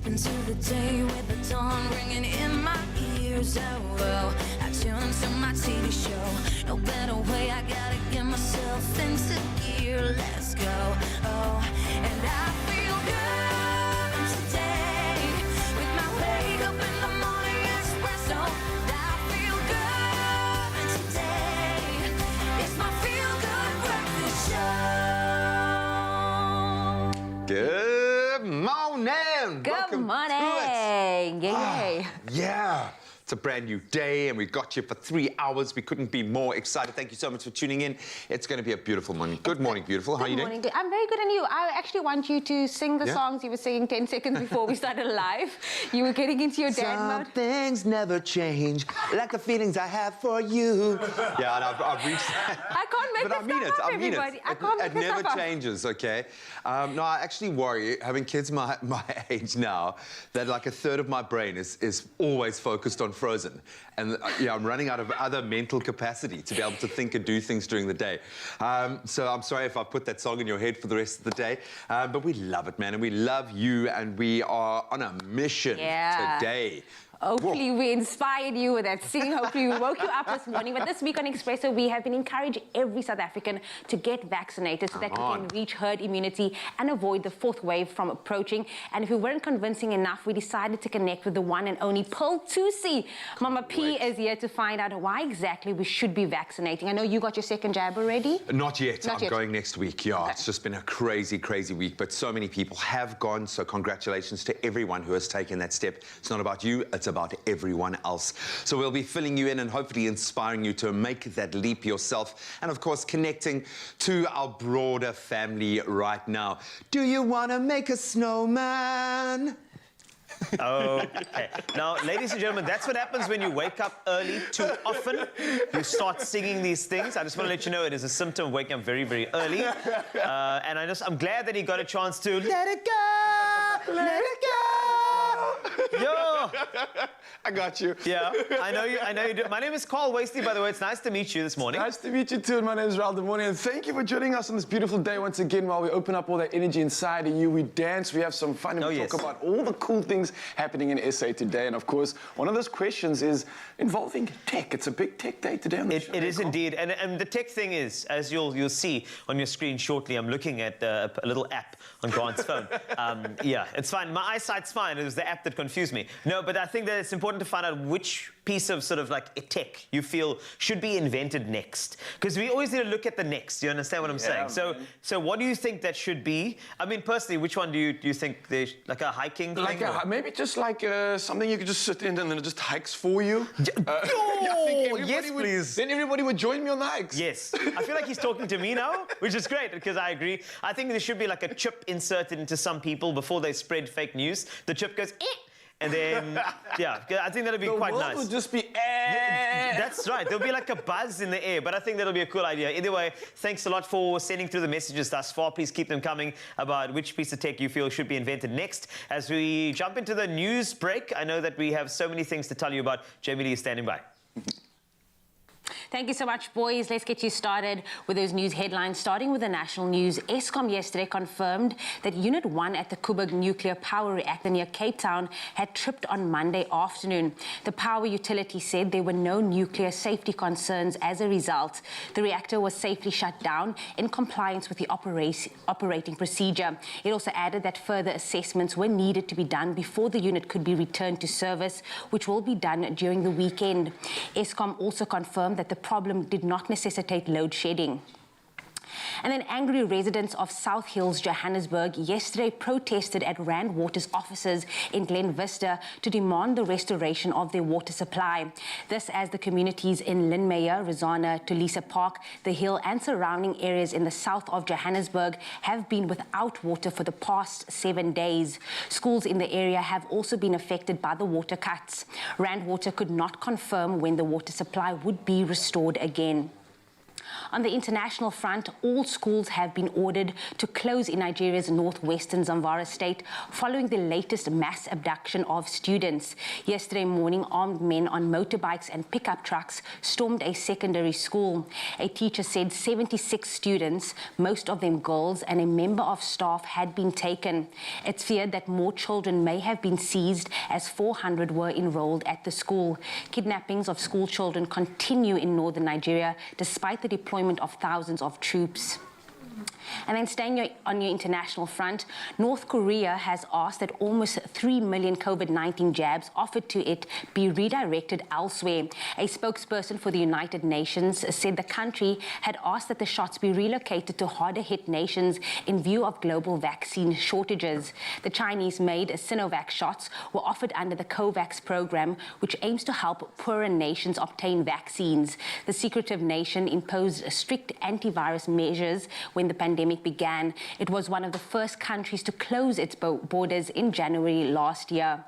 Step into the day with the dawn ringing in my ears. Oh, I tune into my TV show. No better way, I gotta get myself into gear. Let's go. Oh, and I feel good today with my wake up in the morning espresso. I feel good today. It's my feel good breakfast show. Good morning. Good morning. Yay. Yeah. It's a brand new day and we got you for 3 hours. We couldn't be more excited. Thank you so much for tuning in. It's going to be a beautiful morning. Good morning, beautiful. How are you doing? Good morning. I'm very good, and you? I actually want you to sing the songs you were singing 10 seconds before we started live. You were getting into your dad mode. Some things never change, like the feelings I have for you. Yeah, and I've reached that. I can't make this stuff up, everybody. I can't make It this never stuff up. changes, okay? No, I actually worry, having kids my age now, that like a third of my brain is always focused on Frozen. And yeah, I'm running out of other mental capacity to be able to think and do things during the day. So I'm sorry if I put that song in your head for the rest of the day. But we love it, man, and we love you, and we are on a mission today. Hopefully we inspired you with that singing. Hopefully we woke you up this morning. But this week on Expresso, we have been encouraging every South African to get vaccinated so that we can reach herd immunity and avoid the fourth wave from approaching. And if we weren't convincing enough, we decided to connect with the one and only Pill 2C. Mama P is here to find out why exactly we should be vaccinating. I know you got your second jab already. Not yet. I'm going next week. Yeah, It's just been a crazy, crazy week. But so many people have gone. So congratulations to everyone who has taken that step. It's not about you. It's about everyone else. So we'll be filling you in and hopefully inspiring you to make that leap yourself. And of course, connecting to our broader family right now. Do you want to make a snowman? Okay. Now, ladies and gentlemen, that's what happens when you wake up early too often. You start singing these things. I just want to let you know it is a symptom of waking up very, very early. And I'm glad that he got a chance to let it go, let it go. Yo. I got you. Yeah, I know you do. My name is Carl Wastley, by the way. It's nice to meet you this morning. Nice to meet you too. My name is Raul. Good morning, and thank you for joining us on this beautiful day once again. While we open up all that energy inside of you, we dance, we have some fun, and we talk about all the cool things happening in SA today. And of course, one of those questions is involving tech. It's a big tech day today on the show. It is indeed, and the tech thing is, as you'll see on your screen shortly, I'm looking at a little app on Grant's phone. Yeah, it's fine. My eyesight's fine. It was the app that confused me. No, but I think that it's important to find out which piece of sort of like tech you feel should be invented next, because we always need to look at the next. You understand what I'm saying? So what do you think that should be? I mean, personally, which one do you think there's like a hiking thing? Maybe just like something you could just sit in and then it just hikes for you. Yes, please. Then everybody would join me on the hikes. Yes. I feel like he's talking to me now, which is great, because I agree. I think there should be like a chip inserted into some people before they spread fake news. The chip goes, eh. And then, yeah, I think that'll be quite nice. The world would just be, That's right. There'll be like a buzz in the air, but I think that'll be a cool idea. Either way, thanks a lot for sending through the messages thus far. Please keep them coming about which piece of tech you feel should be invented next. As we jump into the news break, I know that we have so many things to tell you about. Jamie Lee is standing by. Thank you so much, boys. Let's get you started with those news headlines. Starting with the national news, Eskom yesterday confirmed that Unit 1 at the Koeberg nuclear power reactor near Cape Town had tripped on Monday afternoon. The power utility said there were no nuclear safety concerns as a result. The reactor was safely shut down in compliance with the operating procedure. It also added that further assessments were needed to be done before the unit could be returned to service, which will be done during the weekend. Eskom also confirmed that the problem did not necessitate load shedding. And then angry residents of South Hills, Johannesburg, yesterday protested at Rand Water's offices in Glen Vista to demand the restoration of their water supply. This as the communities in Linmeyer, Rozana, Tulisa Park, The Hill and surrounding areas in the south of Johannesburg have been without water for the past 7 days. Schools in the area have also been affected by the water cuts. Rand Water could not confirm when the water supply would be restored again. On the international front, all schools have been ordered to close in Nigeria's northwestern Zamfara state following the latest mass abduction of students. Yesterday morning, armed men on motorbikes and pickup trucks stormed a secondary school. A teacher said 76 students, most of them girls, and a member of staff had been taken. It's feared that more children may have been seized as 400 were enrolled at the school. Kidnappings of school children continue in northern Nigeria despite the deployment of thousands of troops. And then staying on your international front, North Korea has asked that almost 3 million COVID-19 jabs offered to it be redirected elsewhere. A spokesperson for the United Nations said the country had asked that the shots be relocated to harder-hit nations in view of global vaccine shortages. The Chinese-made Sinovac shots were offered under the COVAX program, which aims to help poorer nations obtain vaccines. The secretive nation imposed strict antivirus measures when the pandemic began. It was one of the first countries to close its borders in January last year.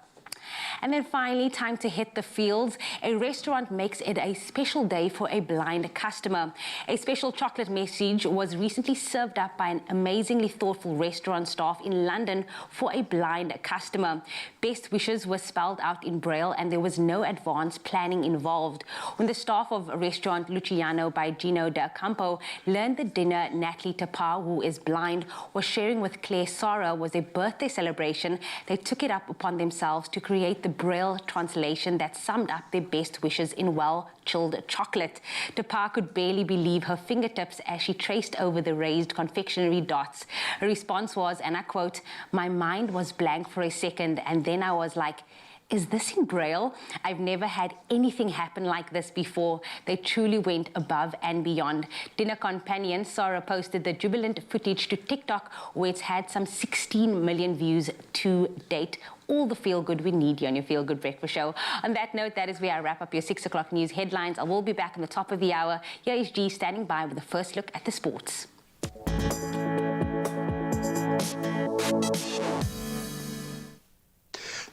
And then finally, time to hit the fields. A restaurant makes it a special day for a blind customer. A special chocolate message was recently served up by an amazingly thoughtful restaurant staff in London for a blind customer. Best wishes were spelled out in Braille and there was no advanced planning involved. When the staff of restaurant Luciano by Gino da Campo learned the dinner Natalie Tapar, who is blind, was sharing with Claire Sara was a birthday celebration, they took it up upon themselves to create the Braille translation that summed up their best wishes in well-chilled chocolate. Tapar could barely believe her fingertips as she traced over the raised confectionery dots. Her response was, and I quote, "My mind was blank for a second, and then I was like, is this in Braille? I've never had anything happen like this before." They truly went above and beyond. Dinner companion Sarah posted the jubilant footage to TikTok, where it's had some 16 million views to date. All the feel-good we need here on your Feel Good Breakfast Show. On that note, that is where I wrap up your 6 o'clock news headlines. I will be back on the top of the hour. Here is G standing by with the first look at the sports.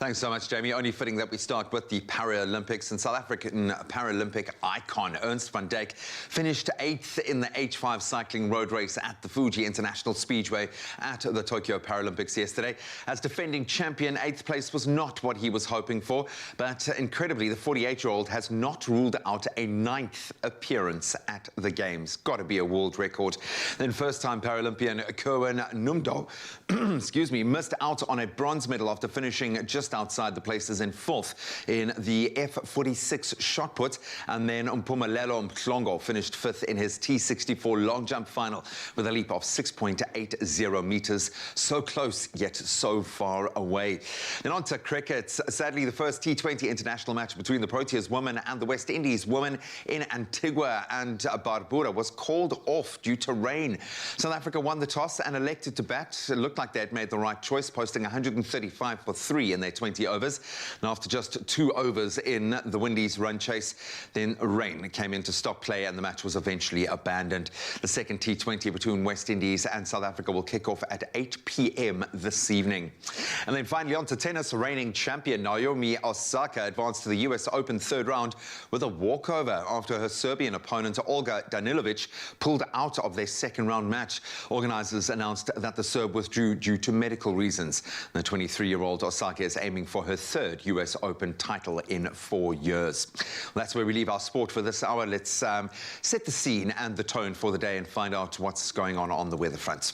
Thanks so much, Jamie. Only fitting that we start with the Paralympics. And South African Paralympic icon Ernst van Dijk finished 8th in the H5 cycling road race at the Fuji International Speedway at the Tokyo Paralympics yesterday. As defending champion, 8th place was not what he was hoping for. But incredibly, the 48-year-old has not ruled out a 9th appearance at the Games. Got to be a world record. Then first-time Paralympian Kerwin Numdo missed out on a bronze medal after finishing just outside the places in 4th in the F46 shot put, and then Mpumelelo Mhlongo finished 5th in his T64 long jump final with a leap of 6.80 meters. So close, yet so far away. Then on to cricket. Sadly, the first T20 international match between the Proteas women and the West Indies women in Antigua and Barbuda was called off due to rain. South Africa won the toss and elected to bat. It looked like they had made the right choice, posting 135 for 3 in their 20 overs. And after just 2 overs in the Windies' run chase, then rain came in to stop play and the match was eventually abandoned. The second T20 between West Indies and South Africa will kick off at 8 p.m. this evening. And then finally on to tennis. Reigning champion Naomi Osaka advanced to the US Open third round with a walkover after her Serbian opponent Olga Danilovic pulled out of their second round match. Organizers announced that the Serb withdrew due to medical reasons. The 23-year-old Osaka is aiming for her third US Open title in 4 years. Well, that's where we leave our sport for this hour. Let's set the scene and the tone for the day and find out what's going on the weather front.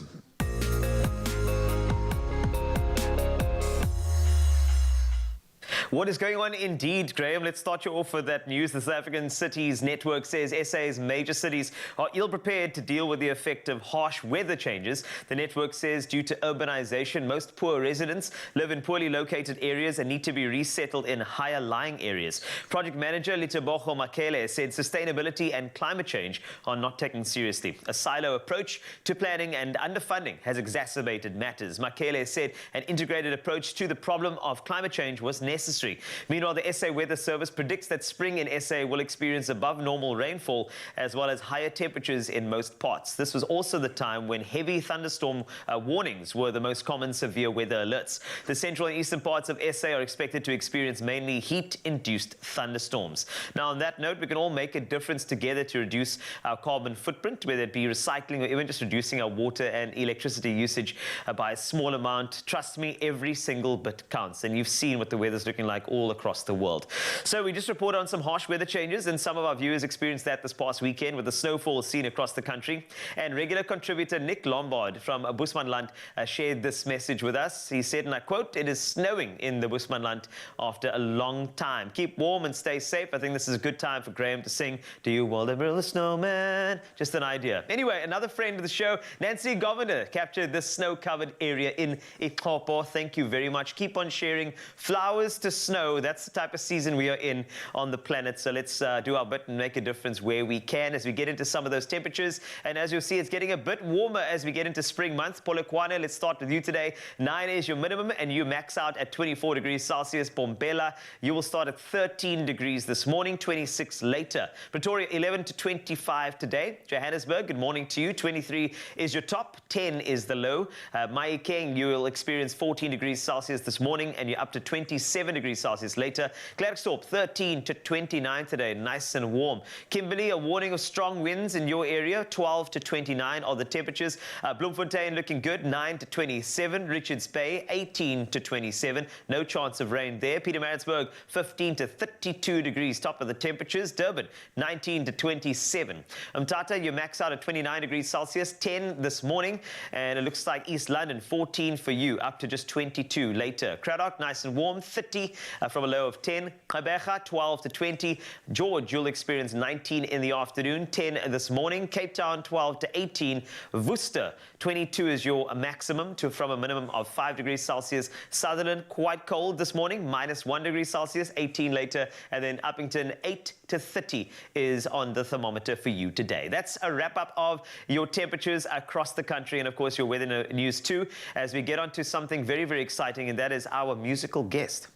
What is going on indeed, Graham? Let's start you off with that news. The South African Cities Network says SA's major cities are ill-prepared to deal with the effect of harsh weather changes. The network says due to urbanization, most poor residents live in poorly located areas and need to be resettled in higher-lying areas. Project manager Litebogo Makele said sustainability and climate change are not taken seriously. A silo approach to planning and underfunding has exacerbated matters. Makele said an integrated approach to the problem of climate change was necessary unnecessary. Meanwhile, the SA Weather Service predicts that spring in SA will experience above normal rainfall as well as higher temperatures in most parts. This was also the time when heavy thunderstorm warnings were the most common severe weather alerts. The central and eastern parts of SA are expected to experience mainly heat-induced thunderstorms. Now, on that note, we can all make a difference together to reduce our carbon footprint, whether it be recycling or even just reducing our water and electricity usage by a small amount. Trust me, every single bit counts. And you've seen what the weather's looking like all across the world. So we just reported on some harsh weather changes, and some of our viewers experienced that this past weekend with the snowfall seen across the country. And regular contributor Nick Lombard from Bushmanland shared this message with us. He said, and I quote, "It is snowing in the Bushmanland after a long time. Keep warm and stay safe." I think this is a good time for Graham to sing, "Do you want to build a snowman?" Just an idea. Anyway, another friend of the show, Nancy Governor, captured this snow-covered area in Ikopo. Thank you very much. Keep on sharing flowers to snow. That's the type of season we are in on the planet. So let's do our bit and make a difference where we can as we get into some of those temperatures. And as you'll see, it's getting a bit warmer as we get into spring month. Polokwane, let's start with you today. 9 is your minimum and you max out at 24 degrees Celsius. Pompela, you will start at 13 degrees this morning, 26 later. Pretoria, 11 to 25 today. Johannesburg, good morning to you. 23 is your top, 10 is the low. Mahikeng, you will experience 14 degrees Celsius this morning and you're up to 27 degrees Celsius later. Klerksdorp, 13 to 29 today, nice and warm. Kimberley, a warning of strong winds in your area, 12 to 29 are the temperatures. Bloemfontein looking good, 9 to 27. Richards Bay, 18 to 27, no chance of rain there. Pietermaritzburg, 15 to 32 degrees, top of the temperatures. Durban, 19 to 27. Umtata, you max out at 29 degrees Celsius, 10 this morning, and it looks like East London, 14 for you, up to just 22 later. Cradock, nice and warm, 30 from a low of 10. Gqeberha, 12 to 20. George, you'll experience 19 in the afternoon, 10 this morning. Cape Town, 12 to 18. Worcester, 22 is your maximum from a minimum of 5 degrees Celsius. Sutherland, quite cold this morning, minus 1 degree Celsius, 18 later. And then Uppington, 8 to 30 is on the thermometer for you today. That's a wrap-up of your temperatures across the country and, of course, your weather news too, as we get on to something very, very exciting, and that is our musical guest.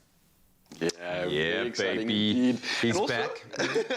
Yeah, baby. Indeed. He's also, back.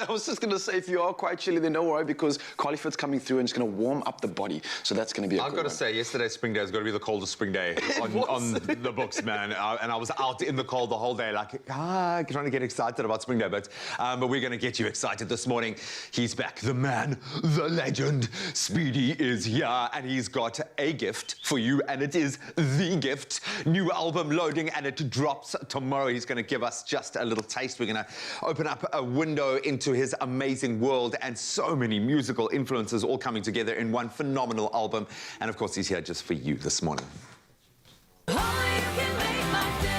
I was just going to say, if you are quite chilly, then don't worry, because Carlyfoot's coming through and it's going to warm up the body. So that's going to be a I've got to say, yesterday's spring day has got to be the coldest spring day on the books, man. And I was out in the cold the whole day, like, trying to get excited about spring day. But we're going to get you excited this morning. He's back. The man, the legend. Speedy is here, and he's got a gift for you, and it is the gift. New album loading, and it drops tomorrow. He's going to give us just a little taste. We're going to open up a window into his amazing world, and so many musical influences all coming together in one phenomenal album. And of course, he's here just for you this morning. Only you can make my day.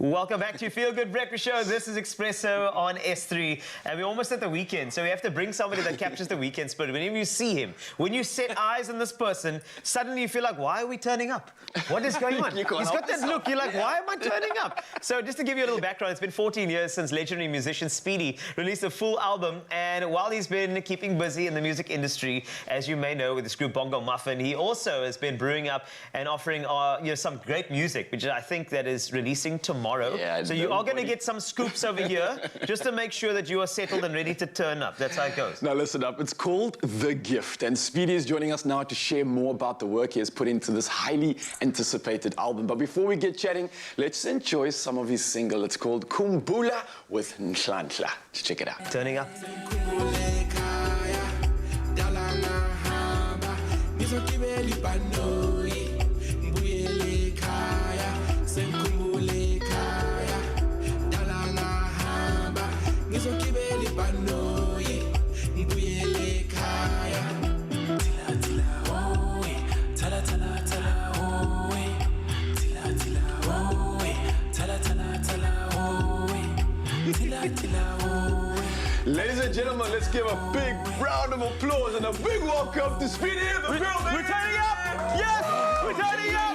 Welcome back to your Feel Good Breakfast Show. This is Expresso on S3, and we're almost at the weekend, so we have to bring somebody that captures the weekend spirit. Whenever you see him, when you set eyes on this person, suddenly you feel like, why are we turning up? What is going on? He's got that look. You're like, why am I turning up? So just to give you a little background, it's been 14 years since legendary musician Speedy released a full album, and while he's been keeping busy in the music industry, as you may know, with his group Bongo Muffin, he also has been brewing up and offering some great music, which I think that is releasing tomorrow. Yeah, so you are going to get some scoops over here just to make sure that you are settled and ready to turn up. That's how it goes. Now listen up, it's called The Gift, and Speedy is joining us now to share more about the work he has put into this highly anticipated album. But before we get chatting, let's enjoy some of his single. It's called Kumbula with Nhlanhla. Check it out. Turning up. Ladies and gentlemen, let's give a big round of applause and a big welcome to Speedy in the building. We're turning up! Yes! We're turning up!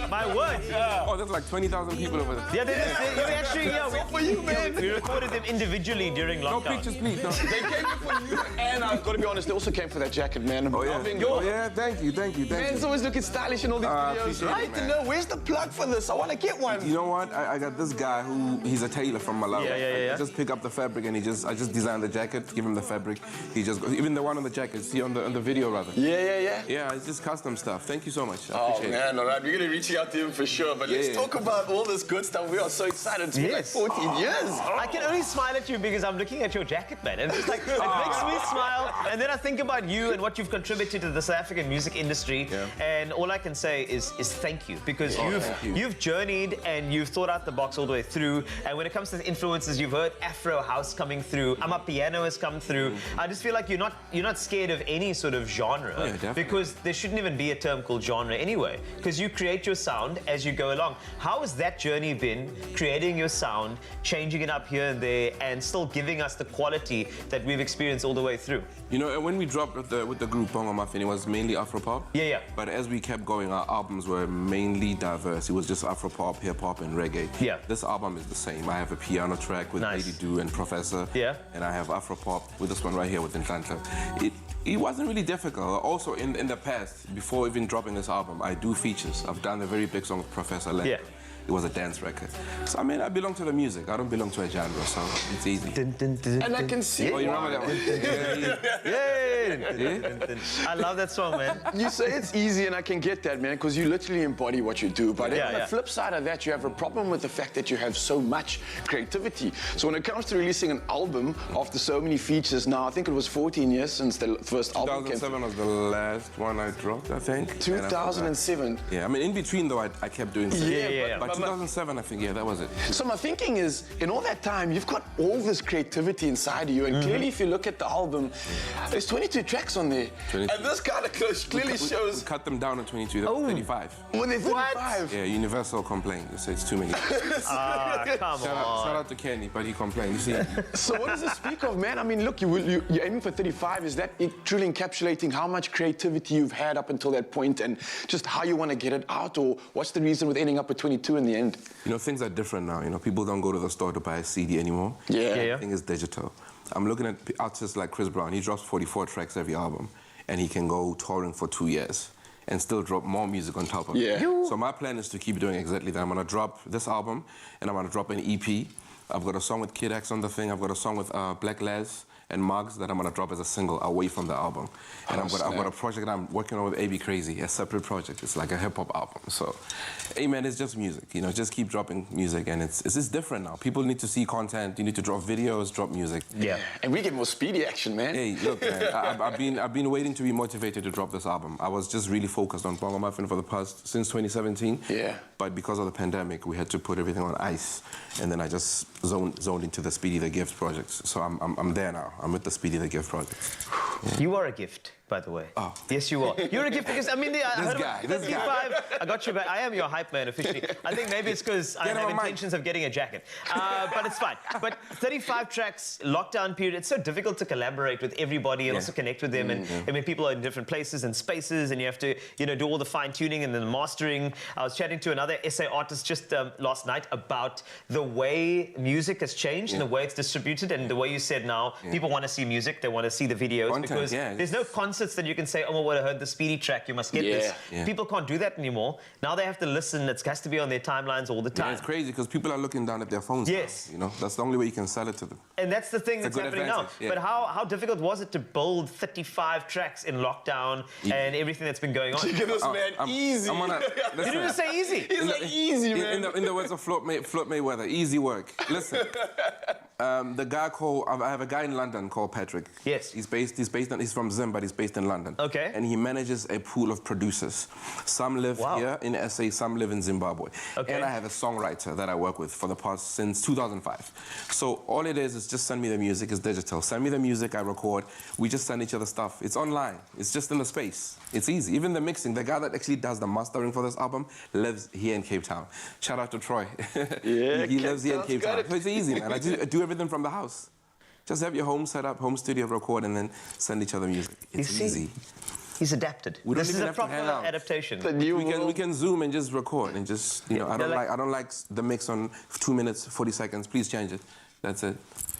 My word. Oh, there's like 20,000 people over there. Yeah, we actually, for you, man. we recorded them individually during No lockdown. pictures, please. No. They came for you, and I've got to be honest, they also came for that jacket, man. Oh, yeah. Oh, yeah, thank you. Man's always looking stylish in all these videos. appreciate I it, need to man. know, where's the plug for this? I want to get one. You know what? I got this guy he's a tailor from Malawi. Yeah. I just pick up the fabric and I just design the jacket, give him the fabric. He just goes, even the one on the jacket, see on the video rather. Yeah. Yeah, it's just custom stuff. Thank you so much. I Oh, appreciate it. man, all right. We're going to reach out to him for sure. But let's talk about all this good stuff. We are so excited. It's been like 14 years. I can only smile at you because I'm looking at your jacket, man. And it's just like, it makes me smile. And then I think about you and what you've contributed to the South African music industry. Yeah. And all I can say is thank you. Because you've journeyed and you've thought out the box all the way through. And when it comes to the influences, you've heard Afro House coming through. Amapiano has come through. I just feel like you're not scared of any sort of genre. Yeah, definitely. Because there shouldn't even be a term called genre anyway. Because you create your sound as you go along. How has that journey been, creating your sound, changing it up here and there, and still giving us the quality that we've experienced all the way through? You know, when we dropped with the group Bongo Muffin, it was mainly Afropop. Yeah. But as we kept going, our albums were mainly diverse. It was just Afropop, hip-hop, and reggae. Yeah. This album is the same. I have a piano track with Nice. Lady Do and Professor. Yeah. And I have Afropop with this one right here with Nhlanhla. It wasn't really difficult. Also, in the past, before even dropping this album, I do features. I've done a very big song with Professor Len. Yeah. It was a dance record. So, I mean, I belong to the music. I don't belong to a genre, so it's easy. And I can see Oh, you remember that one? I love that song, man. You say it's easy, and I can get that, man, because you literally embody what you do. But Yeah, on the yeah. flip side of that, you have a problem with the fact that you have so much creativity. So when it comes to releasing an album after so many features, now I think it was 14 years since the first album came. 2007 was the last one I dropped, I think. 2007. Yeah, I mean, in between, though, I kept doing stuff. Yeah. But 2007, I think, yeah, that was it. So my thinking is, in all that time, you've got all this creativity inside of you, and clearly if you look at the album, there's 22 tracks on there. 22. And this kind of clearly We shows, cut them down to 22, that's 35. well, they're 35. Yeah, Universal complained. They said it's too many. Come Shout on. out to Kenny, but he complained. You see, So what does this speak of, man? I mean, look, you're aiming for 35. Is that it truly encapsulating how much creativity you've had up until that point and just how you want to get it out? Or what's the reason with ending up with 22 in the end? you know, things are different now. You know, people don't go to the store to buy a CD anymore. Yeah. Everything is digital. I'm looking at artists like Chris Brown. He drops 44 tracks every album, and he can go touring for 2 years and still drop more music on top of it. Yeah. So my plan is to keep doing exactly that. I'm gonna drop this album, and I'm gonna drop an EP. I've got a song with Kid X on the thing. I've got a song with Black Laz and Mugs that I'm gonna drop as a single away from the album. And I've got a project that I'm working on with AB Crazy, a separate project. It's like a hip hop album. So, hey man, it's just music. You know, just keep dropping music, and it's just different now. People need to see content. You need to drop videos, drop music. Yeah. And we get more speedy action, man. Hey, look, man, I've been waiting to be motivated to drop this album. I was just really focused on Bongo Muffin for the past since 2017. Yeah. But because of the pandemic, we had to put everything on ice, and then I just zoned into the Speedy the Gift project. So I'm there now. I'm with the Speedy the Gift project. You are a gift, by the way. Oh. Yes, you are. You're a gift because, I mean, This guy. I got you back. I am your hype man officially. I think maybe it's because I have intentions of getting a jacket. But it's fine. But 35 tracks, lockdown period, it's so difficult to collaborate with everybody and also connect with them. And I mean, people are in different places and spaces and you have to, you know, do all the fine tuning and then the mastering. I was chatting to another SA artist just last night about the way music has changed and the way it's distributed and the way you said now people want to see music, they want to see the videos because there's no concerts that you can say, oh, well, I heard the Speedy track, you must get this. People can't do that anymore. Now they have to listen. It has to be on their timelines all the time. Yeah, it's crazy because people are looking down at their phones now, you know? That's the only way you can sell it to them. And that's the thing that's happening now. But how difficult was it to build 35 tracks in lockdown and everything that's been going on? Look at this man, easy. You didn't even say easy. He's like easy, man. In the words of Floyd Mayweather, easy work. Listen. I have a guy in London called Patrick. Yes. He's from Zim, but he's based in London. Okay. And he manages a pool of producers. Some live here in SA, some live in Zimbabwe. Okay. And I have a songwriter that I work with since 2005. So all it is just send me the music, it's digital. Send me the music, I record. We just send each other stuff. It's online. It's just in the space. It's easy. Even the mixing, the guy that actually does the mastering for this album lives here in Cape Town. Shout out to Troy. Yeah, he lives here in Cape Town. So it's easy, man. I do everything from the house. Just have your home set up, home studio, record, and then send each other music. It's easy. He's adapted. This is a proper adaptation. We can Zoom and just record and just, you know, I don't like the mix on 2 minutes, 40 seconds. Please change it. That's it.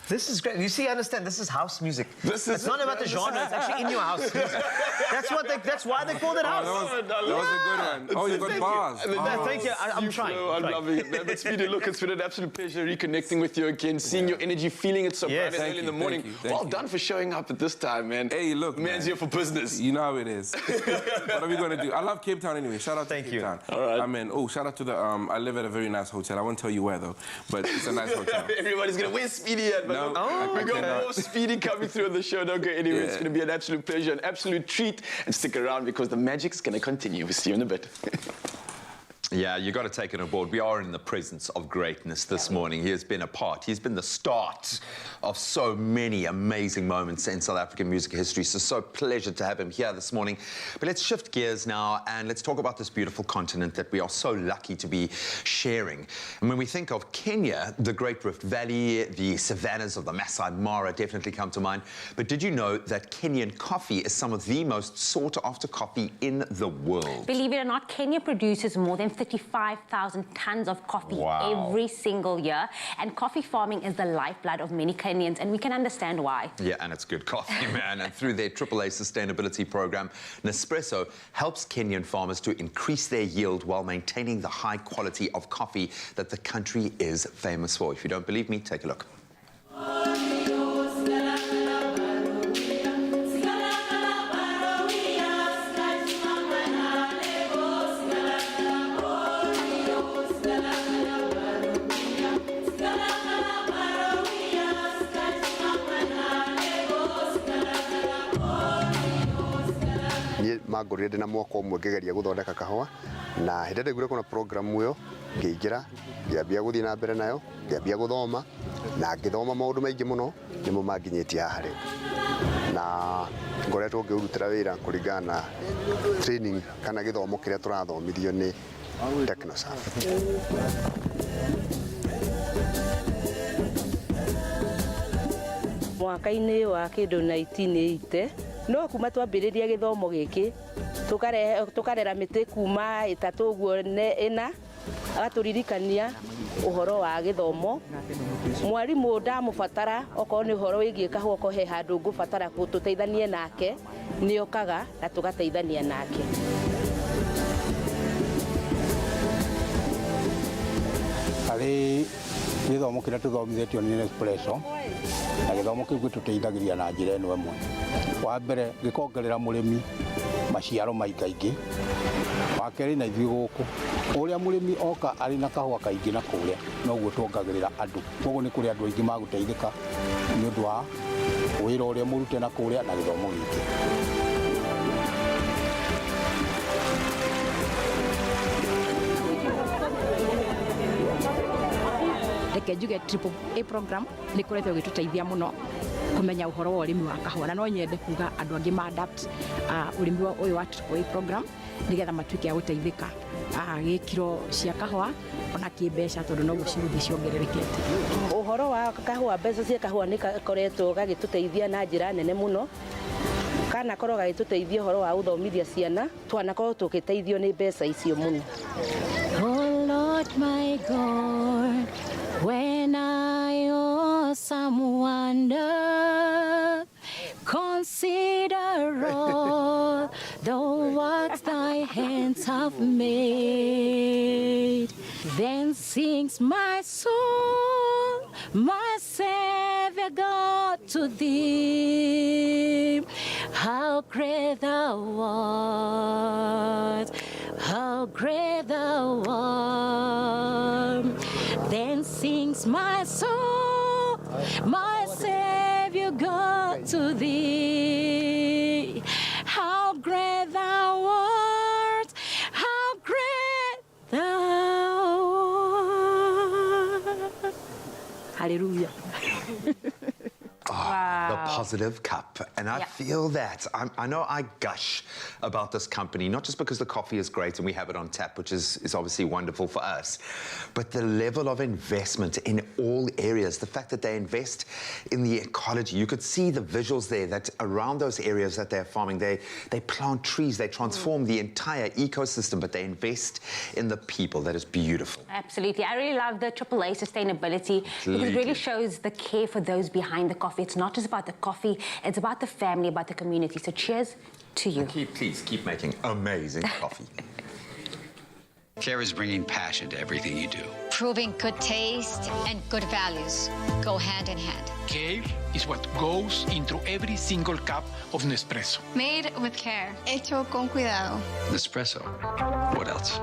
This is great. You see, I understand. This is house music. It's not about the genre. It's actually in your house. That's why they called it house. That was a good one. Oh, you got bars. Thank you. I'm trying. I'm loving it. But Speedy, look, it's been an absolute pleasure reconnecting with you again, seeing your energy, feeling it so bright and early in the morning. Well done for showing up at this time, man. Hey, look, man's here for business. You know how it is. What are we going to do? I love Cape Town anyway. Shout out to Cape Town. All right. I mean, shout out to the, I live at a very nice hotel. I won't tell you where, though, but it's a nice hotel. Everybody's going to, where's Speedy at? No, we got more Speedy coming through on the show. Don't go anywhere. It's going to be an absolute pleasure, an absolute treat. And stick around because the magic's going to continue. We'll see you in a bit. Yeah, you got to take it on board. We are in the presence of greatness this morning. He has been a part. He's been the start of so many amazing moments in South African music history. So pleasure to have him here this morning. But let's shift gears now and let's talk about this beautiful continent that we are so lucky to be sharing. And when we think of Kenya, the Great Rift Valley, the savannas of the Masai Mara definitely come to mind. But did you know that Kenyan coffee is some of the most sought-after coffee in the world? Believe it or not, Kenya produces more than 35,000 tons of coffee every single year. And coffee farming is the lifeblood of many Kenyans, and we can understand why. Yeah, and it's good coffee, man. And through their AAA sustainability program, Expresso helps Kenyan farmers to increase their yield while maintaining the high quality of coffee that the country is famous for. If you don't believe me, take a look. Mangorire ndina mwaka umwe ngigeria guthondeka kahua na hindi ndiguire kuna program uyo ngiingira ngiambia guthii na mbere nayo ngiambia guthoma na ngithoma maundu maingi muno nimo manginyitie haha riu na ngoretwo ngiurutira wira kuringana na training kana githomo kiria turathomithio ni Technosaf. Mwaka-ini wa kindu 1980 no kuma twambiriria githomo giki tukarera miti kuma itatu uguo ina agaturirikania uhoro wa githomo mwarimu ndamubatara okorwo ni uhoro wigie kahua ko he handu ngubatara gututeithanie nake ni okaga na tugateithania nake. Ari githomo kiria tuthomithĩtio ni Expresso na githomo kiu gituteithagiria na njira ĩno ĩmwe. Wa mbere gikongerera murimi maciaro maingaingi. Wa keri na ithuĩ gũkũ ũrĩa murimi oka ari na kahua kaingĩ na kũrĩa noguo tuongagĩrĩra andũ. Koguo nĩ kũrĩ andũ aingĩ magũteithĩka nĩ ũndũ wa wĩra ũrĩa mũrute na kũrĩa na githomo gĩkĩ. Reke njuge AAA program nĩ koretwo gĩtũteithia mũno kumenya uhoro wa urimi wa kahua na no nyende kuga andu angi ma adapt urimi wa uyu wa AAA program nigetha matuike ya guteithika gikiro cia kahua ona kimbeca tondu no guciruthi ciongererekete. Uhoro wa kahua, mbeca cia kahua ni koretwo gagituteithia na njira nene muno, kana korwo gagituteithia uhoro wa uthomithia ciana twanakorwo tukiteithio ni mbeca icio muno. Oh Lord my God, when I owe some wonder, consider all the works thy hands have made. Then sings my soul, my Savior God, to thee. How great thou art, how great thou art. Then sings my soul, my Savior God, to thee. How great thou art, how great thou art. Hallelujah. The positive cup. And I feel that. I know I gush about this company, not just because the coffee is great and we have it on tap, which is obviously wonderful for us, but the level of investment in all areas, the fact that they invest in the ecology. You could see the visuals there that around those areas that they're farming, they plant trees, they transform the entire ecosystem, but they invest in the people. That is beautiful. Absolutely. I really love the AAA sustainability because it really shows the care for those behind the coffee. It's not just about the coffee, it's about the family, about the community. So cheers to you. Please keep making amazing coffee. Care is bringing passion to everything you do. Proving good taste and good values go hand in hand. Care is what goes into every single cup of Nespresso. Made with care. Hecho con cuidado. Nespresso. What else?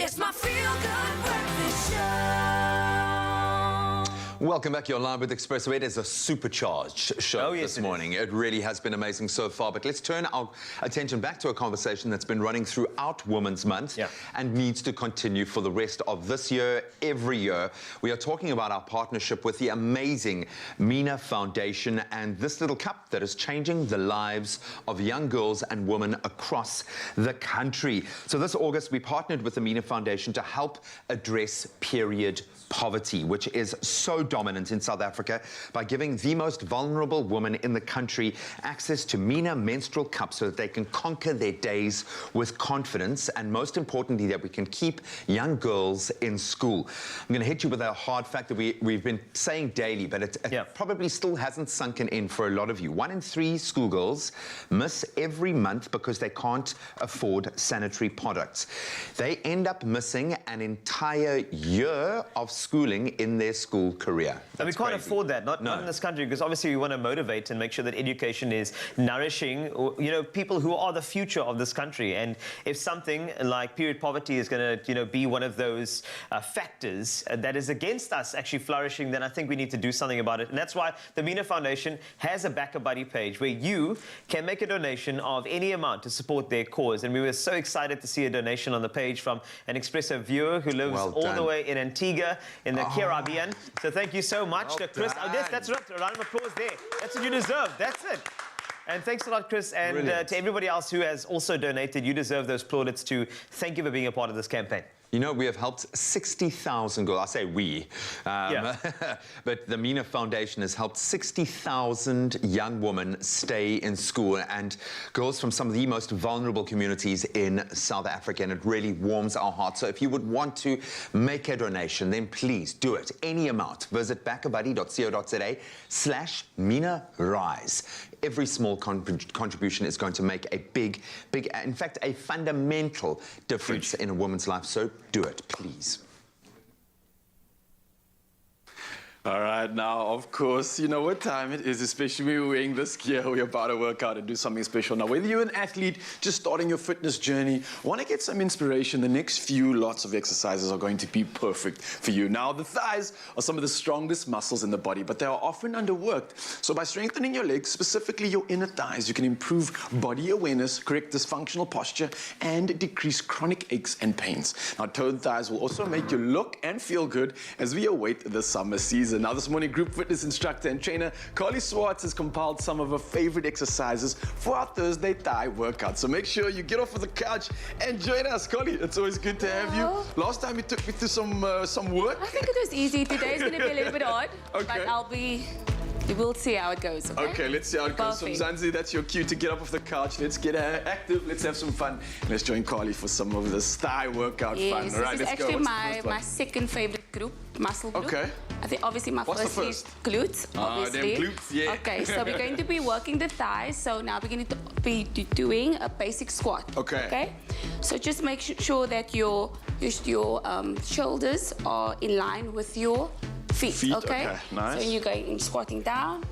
It's my feel-good breakfast show. Welcome back. You're live with Expresso. It is a supercharged show this morning. It really has been amazing so far. But let's turn our attention back to a conversation that's been running throughout Women's Month and needs to continue for the rest of this year, every year. We are talking about our partnership with the amazing Mina Foundation and this little cup that is changing the lives of young girls and women across the country. So this August, we partnered with the Mina Foundation to help address period poverty, which is so dominant in South Africa by giving the most vulnerable woman in the country access to Mina menstrual cups so that they can conquer their days with confidence, and most importantly, that we can keep young girls in school. I'm going to hit you with a hard fact that we've been saying daily, but it probably still hasn't sunken in for a lot of you. 1 in 3 schoolgirls miss every month because they can't afford sanitary products. They end up missing an entire year of schooling in their school career. And we can't afford that, not in this country, because obviously we want to motivate and make sure that education is nourishing, you know, people who are the future of this country. And if something like period poverty is going to, you know, be one of those factors that is against us actually flourishing, then I think we need to do something about it. And that's why the Mina Foundation has a Back a Buddy page where you can make a donation of any amount to support their cause. And we were so excited to see a donation on the page from an Expresso viewer who lives all the way in Antigua in the Caribbean. So thank you so much to Chris. That's right. A round of applause there. That's what you deserve. That's it. And thanks a lot, Chris. And to everybody else who has also donated, you deserve those plaudits too. Thank you for being a part of this campaign. You know, we have helped 60,000 girls. I say we. But the Mina Foundation has helped 60,000 young women stay in school, and girls from some of the most vulnerable communities in South Africa, and it really warms our hearts. So if you would want to make a donation, then please do it. Any amount. Visit backabuddy.co.za/MinaRise. Every small contribution is going to make a big, in fact, a fundamental difference in a woman's life. So do it, please. All right, now, of course, you know what time it is, especially when we're wearing this gear. We're about to work out and do something special. Now, whether you're an athlete just starting your fitness journey, want to get some inspiration, the next few lots of exercises are going to be perfect for you. Now, the thighs are some of the strongest muscles in the body, but they are often underworked. So by strengthening your legs, specifically your inner thighs, you can improve body awareness, correct dysfunctional posture, and decrease chronic aches and pains. Now, toned thighs will also make you look and feel good as we await the summer season. Now, this morning, group fitness instructor and trainer Carly Swartz has compiled some of her favorite exercises for our Thursday thigh workout. So make sure you get off of the couch and join us. Carly, it's always good to have you. Last time you took me through some work. I think it was easy. Today's going to be a little bit odd, but we'll see how it goes. Okay, let's see how it goes. So, Zanzi, that's your cue to get up off the couch. Let's get active. Let's have some fun. Let's join Carly for some of this thigh workout fun. All right, this is actually my second favorite group, muscle group. Okay. I think obviously my first is glutes, obviously. Them glutes, yeah. Okay, so we're going to be working the thighs. So now we're going to be doing a basic squat. Okay. So just make sure that your shoulders are in line with your feet. Okay. Nice. So you're going squatting down.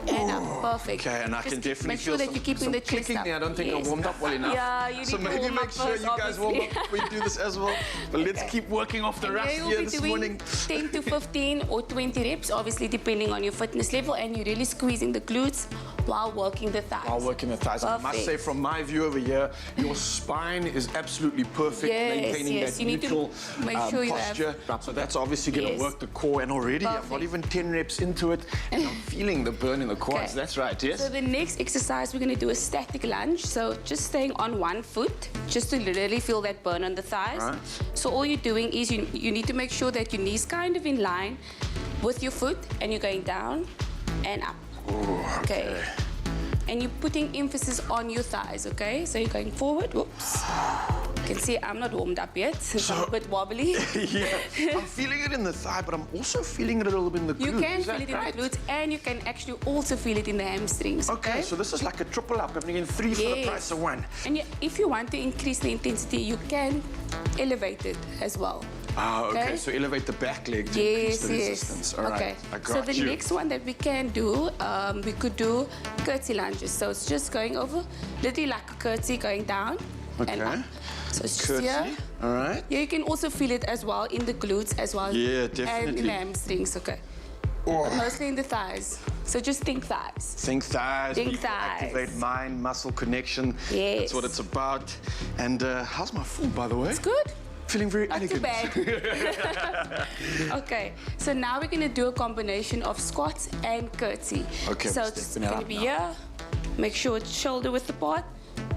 And perfect. Okay, and I can definitely make sure that you're keeping the chest up. I don't think I warmed up well enough. Yeah, you need so to maybe warm make up sure first, you guys warm up before you do this as well. But let's keep working off the rust here this morning. 10 to 15 or 20 reps, obviously depending on your fitness level, and you're really squeezing the glutes while working the thighs. I must say, from my view over here, your spine is absolutely perfect, maintaining that neutral posture. So that's obviously going to work the core, and already I've got even 10 reps into it, and I'm feeling the burn in the quads. That's right, yes. So the next exercise, we're going to do a static lunge. So just staying on one foot, just to really feel that burn on the thighs. Right. So all you're doing is you need to make sure that your knees kind of in line with your foot, and you're going down and up. Ooh, okay. And you're putting emphasis on your thighs, okay? So you're going forward. Whoops. You can see I'm not warmed up yet. It's a bit wobbly. Yeah, I'm feeling it in the thigh, but I'm also feeling it a little bit in the glutes. You can feel it in the glutes, and you can actually also feel it in the hamstrings. Okay, so this is like a triple up. I'm getting 3 for the price of 1. And if you want to increase the intensity, you can elevate it as well. Okay. So elevate the back leg to increase the resistance. All right, I got you. So the next one that we can do, we could do curtsy lunges. So it's just going over, literally like a curtsy, going down and up. So it's just here. All right. Yeah, you can also feel it as well in the glutes as well. Yeah, definitely. And in the hamstrings, okay. But mostly in the thighs. So just think thighs. Think thighs. Think thighs. Activate mind-muscle connection. Yes. That's what it's about. And how's my food, by the way? It's good. Feeling very elegant. Not too bad. Okay, so now we're going to do a combination of squats and curtsy. Okay, so it's going to be here. Make sure it's shoulder width apart.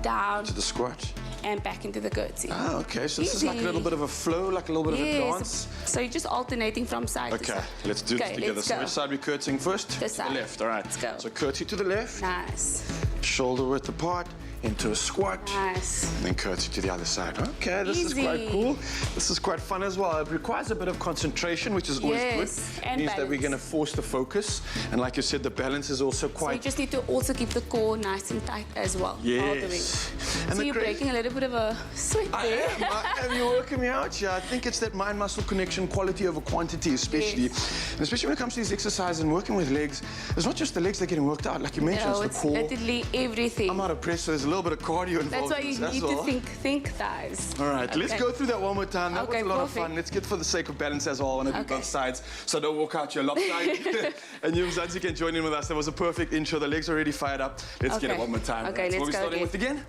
Down. To the squat. and back into the curtsy. Oh, okay. So this is like a little bit of a flow, like a little bit of a dance. So you're just alternating from side to side. Okay, let's do this together. So which side are we curtsying first? This side. The left, all right. Let's go. So curtsy to the left. Nice. Shoulder width apart. Into a squat. Nice. And then curtsy to the other side. Okay, this is quite cool. This is quite fun as well. It requires a bit of concentration, which is always good. And means that we're going to force the focus. And like you said, the balance is also quite... So you just need to also keep the core nice and tight as well. Yes. So you're breaking a little bit of a sweat there. I am. You're working me out. Yeah, I think it's that mind-muscle connection, quality over quantity, especially. And especially when it comes to these exercises and working with legs, it's not just the legs that are getting worked out. Like you mentioned, No, it's it's the core. literally everything. I'm out of press, so there's a little bit of cardio involved. That's why you need to think thighs. All right, let's go through that one more time. That was a lot of fun. perfect. Let's get, for the sake of balance as well, I want to do both sides. So don't walk out your lopsided. And you, Mzansi, can join in with us. That was a perfect intro. The legs are already fired up. Let's get it one more time. Okay, right, so let's what are we go starting with again?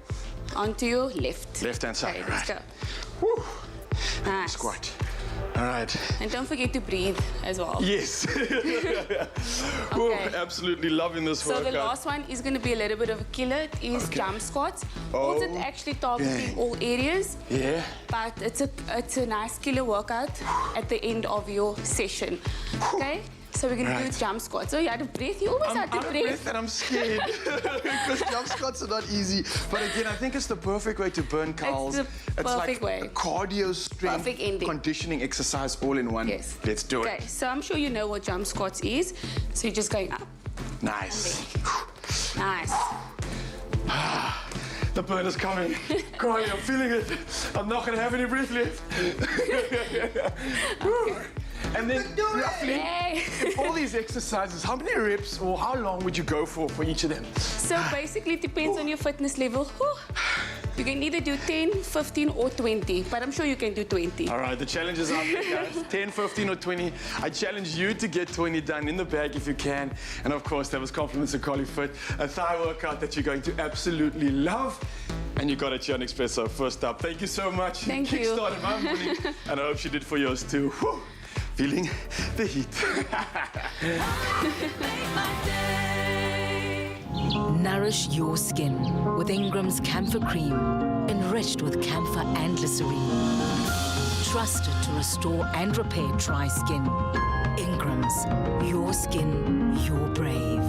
Onto your left. Left-hand side, Okay, let's right. go. Woo. Nice. Squat. All right. And don't forget to breathe as well. Yes. Ooh, absolutely loving this So workout. the last one is going to be a little bit of a killer. It is jump squats. Also actually targeting all areas. Yeah. But it's a nice killer workout at the end of your session. Okay? So we're going to do jump squats. So you had to breathe. You always had to breathe. And I'm scared because jump squats are not easy. But again, I think it's the perfect way to burn calories. It's the perfect way. A cardio strength conditioning exercise all in one. Yes. Let's do it. Okay, so I'm sure you know what jump squats is. So you're just going up. Nice. Nice. The burn is coming. Carly, I'm feeling it. I'm not going to have any breath left. And then roughly, in all these exercises, how many reps or how long would you go for each of them? So basically it depends on your fitness level. You can either do 10, 15 or 20, but I'm sure you can do 20. All right, the challenge is out there, guys. 10, 15 or 20. I challenge you to get 20 done in the bag if you can. And of course, that was compliments of Carly Fit, a thigh workout that you're going to absolutely love. And you got it here on Expresso. First up, thank you so much. Thank you. Kickstarted my morning, and I hope she did for yours too. Whew. Feeling the heat. Nourish your skin with Ingram's Camphor Cream, enriched with camphor and glycerine. Trusted to restore and repair dry skin. Ingram's, your skin, your brave.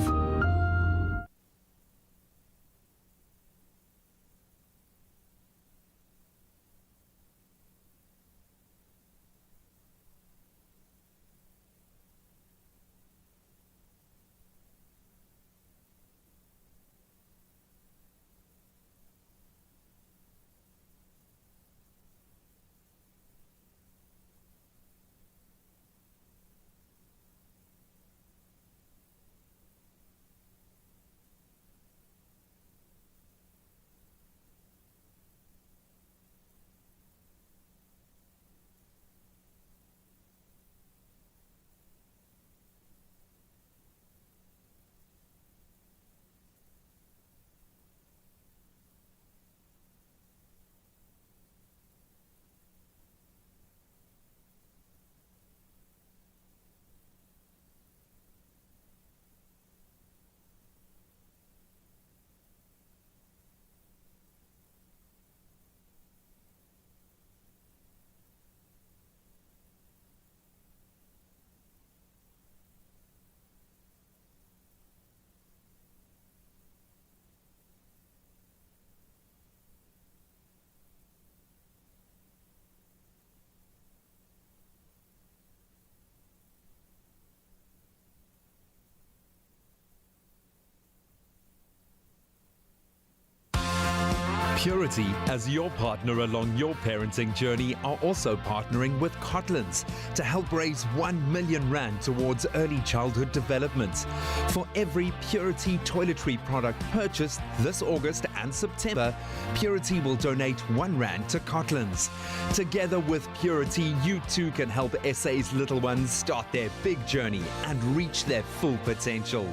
Purity, as your partner along your parenting journey, are also partnering with Cotlands to help raise 1 million rand towards early childhood development. For every Purity toiletry product purchased this August and September, Purity will donate 1 rand to Cotlands. Together with Purity, you too can help SA's little ones start their big journey and reach their full potential.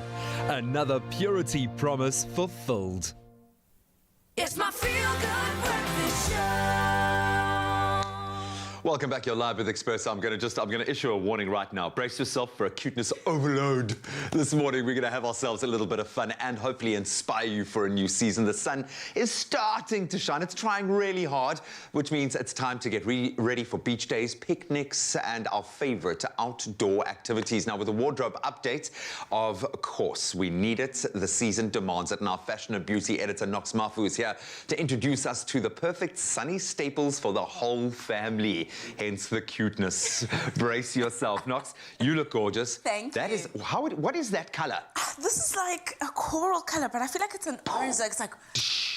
Another Purity promise fulfilled. It's my feel-good breakfast show. Welcome back. You're live with Expresso. I'm going to issue a warning right now. Brace yourself for a cuteness overload. This morning we're going to have ourselves a little bit of fun and hopefully inspire you for a new season. The sun is starting to shine. It's trying really hard, which means it's time to get ready for beach days, picnics, and our favorite outdoor activities. Now, with a wardrobe update, of course, we need it. The season demands it. And our fashion and beauty editor, Knox Mafu, is here to introduce us to the perfect sunny staples for the whole family. Hence the cuteness. Brace yourself. Knox, you look gorgeous. Thank you. What is that color? This is like a coral color, but I feel like it's an orange. It's like,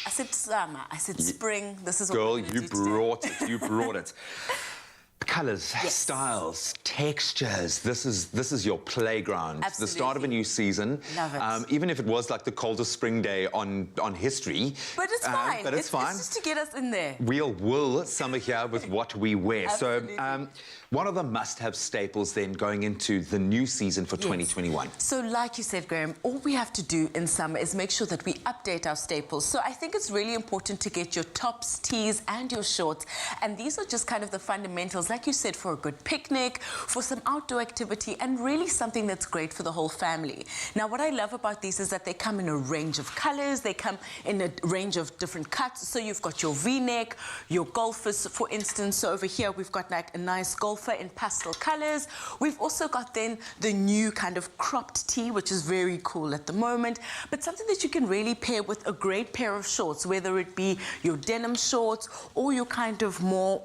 I said summer, I said spring. This is what Girl, we're gonna you do brought today. it. You brought it. Colours, styles, textures. This is your playground. Absolutely. The start of a new season. Love it. Even if it was like the coldest spring day on history. But it's fine. But it's fine. It's just to get us in there. We'll summer here with what we wear. Absolutely. So one of the must-have staples then going into the new season for 2021. So like you said, Graham, all we have to do in summer is make sure that we update our staples. So I think it's really important to get your tops, tees, and your shorts. And these are just kind of the fundamentals, like you said, for a good picnic, for some outdoor activity, and really something that's great for the whole family. Now, what I love about these is that they come in a range of colors. They come in a range of different cuts. So you've got your V-neck, your golfers, for instance. So over here, we've got like a nice golfer in pastel colors. We've also got then the new kind of cropped tee, which is very cool at the moment, but something that you can really pair with a great pair of shorts, whether it be your denim shorts or your kind of more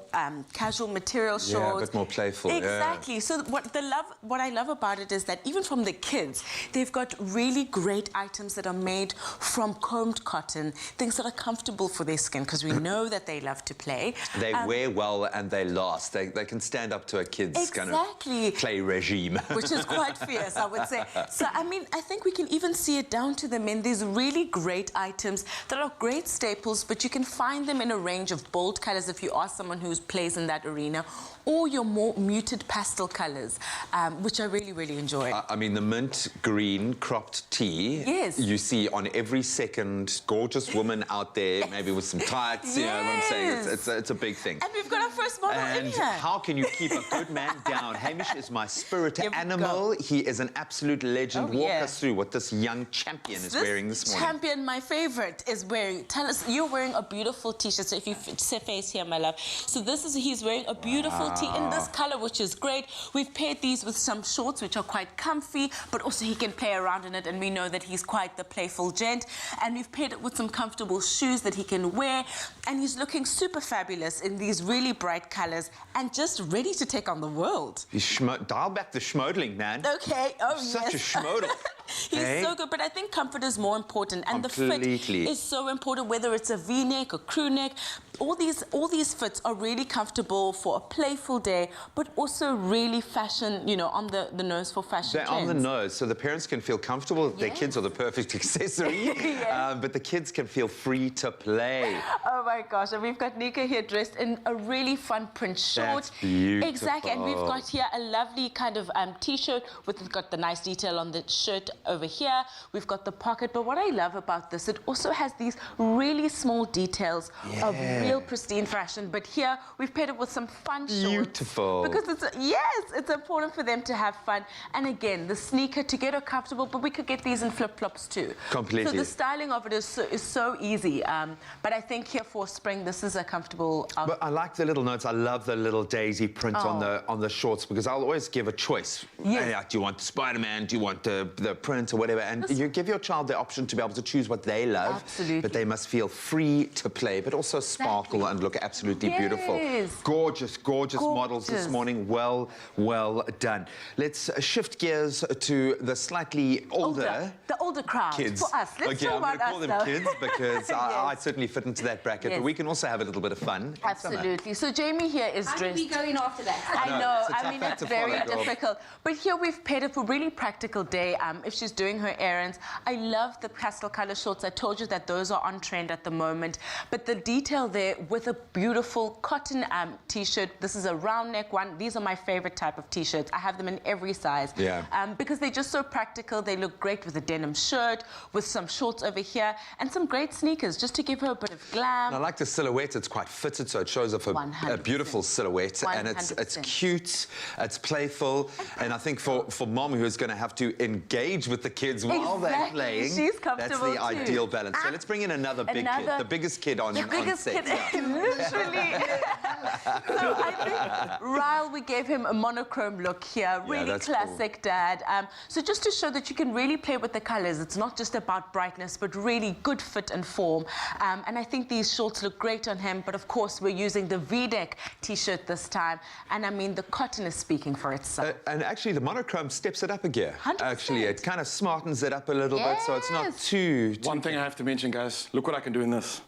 casual material shorts. Yeah, a bit more playful. Exactly. Yeah. So what I love about it is that even from the kids, they've got really great items that are made from combed cotton, things that are comfortable for their skin, because we know that they love to play. They wear well and they last. They can stand up to a kid's kind of play regime. Which is quite fierce, I would say. So, I mean, I think we can even see it down to the men. There's really great items that are great staples, but you can find them in a range of bold colors if you are someone who plays in that arena, or your more muted pastel colors, which I really, really enjoy. I mean, the mint green cropped tee, yes, you see on every second gorgeous woman out there, maybe with some tights, you know what I'm saying? It's a big thing. And we've got our first model in here. How can you keep a good man down? Hamish is my spirit animal. He is an absolute legend. Walk us through what this young champion is wearing this morning. Champion, my favorite, is wearing, tell us, you're wearing a beautiful t-shirt. So if you face here, my love. So he's wearing a beautiful tee in this color, which is great. We've paired these with some shorts, which are quite comfy, but also he can play around in it, and we know that he's quite the playful gent. And we've paired it with some comfortable shoes that he can wear, and he's looking super fabulous in these really bright colors and just ready to take on the world. Dial back the schmodeling, man. Okay. Oh, yes. Such a schmodel. He's so good, but I think comfort is more important, and the fit is so important, whether it's a V-neck or crew neck. All these fits are really comfortable for a playful day, but also really fashion, you know, on the nose for fashion They're trends. on the nose, so the parents can feel comfortable. Their kids are the perfect accessory, but the kids can feel free to play. Oh my gosh, and we've got Nika here dressed in a really fun print short. That's beautiful. Exactly, and we've got here a lovely kind of t-shirt with got the nice detail on the shirt over here. We've got the pocket, but what I love about this, it also has these really small details of real pristine fashion. But here we've paired it with some fun shorts. Beautiful. Because it's important for them to have fun. And again, the sneaker to get her comfortable, but we could get these in flip-flops too. Completely. So the styling of it is so easy. But I think here for spring, this is a comfortable outfit. But I like the little notes. I love the little daisy print on the shorts, because I'll always give a choice. Yes. Do you want Spider-Man? Do you want the print or whatever? And you give your child the option to be able to choose what they love. Absolutely. But they must feel free to play, but also sparkle and look absolutely beautiful. Gorgeous models this morning. Well done. Let's shift gears to the slightly older... The older crowd. Kids. For us. Let's okay, talk I'm going about to call them us, kids because I certainly fit into that bracket, but we can also have a little bit of fun. Absolutely. So Jamie here is dressed... How do we going after that? I know. It's a I mean, tough it's act to very follow, girl. difficult. But here we've paired it for a really practical day. If she's doing her errands. I love the pastel color shorts. I told you that those are on trend at the moment. But the detail there with a beautiful cotton t-shirt. This is a round neck one. These are my favorite type of t-shirts. I have them in every size. Yeah. Because they're just so practical. They look great with a denim shirt, with some shorts over here, and some great sneakers, just to give her a bit of glam. And I like the silhouette. It's quite fitted, so it shows off a beautiful silhouette. 100%. And it's cute, it's playful, and I think for mom who's going to have to engage with the kids while they're playing, she's comfortable that's the ideal balance. So let's bring in another big kid, the biggest kid on set. Literally. So I think Ryle, we gave him a monochrome look here, really classic dad. So just to show that you can really play with the colors. It's not just about brightness, but really good fit and form. And I think these shorts look great on him, but of course we're using the V-neck t-shirt this time. And I mean, the cotton is speaking for itself. And actually the monochrome steps it up a gear. 100%. Actually, it kind of smartens it up a little bit, so it's not too... One thing I have to mention, guys, look what I can do in this.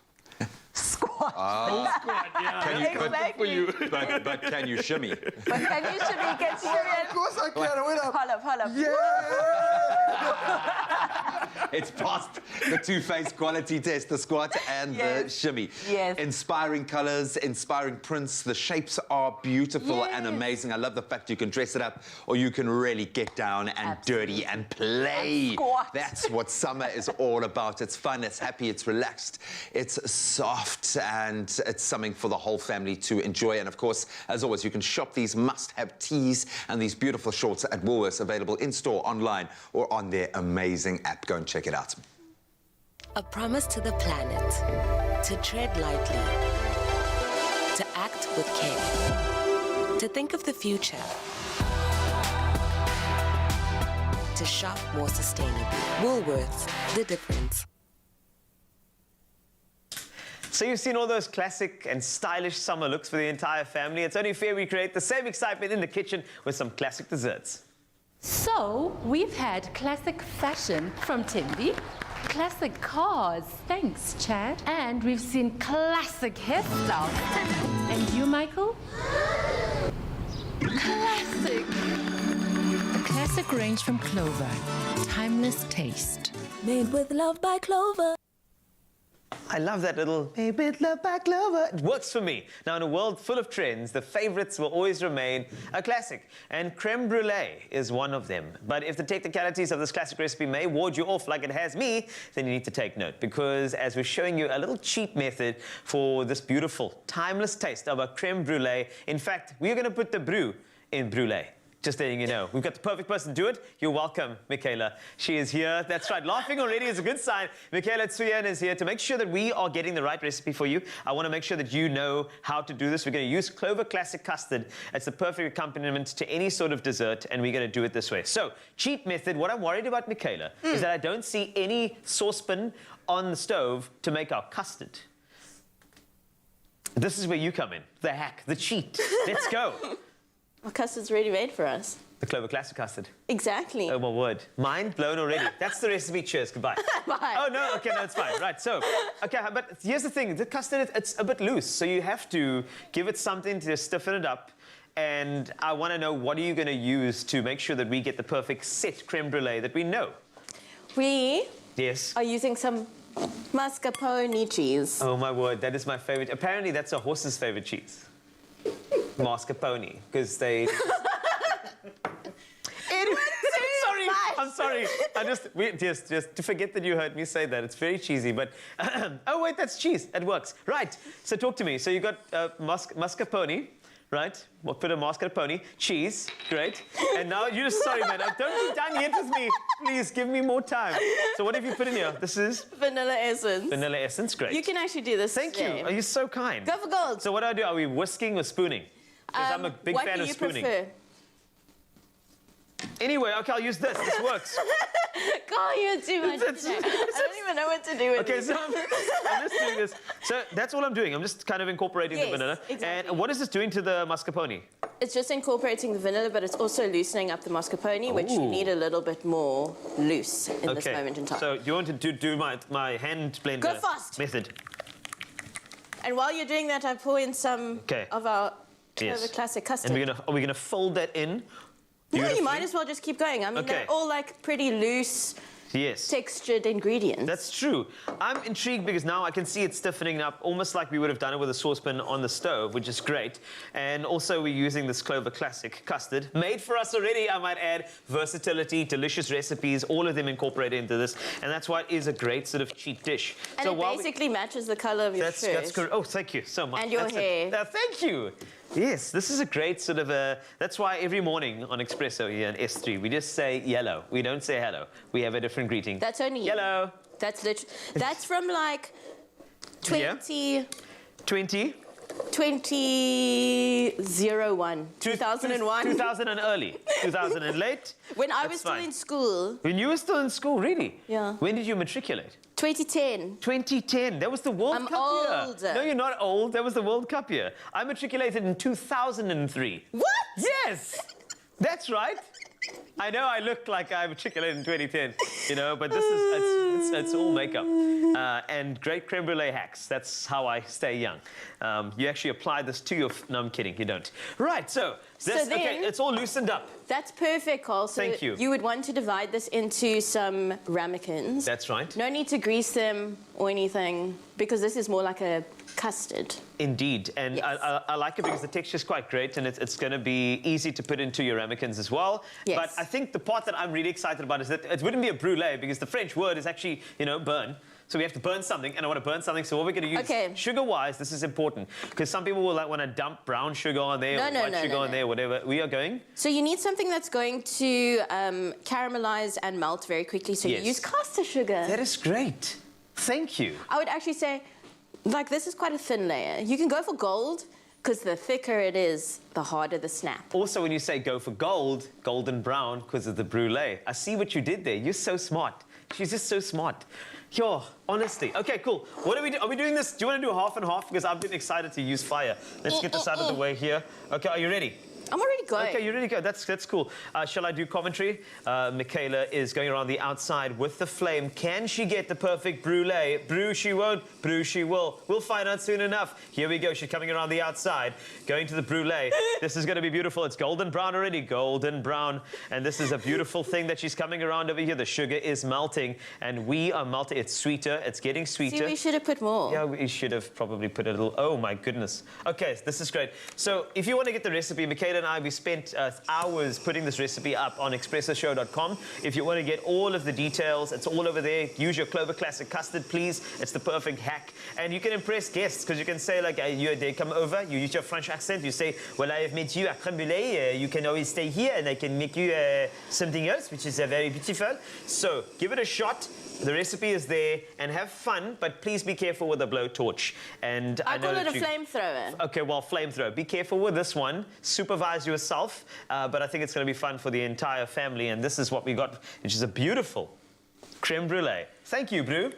Squat. Squat, yeah. But can you shimmy? But can you shimmy? Get serious? Of course I can. Wait up. Hold up. Yeah! It's passed the two-phase quality test, the squat and the shimmy. Yes. Inspiring colors, inspiring prints. The shapes are beautiful and amazing. I love the fact you can dress it up or you can really get down and dirty and play. Squat. That's what summer is all about. It's fun, it's happy, it's relaxed, it's soft, and it's something for the whole family to enjoy. And of course, as always, you can shop these must-have tees and these beautiful shorts at Woolworths, available in-store, online, or on their amazing app. Go and check it out. A promise to the planet, to tread lightly, to act with care, to think of the future, to shop more sustainably. Woolworths, the difference. So you've seen all those classic and stylish summer looks for the entire family. It's only fair we create the same excitement in the kitchen with some classic desserts. So, we've had classic fashion from Timby, classic cars, thanks Chad, and we've seen classic hairstyles. And you, Michael? Classic! A classic range from Clover, timeless taste. Made with love by Clover. I love that little "Made with love by Clover." It works for me. Now, in a world full of trends, the favorites will always remain a classic, and creme brulee is one of them. But if the technicalities of this classic recipe may ward you off like it has me, then you need to take note, because as we're showing you a little cheap method for this beautiful, timeless taste of a creme brulee, in fact, we're going to put the bru in brulee. Just letting you know. We've got the perfect person to do it. You're welcome, Michaela. She is here. That's right. Laughing already is a good sign. Michaela Tsuyan is here to make sure that we are getting the right recipe for you. I want to make sure that you know how to do this. We're going to use Clover Classic Custard. It's the perfect accompaniment to any sort of dessert, and we're going to do it this way. So, cheap method. What I'm worried about, Michaela, is that I don't see any saucepan on the stove to make our custard. This is where you come in. The hack, the cheat. Let's go. Well, custard's already made for us. The Clover Classic Custard. Exactly. Oh, my word. Mind blown already. That's the recipe. Cheers. Goodbye. Bye. Oh, no. Okay, no, it's fine. Right, so, okay, but here's the thing. The custard, it's a bit loose, so you have to give it something to stiffen it up. And I want to know, what are you going to use to make sure that we get the perfect set creme brulee that we know? We Yes. are using some mascarpone cheese. Oh, my word. That is my favorite. Apparently, that's a horse's favorite cheese. Mascarpone, because they... I'm sorry. Just to forget that you heard me say that. It's very cheesy, but... oh, wait, that's cheese. It works. Right. So talk to me. So you got mascarpone, right? We'll put a mascarpone, cheese, great. And now you just... Sorry, man. Don't be done yet with me. Please, give me more time. So what have you put in here? This is... Vanilla essence. Vanilla essence, great. You can actually do this. Thank you. Are you so kind? Go for gold. So what do I do? Are we whisking or spooning? Because I'm a big fan of spooning. What do you prefer? Anyway, okay, I'll use this. This works. Carl, you're too much today. I don't even know what to do with Okay, this. so I'm just doing this. So that's all I'm doing. I'm just kind of incorporating the vanilla. Exactly. And what is this doing to the mascarpone? It's just incorporating the vanilla, but it's also loosening up the mascarpone, which we need a little bit more loose in this moment in time. So you want to do my hand blender Go fast. method? And while you're doing that, I pour in some of our Clover Classic custard. And are we gonna fold that in No, you might as well just keep going. I mean, they're all like pretty loose, textured ingredients. That's true. I'm intrigued because now I can see it stiffening up almost like we would have done it with a saucepan on the stove, which is great. And also we're using this Clover Classic custard, made for us already, I might add. Versatility, delicious recipes, all of them incorporated into this. And that's why it is a great sort of cheat dish. And so it basically matches the color of your shirt. That's correct. Oh, thank you so much. And your hair. Thank you. Yes, this is a great sort of a... That's why every morning on Expresso here in S3, we just say yellow. We don't say hello. We have a different greeting. That's only yellow. That's from like 2001. 2001. 2000 and early. 2000 and late. When I was still in school. When you were still in school, really? Yeah. When did you matriculate? 2010. 2010. That was the World Cup year. No, you're not old. That was the World Cup year. I matriculated in 2003. What? Yes. That's right. I know I look like I matriculated in 2010, you know, but this is, it's all makeup. And great creme brulee hacks. That's how I stay young. You actually apply this to your... No, I'm kidding. You don't. Right, so okay, it's all loosened up. That's perfect, Carl. So thank you. You would want to divide this into some ramekins. That's right. No need to grease them or anything, because this is more like a custard. Indeed, and I like it because the texture is quite great, and it's going to be easy to put into your ramekins as well. Yes. But I think the part that I'm really excited about is that it wouldn't be a brulee, because the French word is actually, you know, burn. So we have to burn something, and I want to burn something. So what we're going to use, sugar-wise, this is important, because some people will like want to dump brown sugar on there, or white sugar on there, whatever. We are going. So you need something that's going to caramelize and melt very quickly. So you use caster sugar. That is great. Thank you. I would actually say, like, this is quite a thin layer. You can go for gold, because the thicker it is, the harder the snap. Also, when you say go for gold, golden brown, because of the brulee. I see what you did there. You're so smart. She's just so smart. Yo, honestly. Okay, cool. What are we doing? Are we doing this? Do you want to do half and half? Because I've been excited to use fire. Let's get this out of the way here. Okay, are you ready? I'm already going. Okay, you're ready to go. That's cool. Shall I do commentary? Michaela is going around the outside with the flame. Can she get the perfect brulee? Brew she won't. Brew she will. We'll find out soon enough. Here we go. She's coming around the outside, going to the brulee. This is going to be beautiful. It's golden brown already. Golden brown. And this is a beautiful thing that she's coming around over here. The sugar is melting, and we are melting. It's sweeter. It's getting sweeter. See, we should have put more. Yeah, we should have probably put a little. Oh, my goodness. Okay, this is great. So if you want to get the recipe, Michaela and I, we spent hours putting this recipe up on expressoshow.com. If you want to get all of the details, it's all over there. Use your Clover Classic custard, please. It's the perfect hack. And you can impress guests, because you can say, like, they come over, you use your French accent, you say, well, I have met you at creme brulee, you can always stay here, and I can make you something else, which is very beautiful. So give it a shot. The recipe is there, and have fun, but please be careful with the blowtorch. And I call it a flamethrower. Okay, well, flamethrower. Be careful with this one. Supervise yourself, but I think it's going to be fun for the entire family, and this is what we got, which is a beautiful creme brulee. Thank you, Brew.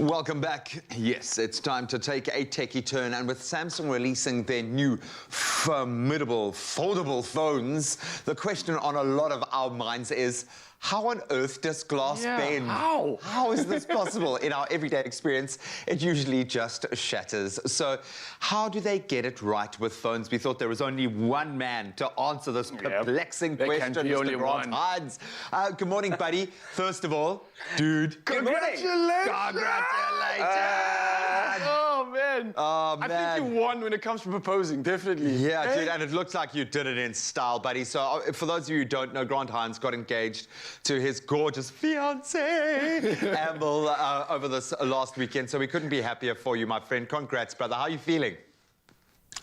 Welcome back. Yes, it's time to take a techie turn, and with Samsung releasing their new formidable foldable phones, the question on a lot of our minds is, how on earth does glass bend? How? How is this possible? In our everyday experience, it usually just shatters. So how do they get it right with phones? We thought there was only one man to answer this perplexing question, Mr. Grant Hines. Good morning, buddy. First of all, dude. Congratulations! Oh, man. Oh, man. I think you won when it comes to proposing, definitely. Yeah, dude, and it looks like you did it in style, buddy. So for those of you who don't know, Grant Hines got engaged to his gorgeous fiancée, Amble, over this last weekend. So we couldn't be happier for you, my friend. Congrats, brother. How are you feeling?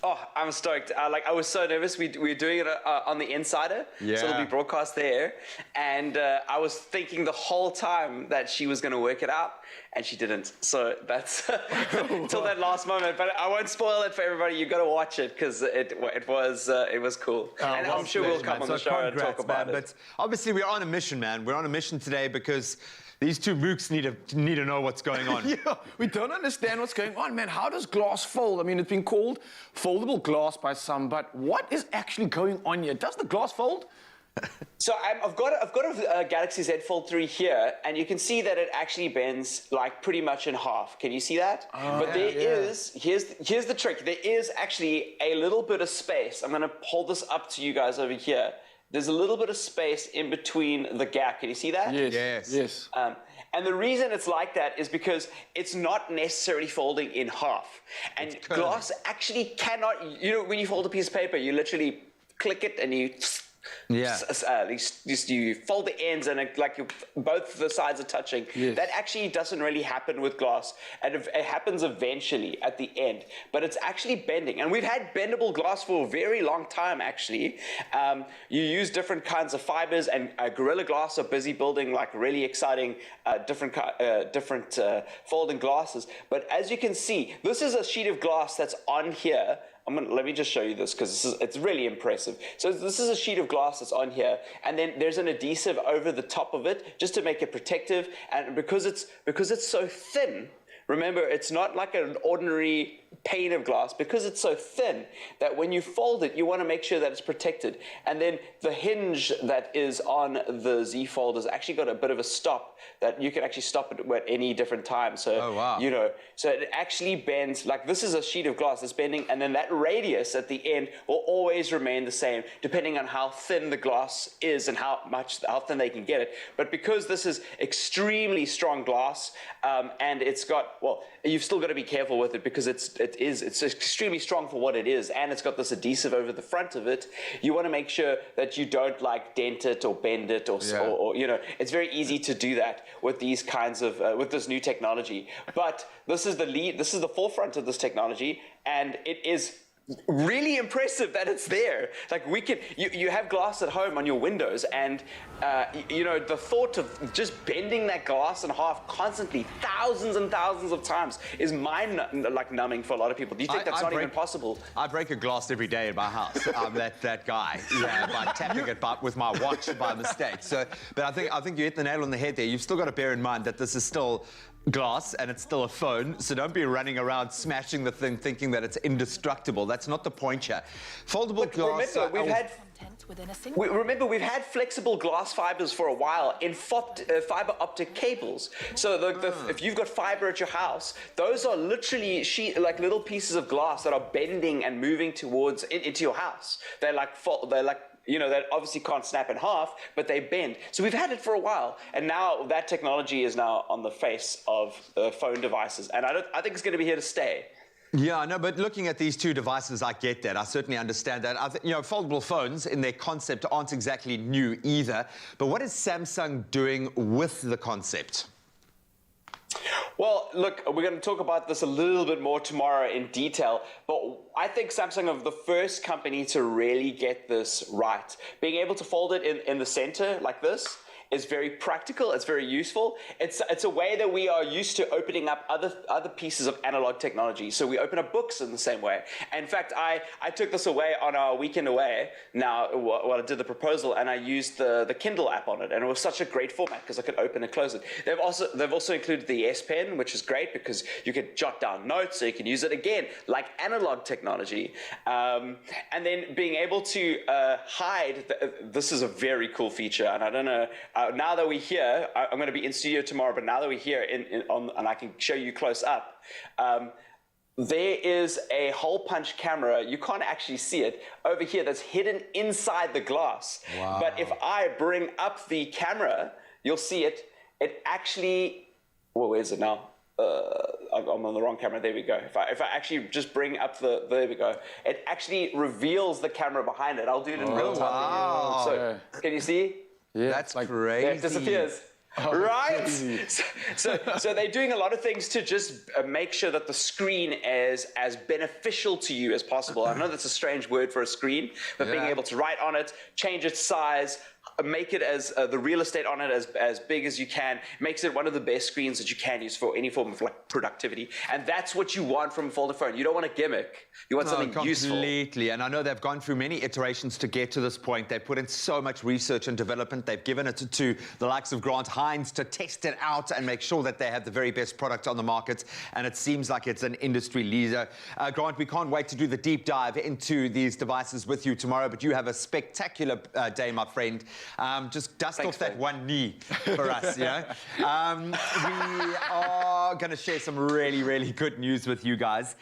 Oh, I'm stoked. I was so nervous. We were doing it on the Insider, so it'll be broadcast there. And I was thinking the whole time that she was going to work it out, and she didn't. So that's until that last moment. But I won't spoil it for everybody. You got to watch it because it was cool. And I'm sure we'll come on the show and talk about it. But obviously, we're on a mission, man. We're on a mission today because these two mooks need to know what's going on. Yeah, we don't understand what's going on, man. How does glass fold? I mean, it's been called foldable glass by some, but what is actually going on here? Does the glass fold? So I've got a Galaxy Z Fold 3 here, and you can see that it actually bends like pretty much in half. Can you see that? But here's the trick. There is actually a little bit of space. I'm going to hold this up to you guys over here. There's a little bit of space in between the gap. Can you see that? Yes. And the reason it's like that is because it's not necessarily folding in half. And glass actually cannot, you know, when you fold a piece of paper, you literally click it and you... you fold the ends and both the sides are touching. That actually doesn't really happen with glass, and it happens eventually at the end, but it's actually bending. And we've had bendable glass for a very long time, actually. You use different kinds of fibers, and Gorilla Glass are busy building like really exciting different folding glasses. But as you can see, this is a sheet of glass that's on here. Let me just show you this because it's really impressive. So this is a sheet of glass that's on here, and then there's an adhesive over the top of it just to make it protective. And because it's so thin, remember, it's not like an ordinary pane of glass. Because it's so thin that when you fold it, you want to make sure that it's protected. And then the hinge that is on the Z Fold has actually got a bit of a stop that you can actually stop it at any different time. So, you know, so it actually bends. Like, this is a sheet of glass that's bending, and then that radius at the end will always remain the same depending on how thin the glass is and how thin they can get it. But because this is extremely strong glass, and it's got, well, you've still got to be careful with it because it's extremely strong for what it is, and it's got this adhesive over the front of it. You want to make sure that you don't like dent it or bend it or you know, it's very easy to do that with these kinds of with this new technology. But this is the forefront of this technology, and it is really impressive that it's there. Like, you have glass at home on your windows, and you know, the thought of just bending that glass in half constantly, thousands and thousands of times, is numbing for a lot of people. Do you think that's not even possible? I break a glass every day in my house. I'm that guy. Yeah, by tapping it with my watch by mistake. So, but I think you hit the nail on the head there. You've still got to bear in mind that this is still glass and it's still a phone, so don't be running around smashing the thing thinking that it's indestructible. That's not the point here. Foldable glass. Remember, we've had flexible glass fibers for a while in fiber optic cables. So if you've got fiber at your house, those are literally like little pieces of glass that are bending and moving towards into your house. They're like you know, that obviously can't snap in half, but they bend. So we've had it for a while, and now that technology is now on the face of phone devices, and I think it's going to be here to stay. Yeah, no, but looking at these two devices, I get that. I certainly understand that. I think, you know, foldable phones in their concept aren't exactly new either. But what is Samsung doing with the concept? Well, look, we're going to talk about this a little bit more tomorrow in detail, but I think Samsung are the first company to really get this right. Being able to fold it in the center like this, is very practical. It's very useful. It's a way that we are used to opening up other pieces of analog technology. So we open up books in the same way. In fact, I took this away on our weekend away. Now, I did the proposal, and I used the Kindle app on it, and it was such a great format because I could open and close it. They've also included the S Pen, which is great because you could jot down notes, so you can use it again like analog technology. And then being able to hide. This is a very cool feature, and I don't know. Now that we're here, I'm going to be in studio tomorrow, but now that we're here and I can show you close up. There is a hole punch camera. You can't actually see it over here. That's hidden inside the glass. Wow. But if I bring up the camera, you'll see it. It actually. Well, where is it now? I'm on the wrong camera. There we go. If I actually just bring up there we go. It actually reveals the camera behind it. I'll do it in real time. Wow. So can you see? Yeah, that's like crazy. There it disappears. Right? So they're doing a lot of things to just make sure that the screen is as beneficial to you as possible. I know that's a strange word for a screen, but being able to write on it, change its size, make it as the real estate on it as big as you can, makes it one of the best screens that you can use for any form of like productivity. And that's what you want from a folded phone. You don't want a gimmick. You want something useful. Completely. And I know they've gone through many iterations to get to this point. They've put in so much research and development. They've given it to the likes of Grant Hines to test it out and make sure that they have the very best product on the market. And it seems like it's an industry leader. Grant, we can't wait to do the deep dive into these devices with you tomorrow, but you have a spectacular day, my friend. Just dust off that one knee for us, yeah? We are going to share some really, really good news with you guys.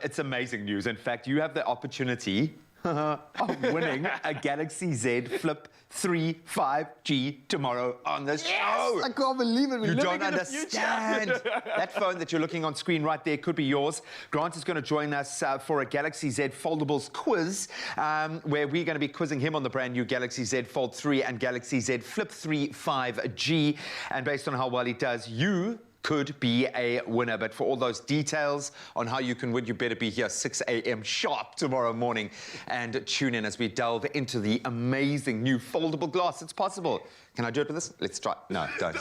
It's amazing news. In fact, you have the opportunity of winning a Galaxy Z Flip 3 5G tomorrow on this show. I can't believe it. You don't understand. That phone that you're looking on screen right there could be yours. Grant is going to join us for a Galaxy Z Foldables quiz, where we're going to be quizzing him on the brand new Galaxy Z Fold 3 and Galaxy Z Flip 3 5G. And based on how well he does, you could be a winner. But for all those details on how you can win, you better be here 6 a.m. sharp tomorrow morning and tune in as we delve into the amazing new foldable glass. It's possible. Can I do it with this? Let's try. No, don't.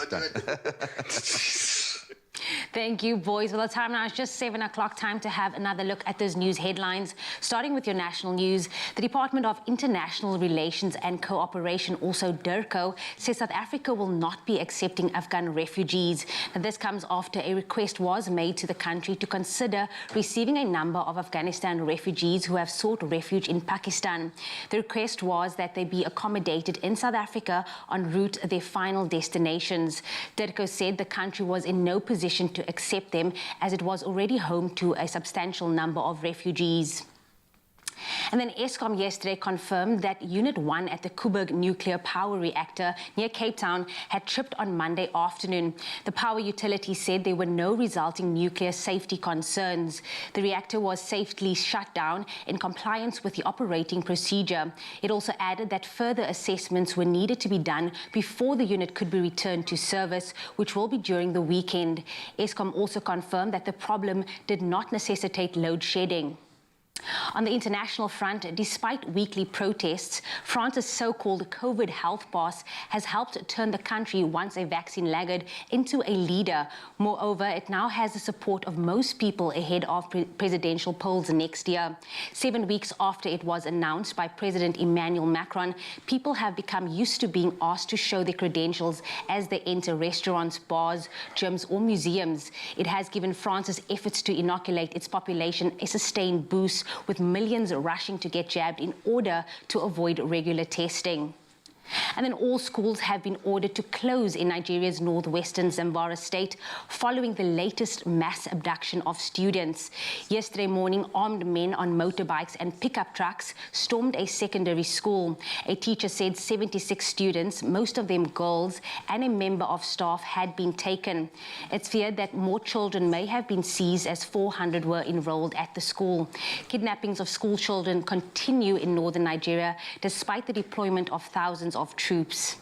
Thank you, boys. Well, the time now is just 7 o'clock. Time to have another look at those news headlines. Starting with your national news, the Department of International Relations and Cooperation, also DIRCO, says South Africa will not be accepting Afghan refugees. Now, this comes after a request was made to the country to consider receiving a number of Afghanistan refugees who have sought refuge in Pakistan. The request was that they be accommodated in South Africa en route to their final destinations. DIRCO said the country was in no position to accept them, as it was already home to a substantial number of refugees. And then Eskom yesterday confirmed that Unit 1 at the Koeberg nuclear power reactor near Cape Town had tripped on Monday afternoon. The power utility said there were no resulting nuclear safety concerns. The reactor was safely shut down in compliance with the operating procedure. It also added that further assessments were needed to be done before the unit could be returned to service, which will be during the weekend. Eskom also confirmed that the problem did not necessitate load shedding. On the international front, despite weekly protests, France's so-called COVID health pass has helped turn the country, once a vaccine laggard, into a leader. Moreover, it now has the support of most people ahead of presidential polls next year. 7 weeks after it was announced by President Emmanuel Macron, people have become used to being asked to show their credentials as they enter restaurants, bars, gyms or museums. It has given France's efforts to inoculate its population a sustained boost, with millions rushing to get jabbed in order to avoid regular testing. And then all schools have been ordered to close in Nigeria's northwestern Zamfara state following the latest mass abduction of students. Yesterday morning, armed men on motorbikes and pickup trucks stormed a secondary school. A teacher said 76 students, most of them girls, and a member of staff had been taken. It's feared that more children may have been seized, as 400 were enrolled at the school. Kidnappings of school children continue in northern Nigeria despite the deployment of thousands of troops.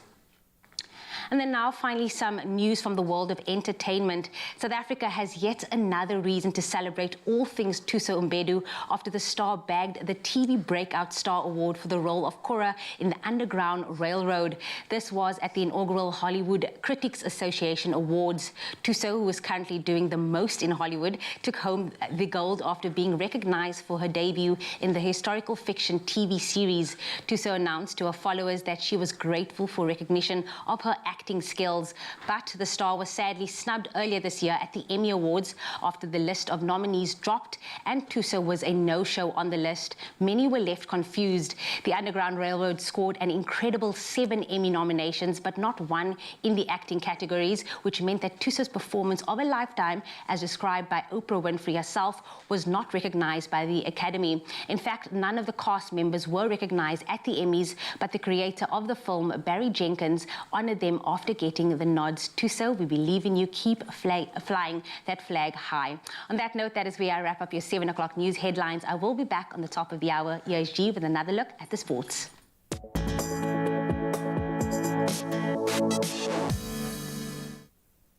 And then now finally some news from the world of entertainment. South Africa has yet another reason to celebrate all things Thuso Mbedu after the star bagged the TV Breakout Star Award for the role of Cora in the Underground Railroad. This was at the inaugural Hollywood Critics Association Awards. Thuso, who is currently doing the most in Hollywood, took home the gold after being recognized for her debut in the historical fiction TV series. Thuso announced to her followers that she was grateful for recognition of her acting skills, but the star was sadly snubbed earlier this year at the Emmy Awards after the list of nominees dropped and Thuso was a no-show on the list. Many were left confused. The Underground Railroad scored an incredible 7 Emmy nominations, but not one in the acting categories, which meant that Thuso's performance of a lifetime, as described by Oprah Winfrey herself, was not recognized by the Academy. In fact, none of the cast members were recognized at the Emmys, but the creator of the film, Barry Jenkins, honored them after getting the nods. Thuso, we believe in you. Keep flying that flag high. On that note, that is where I wrap up your 7 o'clock news headlines. I will be back on the top of the hour, ESG, with another look at the sports.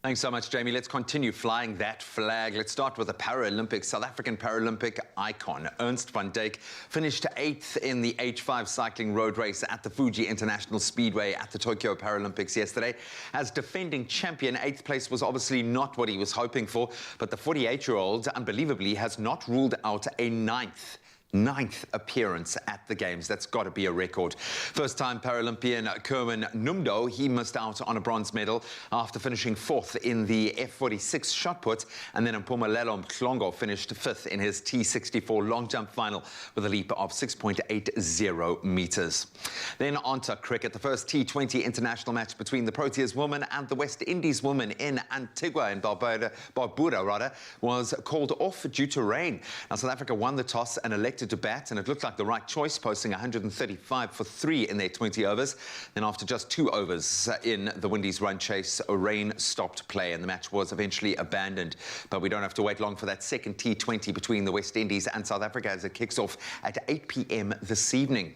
Thanks so much, Jamie. Let's continue flying that flag. Let's start with the Paralympics. South African Paralympic icon Ernst van Dijk finished 8th in the H5 cycling road race at the Fuji International Speedway at the Tokyo Paralympics yesterday. As defending champion, 8th place was obviously not what he was hoping for, but the 48-year-old, unbelievably, has not ruled out a ninth appearance at the Games. That's got to be a record. First-time Paralympian Kerwin Numdo, he missed out on a bronze medal after finishing 4th in the F46 shot put, and then Mpumelelo Mhlongo finished 5th in his T64 long jump final with a leap of 6.80 meters. Then on to cricket. The first T20 international match between the Proteas women and the West Indies women in Antigua and Barbuda was called off due to rain. Now, South Africa won the toss and elected to bat, and it looked like the right choice, posting 135 for 3 in their 20 overs. Then after just 2 overs in the Windies run chase, rain stopped play and the match was eventually abandoned. But we don't have to wait long for that second T20 between the West Indies and South Africa as it kicks off at 8 p.m. this evening.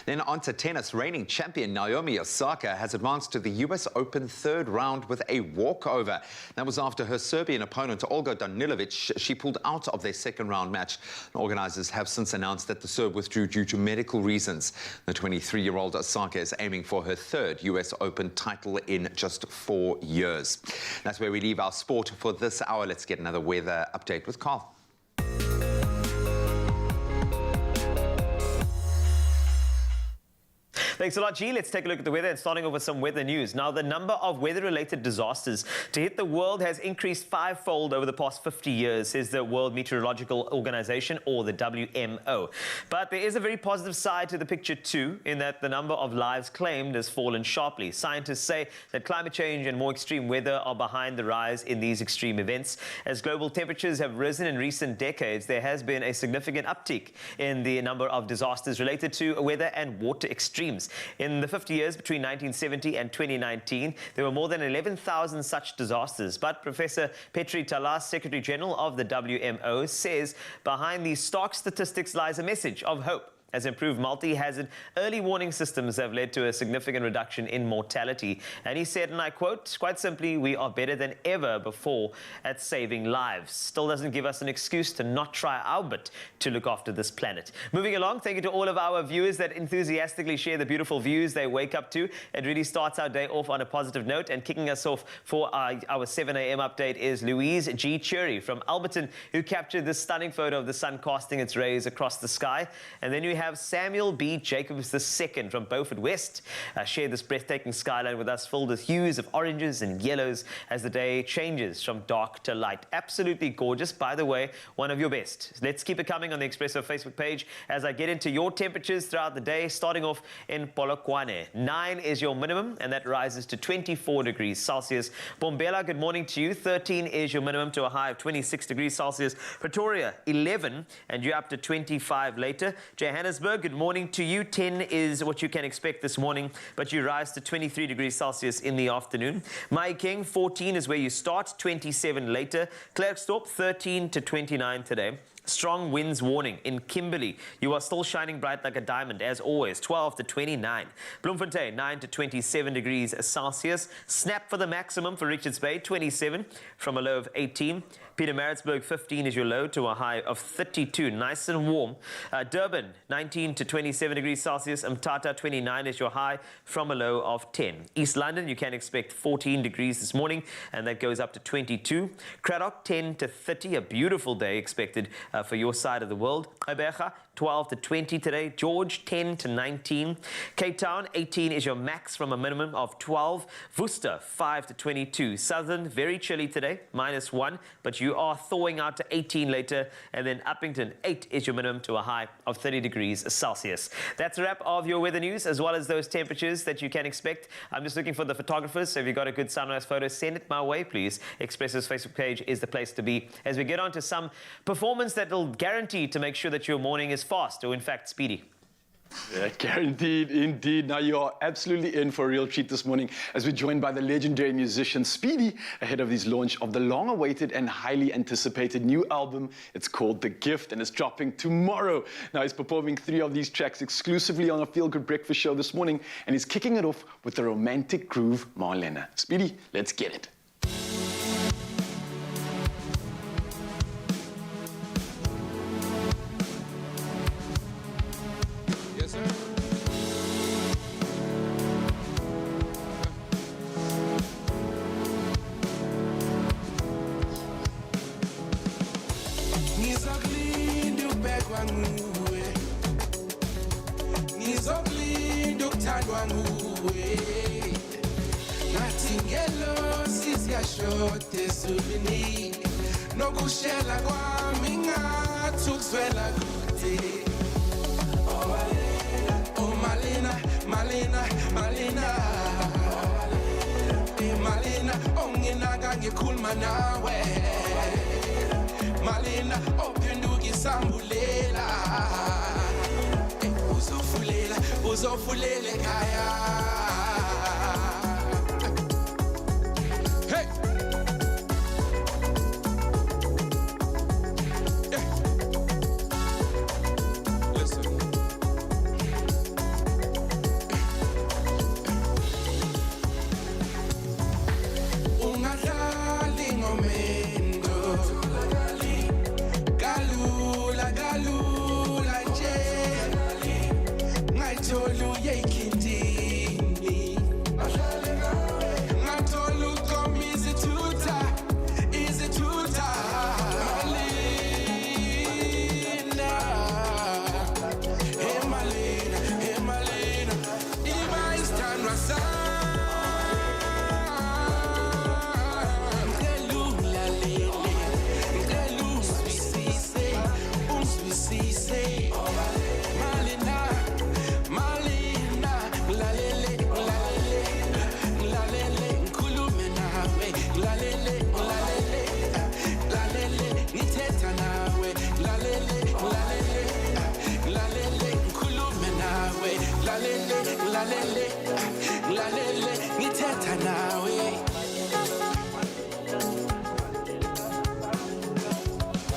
Then on to tennis. Reigning champion Naomi Osaka has advanced to the US Open 3rd round with a walkover. That was after her Serbian opponent Olga Danilovic, she pulled out of their 2nd round match. Organizers have since announced that the Serb withdrew due to medical reasons. The 23-year-old Osaka is aiming for her 3rd US Open title in just 4 years. That's where we leave our sport for this hour. Let's get another weather update with Carl. Thanks a lot, G. Let's take a look at the weather and starting off with some weather news. Now, the number of weather-related disasters to hit the world has increased 5-fold over the past 50 years, says the World Meteorological Organization, or the WMO. But there is a very positive side to the picture too, in that the number of lives claimed has fallen sharply. Scientists say that climate change and more extreme weather are behind the rise in these extreme events. As global temperatures have risen in recent decades, there has been a significant uptick in the number of disasters related to weather and water extremes. In the 50 years between 1970 and 2019, there were more than 11,000 such disasters. But Professor Petri Talas, Secretary General of the WMO, says behind these stark statistics lies a message of hope, as improved multi-hazard early warning systems have led to a significant reduction in mortality. And he said, and I quote, quite simply, we are better than ever before at saving lives. Still doesn't give us an excuse to not try our bit to look after this planet. Moving along, thank you to all of our viewers that enthusiastically share the beautiful views they wake up to. It really starts our day off on a positive note. And kicking us off for our 7 a.m. update is Louise G. Cherry from Alberton, who captured this stunning photo of the sun casting its rays across the sky. And then you have Samuel B. Jacobs II from Beaufort West shared this breathtaking skyline with us, filled with hues of oranges and yellows as the day changes from dark to light. Absolutely gorgeous. By the way, one of your best. Let's keep it coming on the Expresso Facebook page as I get into your temperatures throughout the day, starting off in Polokwane. 9 is your minimum, and that rises to 24 degrees Celsius. Bombela, good morning to you. 13 is your minimum to a high of 26 degrees Celsius. Pretoria, 11, and you're up to 25 later. Johannesburg, good morning to you. 10 is what you can expect this morning, but you rise to 23 degrees Celsius in the afternoon. Mahikeng, 14 is where you start, 27 later. Klerksdorp, 13 to 29 today. Strong winds warning in Kimberley. You are still shining bright like a diamond, as always. 12 to 29. Bloemfontein, 9 to 27 degrees Celsius. Snap for the maximum for Richards Bay, 27 from a low of 18. Pietermaritzburg, 15 is your low to a high of 32. Nice and warm. Durban, 19 to 27 degrees Celsius. Mthatha, 29 is your high from a low of 10. East London, you can expect 14 degrees this morning, and that goes up to 22. Cradock, 10 to 30. A beautiful day expected for your side of the world. Gqeberha, 12 to 20 today. George, 10 to 19. Cape Town, 18 is your max from a minimum of 12. Worcester, 5 to 22. Southern, very chilly today, -1, but you are thawing out to 18 later. And then Uppington, 8 is your minimum to a high of 30 degrees Celsius. That's a wrap of your weather news, as well as those temperatures that you can expect. I'm just looking for the photographers, so if you've got a good sunrise photo, send it my way, please. Expresso's Facebook page is the place to be, as we get on to some performance that will guarantee to make sure that your morning is fast, or in fact speedy. Yeah, guaranteed, indeed. Now you are absolutely in for a real treat this morning, as we're joined by the legendary musician Speedy ahead of his launch of the long-awaited and highly anticipated new album. It's called The Gift, and it's dropping tomorrow. Now he's performing 3 of these tracks exclusively on a Feel Good Breakfast show this morning, and he's kicking it off with the romantic groove Marlena. Speedy, let's get it. Nokushela kwami ngathukuzwela kude. Oh Malena, Malena, Malena. Malena, onginaka ngikhuluma nawe. Malena, ophenduka isambulela. Uzofulela ekhaya.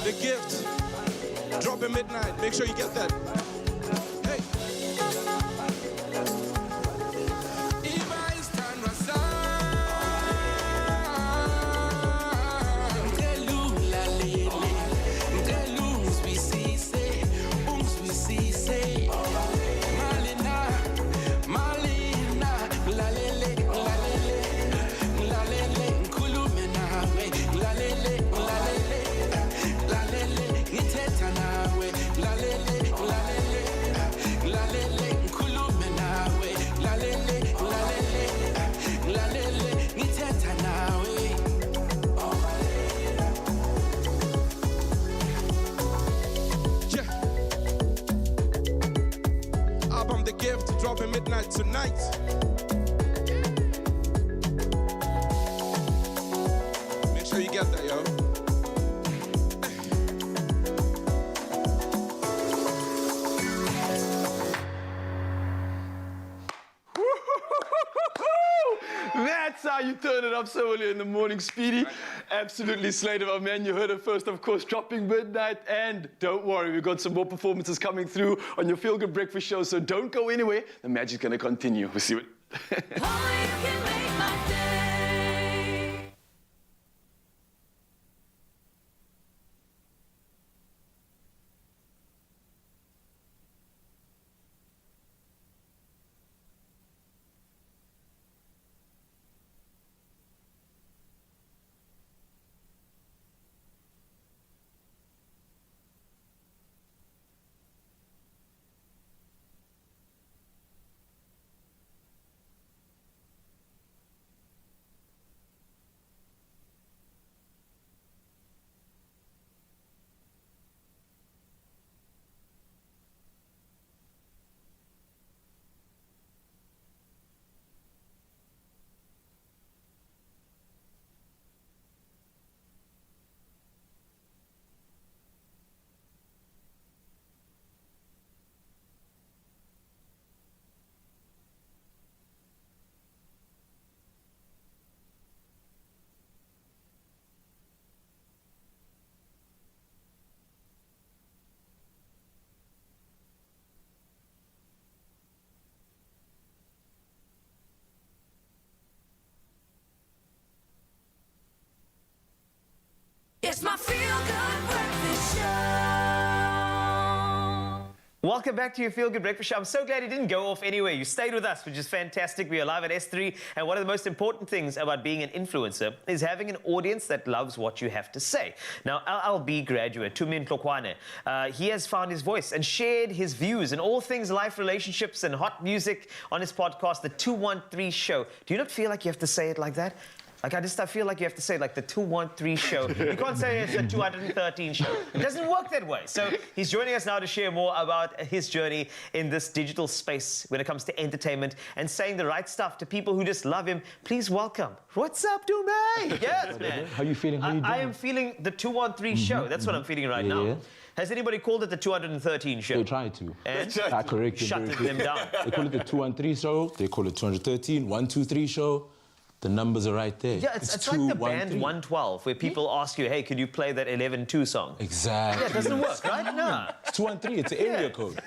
The Gift, dropping midnight. Make sure you get that. Hey. Dropping midnight tonight. Make sure you get that, yo. That's how you turn it up so early in the morning, Speedy. Absolutely slated, my man. You heard it first, of course, dropping midnight. And don't worry, we've got some more performances coming through on your Feel Good Breakfast show, so don't go anywhere. The magic's going to continue. We'll see what... It's my Feel Good Breakfast Show. Welcome back to your Feel Good Breakfast Show. I'm so glad you didn't go off anywhere. You stayed with us, which is fantastic. We are live at S3, and one of the most important things about being an influencer is having an audience that loves what you have to say. Now, LLB graduate Tumi Ntlokwane, he has found his voice and shared his views on all things life, relationships, and hot music on his podcast, The 213 Show. Do you not feel like you have to say it like that? Like, I feel like you have to say, like, the 213 show. You can't say it's the 213 show. It doesn't work that way. So he's joining us now to share more about his journey in this digital space when it comes to entertainment and saying the right stuff to people who just love him. Please welcome. What's up, Dume? Yes, man. How you feeling? How you doing? I am feeling the 213 show. That's what I'm feeling right now. Has anybody called it the 213 show? They tried to. And? I corrected them down. They call it the 213 show. They call it 213, 123 show. The numbers are right there. Yeah, it's like the band 112, where people ask you, hey, could you play that 11-2 song? Exactly. Yeah, it doesn't work, right? No. It's 213, it's an area code.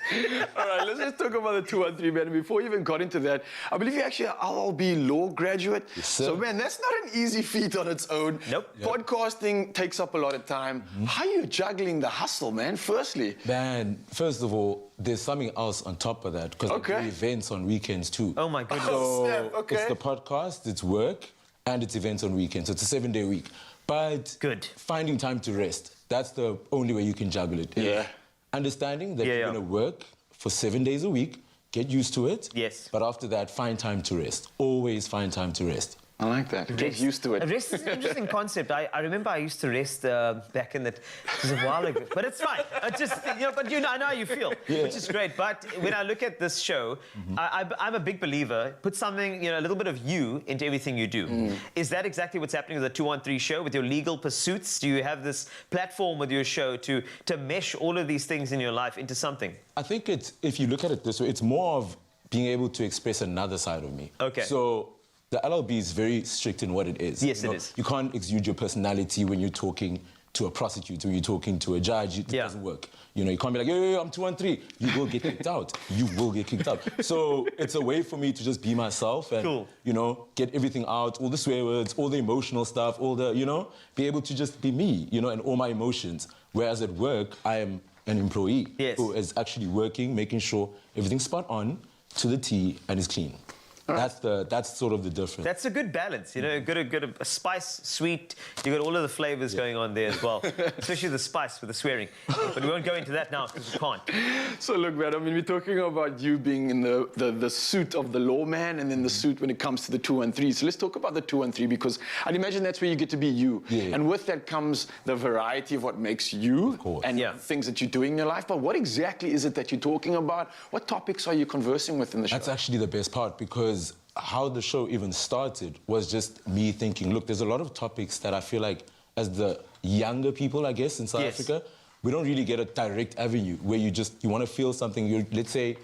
All right, let's just talk about the 213, man. Before you even got into that, I believe you're actually an LLB law graduate. Yes, sir. So, man, that's not an easy feat on its own. Nope. Podcasting takes up a lot of time. How are you juggling the hustle, man, firstly? Man, first of all, there's something else on top of that, because I do events on weekends too. Oh, my goodness. So okay. It's the podcast, it's work, and it's events on weekends. So it's a 7-day week. But finding time to rest, that's the only way you can juggle it. Yeah. Understanding that you're going to work for 7 days a week, get used to it. Yes. But after that, find time to rest. Always find time to rest. I like that. Get used to it. Rest is an interesting concept. I remember I used to rest back in the... It was a while ago. But it's fine. It's just, I know how you feel, which is great. But when I look at this show, I'm a big believer. Put something, a little bit of you into everything you do. Is that exactly what's happening with the 213 show, with your legal pursuits? Do you have this platform with your show to mesh all of these things in your life into something? I think if you look at it this way, it's more of being able to express another side of me. Okay. So the LLB is very strict in what it is. Yes, it is. You can't exude your personality when you're talking to a prosecutor, when you're talking to a judge. It doesn't work. You can't be like, yo, I'm 213. You will get kicked out. You will get kicked out. So it's a way for me to just be myself and, get everything out, all the swear words, all the emotional stuff, all the, be able to just be me, and all my emotions. Whereas at work, I am an employee who is actually working, making sure everything's spot on to the T and is clean. That's sort of the difference. That's a good balance, Good a spice, sweet. You got all of the flavors going on there as well, especially the spice with the swearing. But we won't go into that now because we can't. So look, man, we're talking about you being in the suit of the lawman and then the suit when it comes to the 213. So let's talk about the 213 because I'd imagine that's where you get to be you. And with that comes the variety of what makes you and things that you're doing in your life. But what exactly is it that you're talking about? What topics are you conversing with in the show? That's actually the best part because how the show even started was just me thinking, look, there's a lot of topics that I feel like as the younger people, I guess, in South Africa, we don't really get a direct avenue where you want to feel something. Let's say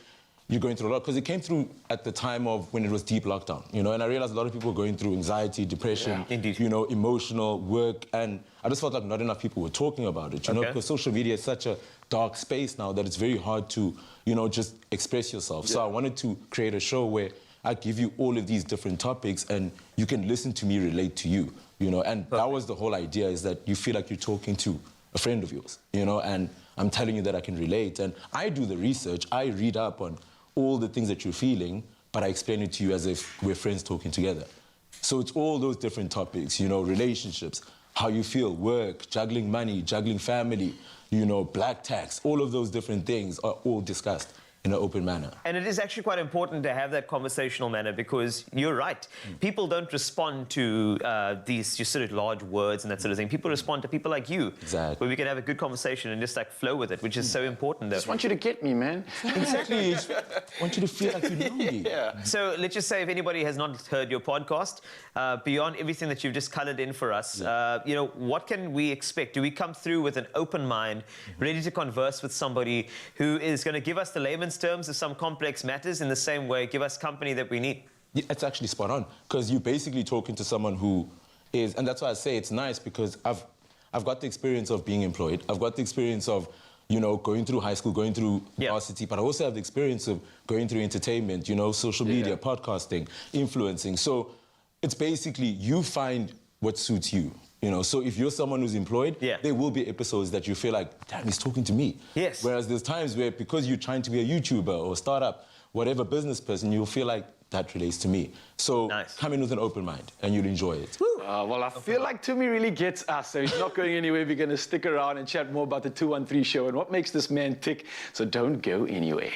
you're going through a lot, because it came through at the time of when it was deep lockdown, you know, and I realized a lot of people were going through anxiety, depression, you know, emotional work, and I just felt like not enough people were talking about it, you know, because social media is such a dark space now that it's very hard to, you know, just express yourself. So I wanted to create a show where I give you all of these different topics and you can listen to me relate to you, you know, and that was the whole idea, is that you feel like you're talking to a friend of yours, you know, and I'm telling you that I can relate, and I do the research, I read up on all the things that you're feeling, but I explain it to you as if we're friends talking together. So it's all those different topics, you know, relationships, how you feel, work, juggling money, juggling family, you know, black tax, all of those different things are all discussed in an open manner. And it is actually quite important to have that conversational manner, because you're right. People don't respond to these just sort of large words and that sort of thing. People respond to people like you. Exactly. Where we can have a good conversation and just like flow with it, which is so important. Though. I just want you to get me, man. Exactly. I want you to feel like you know me. So let's just say if anybody has not heard your podcast, beyond everything that you've just colored in for us, you know, what can we expect? Do we come through with an open mind, ready to converse with somebody who is going to give us the layman's terms of some complex matters, in the same way give us company that we need? Yeah, it's actually spot on, because you're basically talking to someone who is, and that's why I say it's nice, because I've got the experience of being employed. I've got the experience of, you know, going through high school, going through varsity, but I also have the experience of going through entertainment, you know, social media, podcasting, influencing. So it's basically you find what suits you. You know, so if you're someone who's employed, there will be episodes that you feel like, damn, he's talking to me. Yes. Whereas there's times where, because you're trying to be a YouTuber or startup, whatever business person, you'll feel like that relates to me. So come in with an open mind and you'll enjoy it. Well, I feel like Tumi really gets us, so he's not going anywhere. We're going to stick around and chat more about the 213 show and what makes this man tick. So don't go anywhere.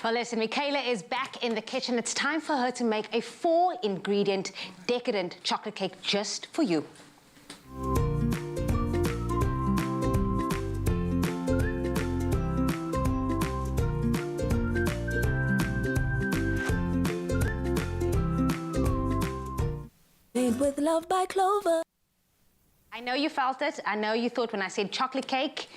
Well, listen, Michaela is back in the kitchen. It's time for her to make a 4-ingredient, decadent chocolate cake just for you. Made with love by Clover. I know you felt it. I know you thought when I said chocolate cake,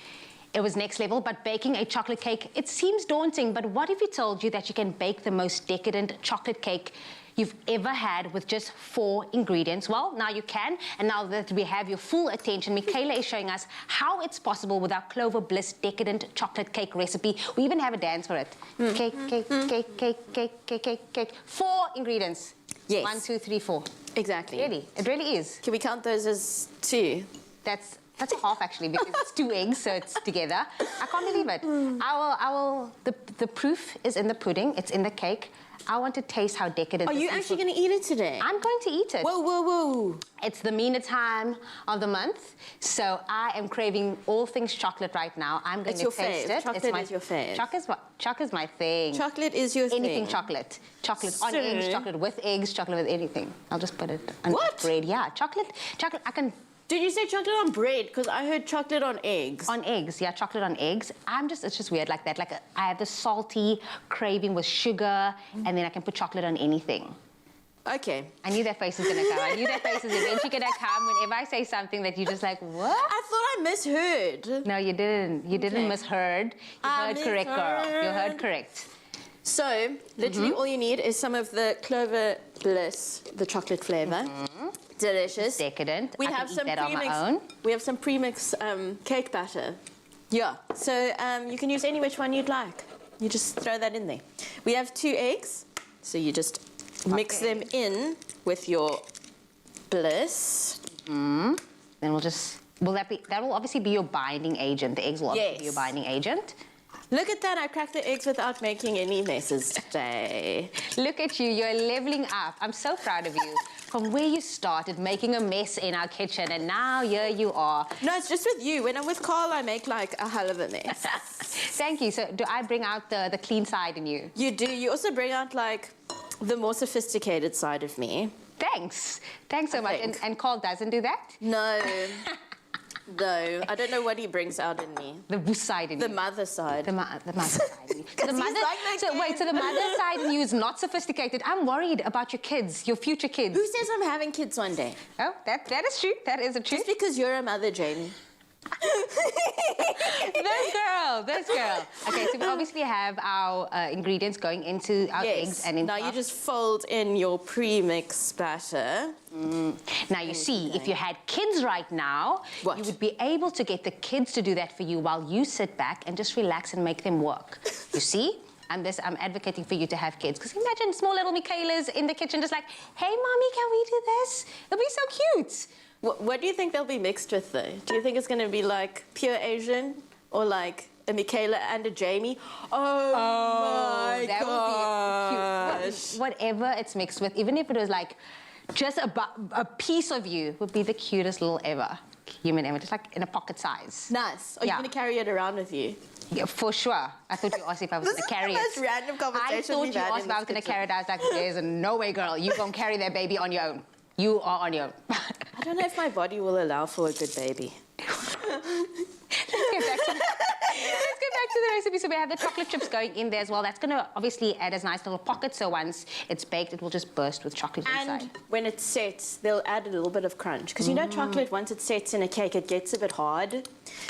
it was next level, but baking a chocolate cake, it seems daunting, but what if we told you that you can bake the most decadent chocolate cake you've ever had with just 4 ingredients? Well, now you can, and now that we have your full attention, Michaela is showing us how it's possible with our Clover Bliss decadent chocolate cake recipe. We even have a dance for it. Cake, cake, cake, cake, cake, cake, cake, cake. 4 ingredients. Yes. 1, 2, 3, 4. Exactly. Really, it really is. Can we count those as 2? That's half, actually, because it's 2 eggs, so it's together. I can't believe it. The proof is in the pudding. It's in the cake. I want to taste how decadent Are you actually going to eat it today? I'm going to eat it. Whoa, whoa, whoa. It's the meaner time of the month, so I am craving all things chocolate right now. I'm going to taste it. Chocolate is your fave. Chocolate is my thing. Chocolate is your thing. Anything chocolate. Chocolate on eggs, chocolate with eggs, chocolate with anything. I'll just put it on bread. Yeah, chocolate. I can... Did you say chocolate on bread? Because I heard chocolate on eggs. On eggs, yeah, chocolate on eggs. It's just weird like that. I have the salty craving with sugar, and then I can put chocolate on anything. Okay. I knew that face was gonna come. I knew that face was eventually gonna come whenever I say something that you're just like, what? I thought I misheard. No, you didn't. You didn't misheard. You heard correct, girl. You heard correct. So, literally all you need is some of the Clover Bliss, the chocolate flavor. Delicious. Decadent. We I have can some eat that on my own. We have some premix cake batter. Yeah. So you can use any which one you'd like. You just throw that in there. We have 2 eggs. So you just mix them in with your bliss. Then that will obviously be your binding agent. The eggs will obviously be your binding agent. Look at that, I cracked the eggs without making any messes today. Look at you, you're leveling up. I'm so proud of you. From where you started making a mess in our kitchen, and now here you are. No, it's just with you. When I'm with Carl, I make like a hell of a mess. Thank you. So do I bring out the clean side in you? You do. You also bring out like the more sophisticated side of me. Thanks. Thanks so much. And Carl doesn't do that? No. No, I don't know what he brings out in me. The who side in you? The mother side. The mother side in you. So the mother side in you is not sophisticated. I'm worried about your kids, your future kids. Who says I'm having kids one day? Oh, that is true. That is a truth. Just because you're a mother, Jamie. This girl. Okay, so we obviously have our ingredients going into our eggs and into now you just fold in your pre-mix batter. Now you see, if you had kids right now, you would be able to get the kids to do that for you while you sit back and just relax and make them work. You see? I'm advocating for you to have kids. Because imagine small little Michaela's in the kitchen just like, hey, Mommy, can we do this? It'll be so cute. What do you think they'll be mixed with, though? Do you think it's going to be like pure Asian or like a Michaela and a Jamie? Oh my that gosh. would be cute. Whatever it's mixed with, even if it was like just a piece of you, would be the cutest little human ever, just like in a pocket size. Nice. Are you going to carry it around with you? Yeah, for sure. I thought you asked if I was going to carry it. This is the most random conversation I thought we've you had asked if I was going to carry it. I was like, there's no way, girl. You're going to carry that baby on your own. You are on your own. I don't know if my body will allow for a good baby. Let's get back to the recipe. So we have the chocolate chips going in there as well. That's going to obviously add as nice little pockets. So once it's baked, it will just burst with chocolate inside. And when it sets, they'll add a little bit of crunch. Because you know chocolate, once it sets in a cake, it gets a bit hard.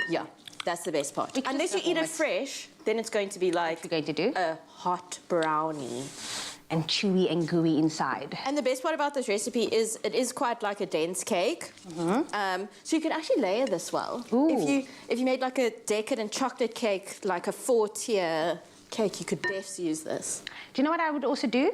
Yeah, that's the best part. Unless you eat it fresh, then it's going to be like... What you're going to do? A hot brownie. And chewy and gooey inside. And the best part about this recipe is it is quite like a dense cake. So you could actually layer this well. If you made like a decadent chocolate cake, like a 4-tier cake, you could best use this. Do you know what I would also do?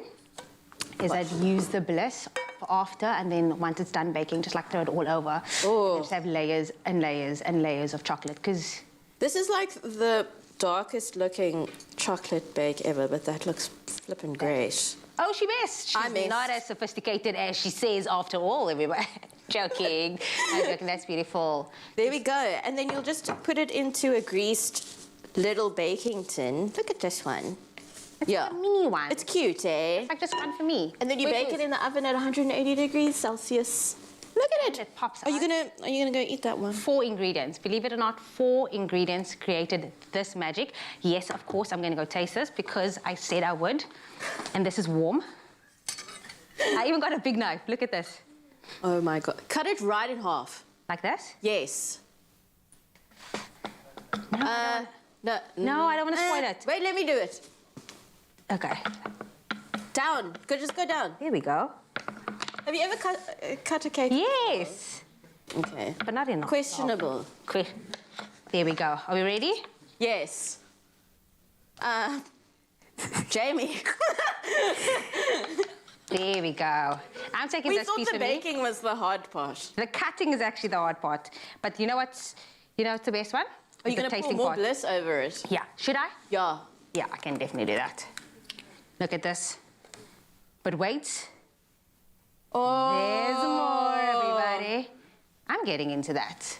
I'd use the bliss after, and then once it's done baking, just like throw it all over. And just have layers and layers and layers of chocolate, because... This is like the darkest looking chocolate bake ever, but that looks flippin' great. Oh, she missed. She's not as sophisticated as she says after all, everybody. Joking. I'm joking, that's beautiful. There we go. And then you'll just put it into a greased little baking tin. Look at this one. It's a mini one. It's cute, eh? It's like just one for me. And then you bake it in the oven at 180 degrees Celsius. Look at it. It pops Are you gonna go eat that one? 4 ingredients. Believe it or not, 4 ingredients created this magic. Yes, of course, I'm gonna go taste this because I said I would. And this is warm. I even got a big knife. Look at this. Oh my God. Cut it right in half. Like this? Yes. No, I don't want to spoil it. Wait, let me do it. Okay. Down. Just go down. Here we go. Have you ever cut a cake? Yes. Okay. But not enough. Questionable. There we go. Are we ready? Yes. Jamie. There we go. I'm taking this piece of the baking was the hard part. The cutting is actually the hard part. But you know what's the best one? Are you going to pour more bliss over it? Yeah. Should I? Yeah. Yeah, I can definitely do that. Look at this. But wait. There's more, everybody. I'm getting into that.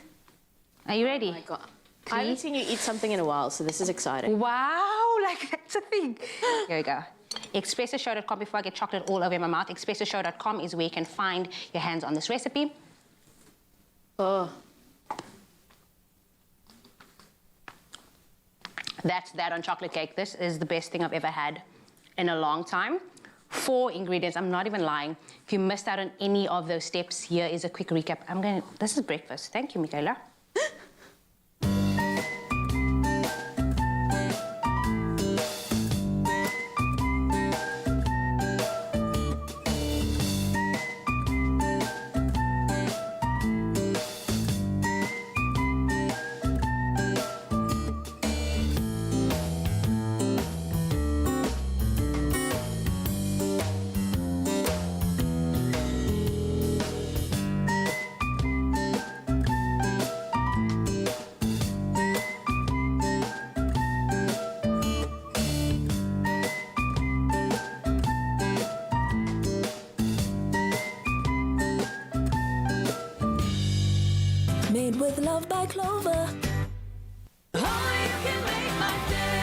Are you ready? Oh my God. I haven't seen you eat something in a while, so this is exciting. Wow, like that's a thing. Here we go. Expressoshow.com. Before I get chocolate all over my mouth, expressoshow.com is where you can find your hands on this recipe. Oh. That's that on chocolate cake. This is the best thing I've ever had in a long time. 4 ingredients, I'm not even lying. If you missed out on any of those steps, here is a quick recap. This is breakfast. Thank you, Michaela. Made with love by Clover. Oh, you can make my day.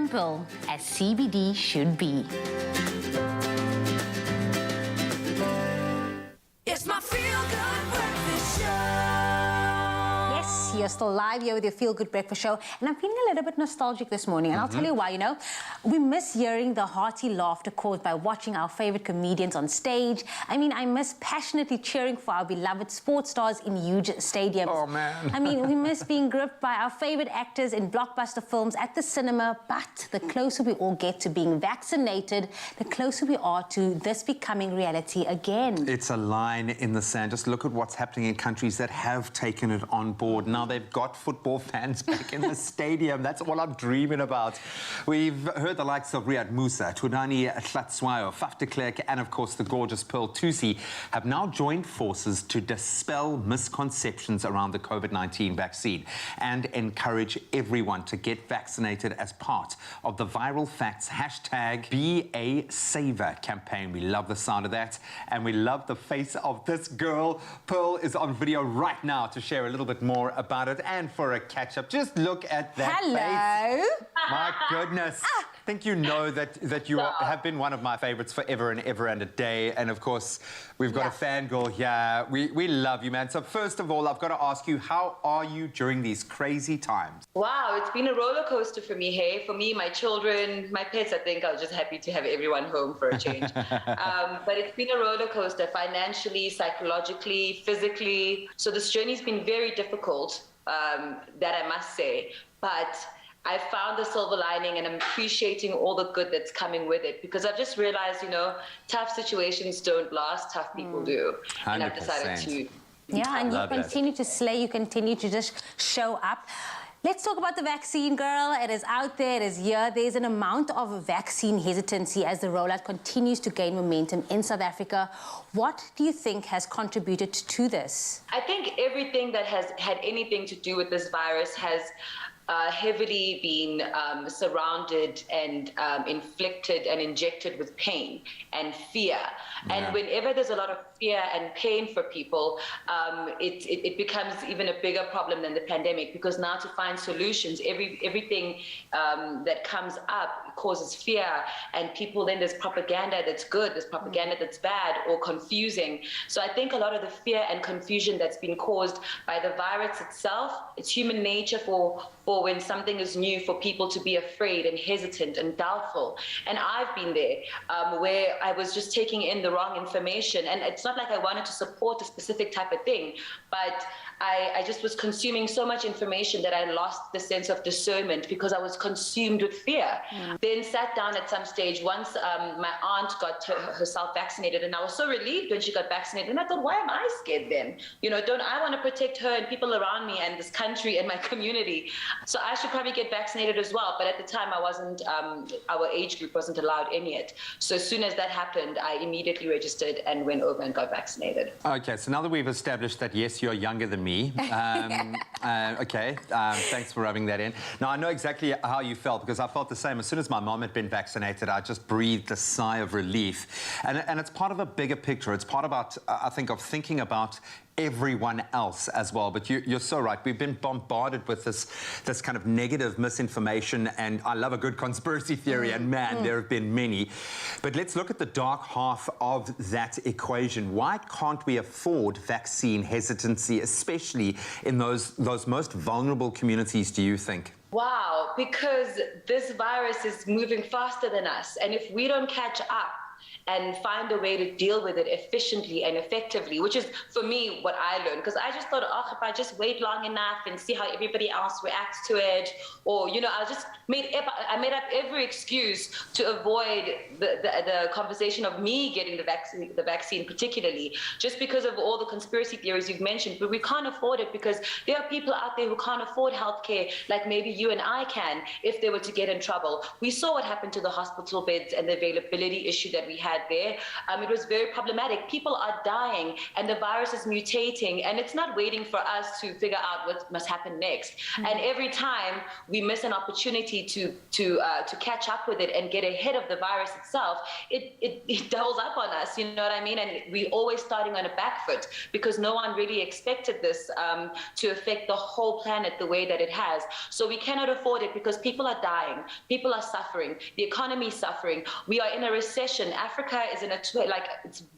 simple as CBD should be. It's my feel-good breakfast show. Yes, you're still live here with your Feel Good Breakfast Show. And I'm feeling a little bit nostalgic this morning. And I'll tell you why, you know. We miss hearing the hearty laughter caused by watching our favorite comedians on stage. I mean, I miss passionately cheering for our beloved sports stars in huge stadiums. Oh, man. I mean, we miss being gripped by our favorite actors in blockbuster films at the cinema. But the closer we all get to being vaccinated, the closer we are to this becoming reality again. It's a line in the sand. Just look at what's happening in countries that have taken it on board. Now they've got football fans back in the stadium. That's all I'm dreaming about. We've heard the likes of Riyad Musa, Tudani Tlatswayo, Faf de Klerk, and of course the gorgeous Pearl Tusi have now joined forces to dispel misconceptions around the COVID-19 vaccine and encourage everyone to get vaccinated as part of the Viral Facts #BeASaver campaign. We love the sound of that, and we love the face of this girl. Pearl is on video right now to share a little bit more about it and for a catch-up. Just look at that face. My goodness. I think you know that you have been one of my favorites forever and ever and a day. And of course, we've got a fangirl here. We love you, man. So first of all, I've got to ask you, how are you during these crazy times? Wow, it's been a roller coaster for me, hey? For me, my children, my pets, I think I was just happy to have everyone home for a change. But it's been a roller coaster financially, psychologically, physically. So this journey's been very difficult, that I must say. But I found the silver lining, and I'm appreciating all the good that's coming with it, because I've just realized, you know, tough situations don't last, tough people do. 100%. And I've decided to... Yeah, and you continue to slay, you continue to just show up. Let's talk about the vaccine, girl. It is out there, it is here. There's an amount of vaccine hesitancy as the rollout continues to gain momentum in South Africa. What do you think has contributed to this? I think everything that has had anything to do with this virus has heavily been surrounded and inflicted and injected with pain and fear. Yeah. And whenever there's a lot of fear and pain for people, it becomes even a bigger problem than the pandemic, because now to find solutions, everything that comes up causes fear, and people, then there's propaganda that's good, there's propaganda that's bad or confusing. So I think a lot of the fear and confusion that's been caused by the virus itself, it's human nature for when something is new for people to be afraid and hesitant and doubtful. And I've been there where I was just taking in the wrong information. And it's not like I wanted to support a specific type of thing, but I just was consuming so much information that I lost the sense of discernment because I was consumed with fear. Then sat down at some stage once my aunt got herself vaccinated, and I was so relieved when she got vaccinated. And I thought, why am I scared then? You know, don't I want to protect her and people around me and this country and my community? So I should probably get vaccinated as well. But at the time, I wasn't, our age group wasn't allowed in yet. So as soon as that happened, I immediately registered and went over and got vaccinated. Okay, so now that we've established that, yes, you're younger than me, thanks for rubbing that in. Now, I know exactly how you felt, because I felt the same. As soon as my mom had been vaccinated, I just breathed a sigh of relief. And it's part of a bigger picture. It's part about, I think, of thinking about everyone else as well. But you're so right. We've been bombarded with this kind of negative misinformation, and I love a good conspiracy theory, and man, there have been many. But let's look at the dark half of that equation. Why can't we afford vaccine hesitancy, especially in those most vulnerable communities, do you think? Wow, because this virus is moving faster than us, and if we don't catch up and find a way to deal with it efficiently and effectively, which is, for me, what I learned. Because I just thought, oh, if I just wait long enough and see how everybody else reacts to it, or, you know, I made up every excuse to avoid the conversation of me getting the vaccine particularly, just because of all the conspiracy theories you've mentioned. But we can't afford it, because there are people out there who can't afford healthcare like maybe you and I can if they were to get in trouble. We saw what happened to the hospital beds and the availability issue that we had there, it was very problematic. People are dying and the virus is mutating, and it's not waiting for us to figure out what must happen next. And every time we miss an opportunity to catch up with it and get ahead of the virus itself, it doubles up on us, you know what I mean? And we're always starting on a back foot because no one really expected this to affect the whole planet the way that it has. So we cannot afford it because people are dying, people are suffering, the economy is suffering. We are in a recession. Africa is in its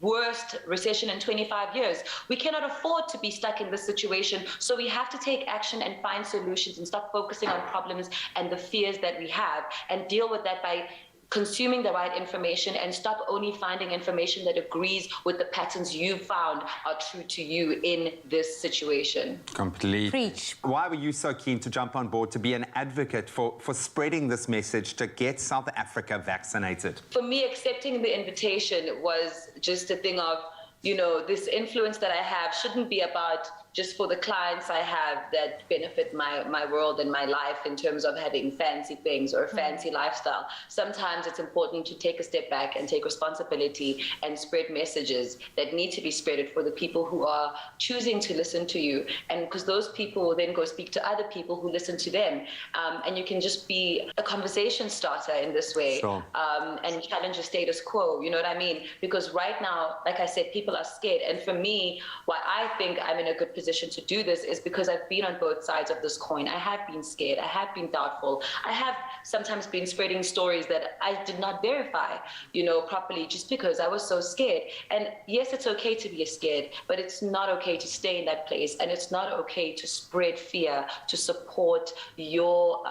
worst recession in 25 years. We cannot afford to be stuck in this situation. So we have to take action and find solutions and stop focusing on problems and the fears that we have and deal with that by consuming the right information and stop only finding information that agrees with the patterns you found are true to you in this situation. Completely. Preach. Why were you so keen to jump on board to be an advocate for spreading this message to get South Africa vaccinated? For me, accepting the invitation was just a thing of, you know, this influence that I have shouldn't be about just for the clients I have that benefit my world and my life in terms of having fancy things or a fancy lifestyle. Sometimes it's important to take a step back and take responsibility and spread messages that need to be spreaded for the people who are choosing to listen to you. And because those people will then go speak to other people who listen to them. And you can just be a conversation starter in this way. Sure. And challenge the status quo, you know what I mean? Because right now, like I said, people are scared. And for me, why I think I'm in a good position to do this is because I've been on both sides of this coin. I have been scared. I have been doubtful. I have sometimes been spreading stories that I did not verify, you know, properly just because I was so scared. And yes, it's okay to be scared, but it's not okay to stay in that place. And it's not okay to spread fear, to support your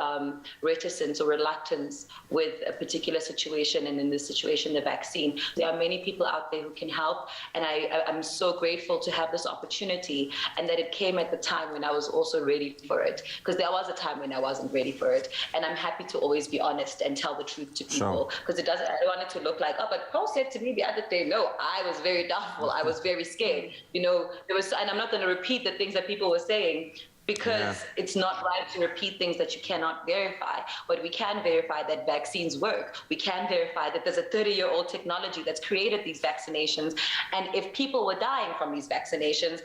reticence or reluctance with a particular situation, and in this situation, the vaccine. There are many people out there who can help, and I'm so grateful to have this opportunity, and that it came at the time when I was also ready for it, because there was a time when I wasn't ready for it, and I'm happy to always be honest and tell the truth to people, because I don't want it to look like, oh, but Paul said to me the other day, no, I was very doubtful, I was very scared, you know, and I'm not going to repeat the things that people were saying, because it's not right to repeat things that you cannot verify. But we can verify that vaccines work. We can verify that there's a 30-year-old technology that's created these vaccinations. And if people were dying from these vaccinations,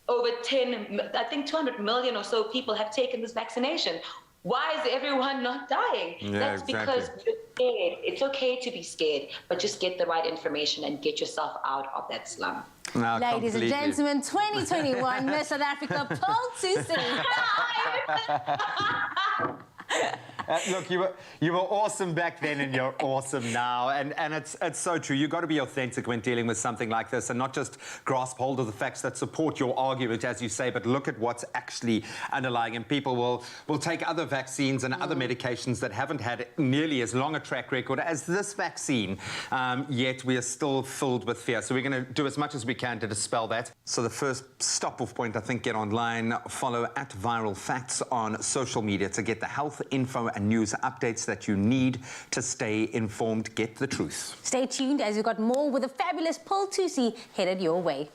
over 200 million or so people have taken this vaccination. Why is everyone not dying? That's because you're scared. It's okay to be scared, but just get the right information and get yourself out of that slum. No, ladies and gentlemen, 2021 Miss South Africa, Paul Tusi. Look, you were awesome back then, and you're awesome now, and it's so true. You've got to be authentic when dealing with something like this, and not just grasp hold of the facts that support your argument, as you say, but look at what's actually underlying. And people will take other vaccines and other medications that haven't had nearly as long a track record as this vaccine, yet we are still filled with fear. So we're going to do as much as we can to dispel that. So the first stop-off point, I think, get online, follow @ViralFacts on social media to get the health info and news updates that you need to stay informed. Get the truth. Stay tuned as we've got more with the fabulous Paul Tusi headed your way.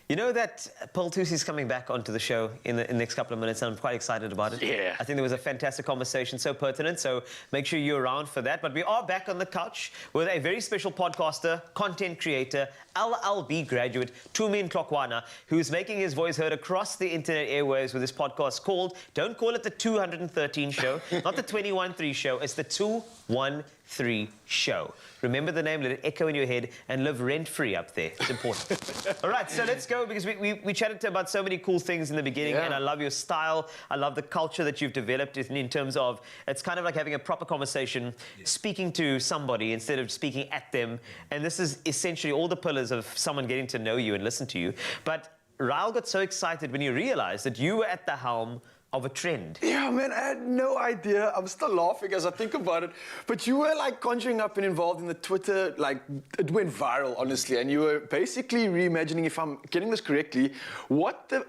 You know that Paul Tusi is coming back onto the show in the next couple of minutes, and I'm quite excited about it. Yeah. I think there was a fantastic conversation, so pertinent, so make sure you're around for that. But we are back on the couch with a very special podcaster, content creator, LLB graduate, Tumi Ntlokwana, who's making his voice heard across the internet airwaves with this podcast called, don't call it the 213 show, not the 213 show, it's the 213 show. Remember the name, let it echo in your head, and live rent-free up there. It's important. All right, so let's go, because we chatted about so many cool things in the beginning, and I love your style. I love the culture that you've developed in terms of, it's kind of like having a proper conversation, speaking to somebody instead of speaking at them. And this is essentially all the pillars of someone getting to know you and listen to you. But Raul got so excited when he realized that you were at the helm of a trend. Yeah, man, I had no idea. I'm still laughing as I think about it. But you were like conjuring up and involved in the Twitter, like it went viral, honestly. And you were basically reimagining, if I'm getting this correctly, what the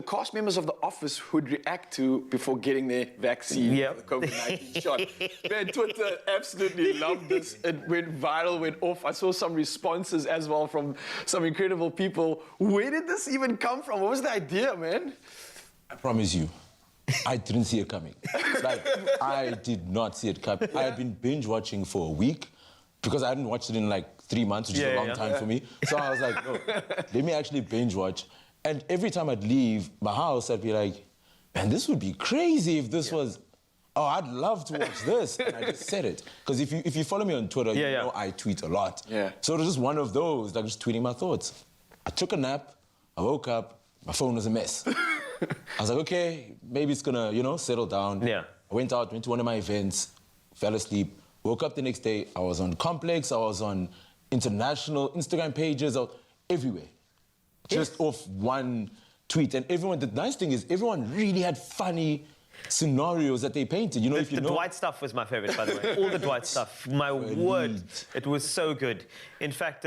cast members of The Office would react to before getting their vaccine, the COVID-19 shot. Man, Twitter absolutely loved this. It went viral, went off. I saw some responses as well from some incredible people. Where did this even come from? What was the idea, man? I promise you, I didn't see it coming. Like, I did not see it coming. I had been binge watching for a week. because I hadn't watched it in like 3 months, which is a long time for me. So I was like, no, let me actually binge watch. And every time I'd leave my house, I'd be like, man, this would be crazy if this was, oh, I'd love to watch this. And I just said it. Because if you follow me on Twitter, you know I tweet a lot. So it was just one of those, like just tweeting my thoughts. I took a nap, I woke up, my phone was a mess. I was like, okay, maybe it's gonna, you know, settle down. I went out, went to one of my events, fell asleep, woke up the next day, I was on Complex, I was on international Instagram pages, I was everywhere. Just off one tweet. And everyone, the nice thing is everyone really had funny scenarios that they painted. You know, the Dwight stuff was my favorite, by the way. All the Dwight stuff. My word, it was so good. In fact,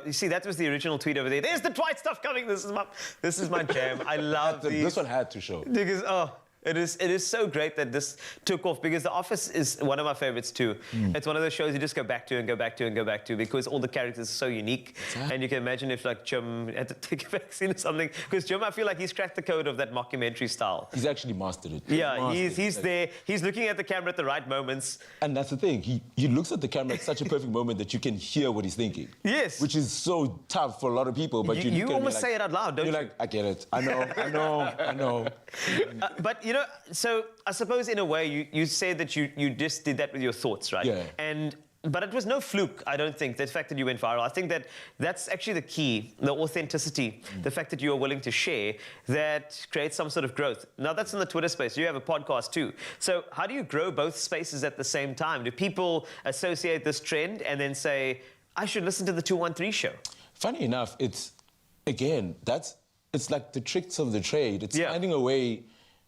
you see, that was the original tweet over there. There's the Dwight stuff coming. This is my jam. I love these. This one had to show. Because, it is so great that this took off, because The Office is one of my favorites too. It's one of those shows you just go back to and go back to and go back to, because all the characters are so unique. And you can imagine if like Jim had to take a vaccine or something, because Jim, I feel like he's cracked the code of that mockumentary style. He's actually mastered it. Yeah, he's there. He's looking at the camera at the right moments. And that's the thing. He looks at the camera at such a perfect moment that you can hear what he's thinking. Yes. Which is so tough for a lot of people. But you almost say it out loud, don't you? You're like, I get it. I know. But you know, so I suppose in a way you say that you just did that with your thoughts, right? Yeah. But it was no fluke, I don't think, the fact that you went viral. I think that's actually the key, the authenticity, the fact that you are willing to share, that creates some sort of growth. Now, that's in the Twitter space. You have a podcast, too. So how do you grow both spaces at the same time? Do people associate this trend and then say, I should listen to the 213 show? Funny enough, it's like the tricks of the trade. It's finding a way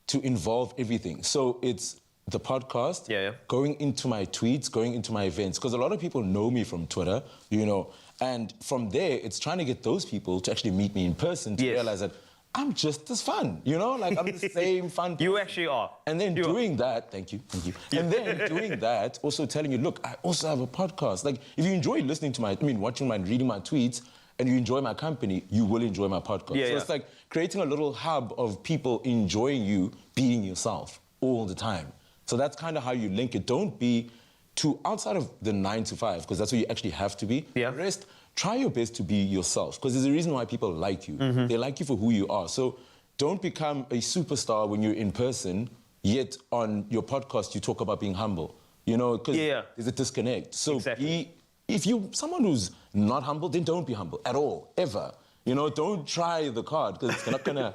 to involve everything. So it's the podcast, going into my tweets, going into my events, because a lot of people know me from Twitter, you know, and from there, it's trying to get those people to actually meet me in person to realize that I'm just as fun, you know, like I'm the same fun person. You actually are. And then doing that, thank you. And then doing that, also telling you, look, I also have a podcast. Like, if you enjoy listening to watching my, reading my tweets, and you enjoy my company, you will enjoy my podcast. So it's like creating a little hub of people enjoying you being yourself all the time. So that's kind of how you link it. Don't be too outside of the 9 to 5, because that's what you actually have to be. The rest, try your best to be yourself, because there's a reason why people like you. They like you for who you are. So don't become a superstar when you're in person, yet on your podcast you talk about being humble. You know, because there's a disconnect. So if you're someone who's not humble, then don't be humble at all, ever. You know, don't try the card, because it's not gonna...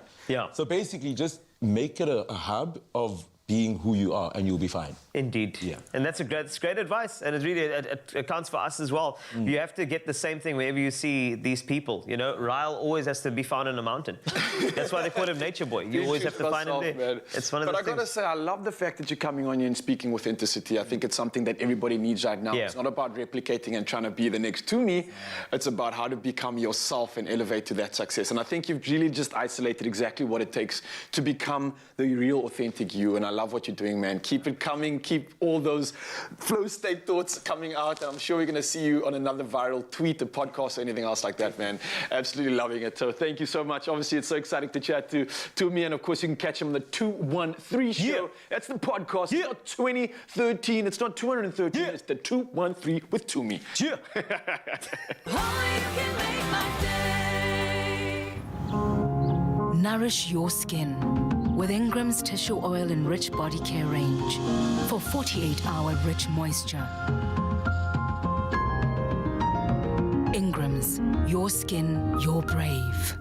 So basically, just make it a hub of being who you are, and you'll be fine. Indeed. And that's great advice, and it really it counts for us as well. You have to get the same thing whenever you see these people. You know, Ryle always has to be found in a mountain. That's why they call him Nature Boy. You always have to find him there. Man. It's one of the things. But I gotta say, I love the fact that you're coming on here and speaking authenticity. I think it's something that everybody needs right now. It's not about replicating and trying to be the next to me. It's about how to become yourself and elevate to that success. And I think you've really just isolated exactly what it takes to become the real authentic you. And I love what you're doing, man. Keep it coming. Keep all those flow state thoughts coming out. I'm sure we're going to see you on another viral tweet, a podcast, or anything else like that, man. Absolutely loving it. So thank you so much. Obviously, it's so exciting to chat to me. And of course, you can catch him on the 213 show. That's the podcast. It's not 2013. It's not 213. It's the 213 with Toomey. Nourish your skin with Ingram's Tissue Oil and Rich Body Care range for 48-hour rich moisture. Ingram's, your skin, your brave.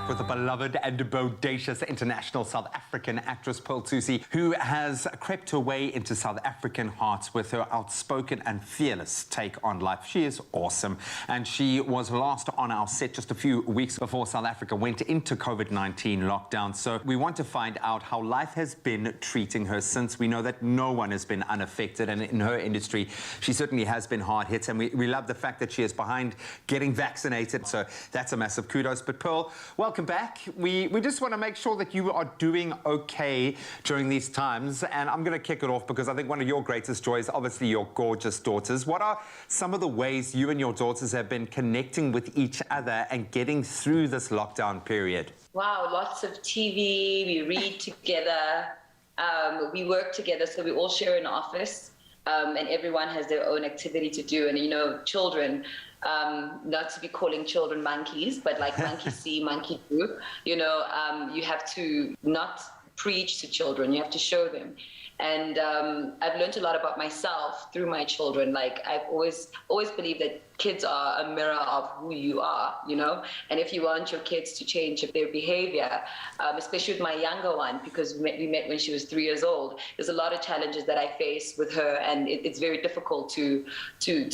back with the beloved and bodacious international South African actress Pearl Thusi, who has crept her way into South African hearts with her outspoken and fearless take on life. She is awesome, and she was last on our set just a few weeks before South Africa went into COVID-19 lockdown. So we want to find out how life has been treating her since. We know that no one has been unaffected, and in her industry, she certainly has been hard hit, and we love the fact that she is behind getting vaccinated. So that's a massive kudos. But Pearl, welcome back. We just want to make sure that you are doing okay during these times, and I'm going to kick it off because I think one of your greatest joys, obviously your gorgeous daughters. What are some of the ways you and your daughters have been connecting with each other and getting through this lockdown period? Wow, lots of TV, we read together, we work together, so we all share an office, and everyone has their own activity to do. And, you know, children, not to be calling children monkeys, but like monkey see, monkey do, you know, you have to not preach to children, you have to show them. And I've learned a lot about myself through my children. Like, I've always believed that kids are a mirror of who you are, you know? And if you want your kids to change their behavior, especially with my younger one, because we met when she was 3 years old, there's a lot of challenges that I face with her, and it's very difficult to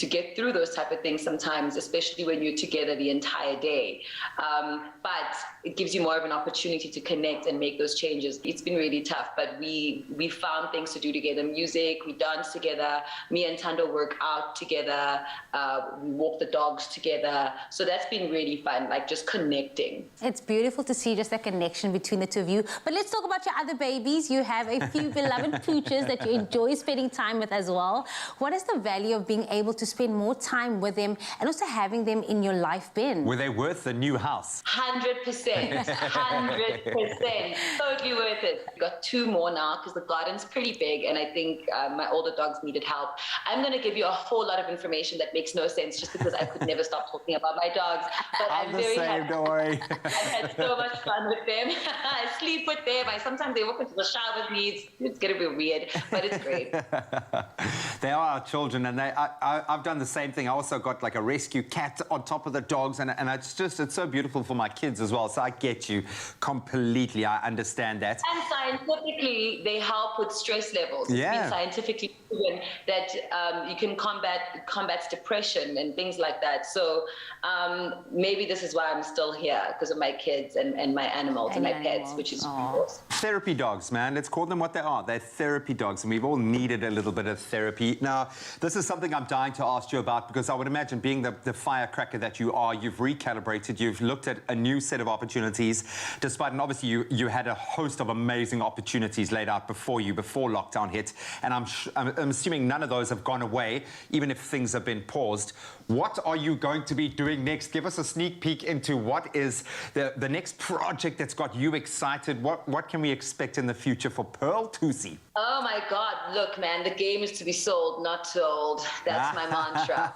get through those type of things sometimes, especially when you're together the entire day. But it gives you more of an opportunity to connect and make those changes. It's been really tough, but we found things to do together. Music, we dance together, me and Tando work out together, we walk the dogs together. So that's been really fun, like just connecting. It's beautiful to see just that connection between the two of you. But let's talk about your other babies. You have a few beloved pooches that you enjoy spending time with as well. What is the value of being able to spend more time with them and also having them in your life been? Were they worth the new house? 100%, 100%, totally worth it. We've got 2 more now because the garden's pretty big, and I think my older dogs needed help. I'm going to give you a whole lot of information that makes no sense just because I could never stop talking about my dogs. But I'm very happy. Don't worry. I've had so much fun with them. I sleep with them. Sometimes they walk into the shower with me. It's going to be weird, but it's great. They are our children, and I've done the same thing. I also got like a rescue cat on top of the dogs, and it's so beautiful for my kids as well. So I get you completely. I understand that. And scientifically, they help with stress levels. Yeah. It's been scientifically proven that you can combat depression and things like that. So maybe this is why I'm still here, because of my kids and my animals and my pets, which is awesome. Therapy dogs, man. Let's call them what they are. They're therapy dogs, and we've all needed a little bit of therapy. Now, this is something I'm dying to ask you about, because I would imagine, being the firecracker that you are, you've recalibrated, you've looked at a new set of opportunities, despite, and obviously you had a host of amazing opportunities laid out before lockdown hit, and I'm assuming none of those have gone away, even if things have been paused. What are you going to be doing next? Give us a sneak peek into what is the next project that's got you excited. What can we expect in the future for Pearl Thusi? Oh my God, look, man, the game is to be sold, not told. That's my mantra.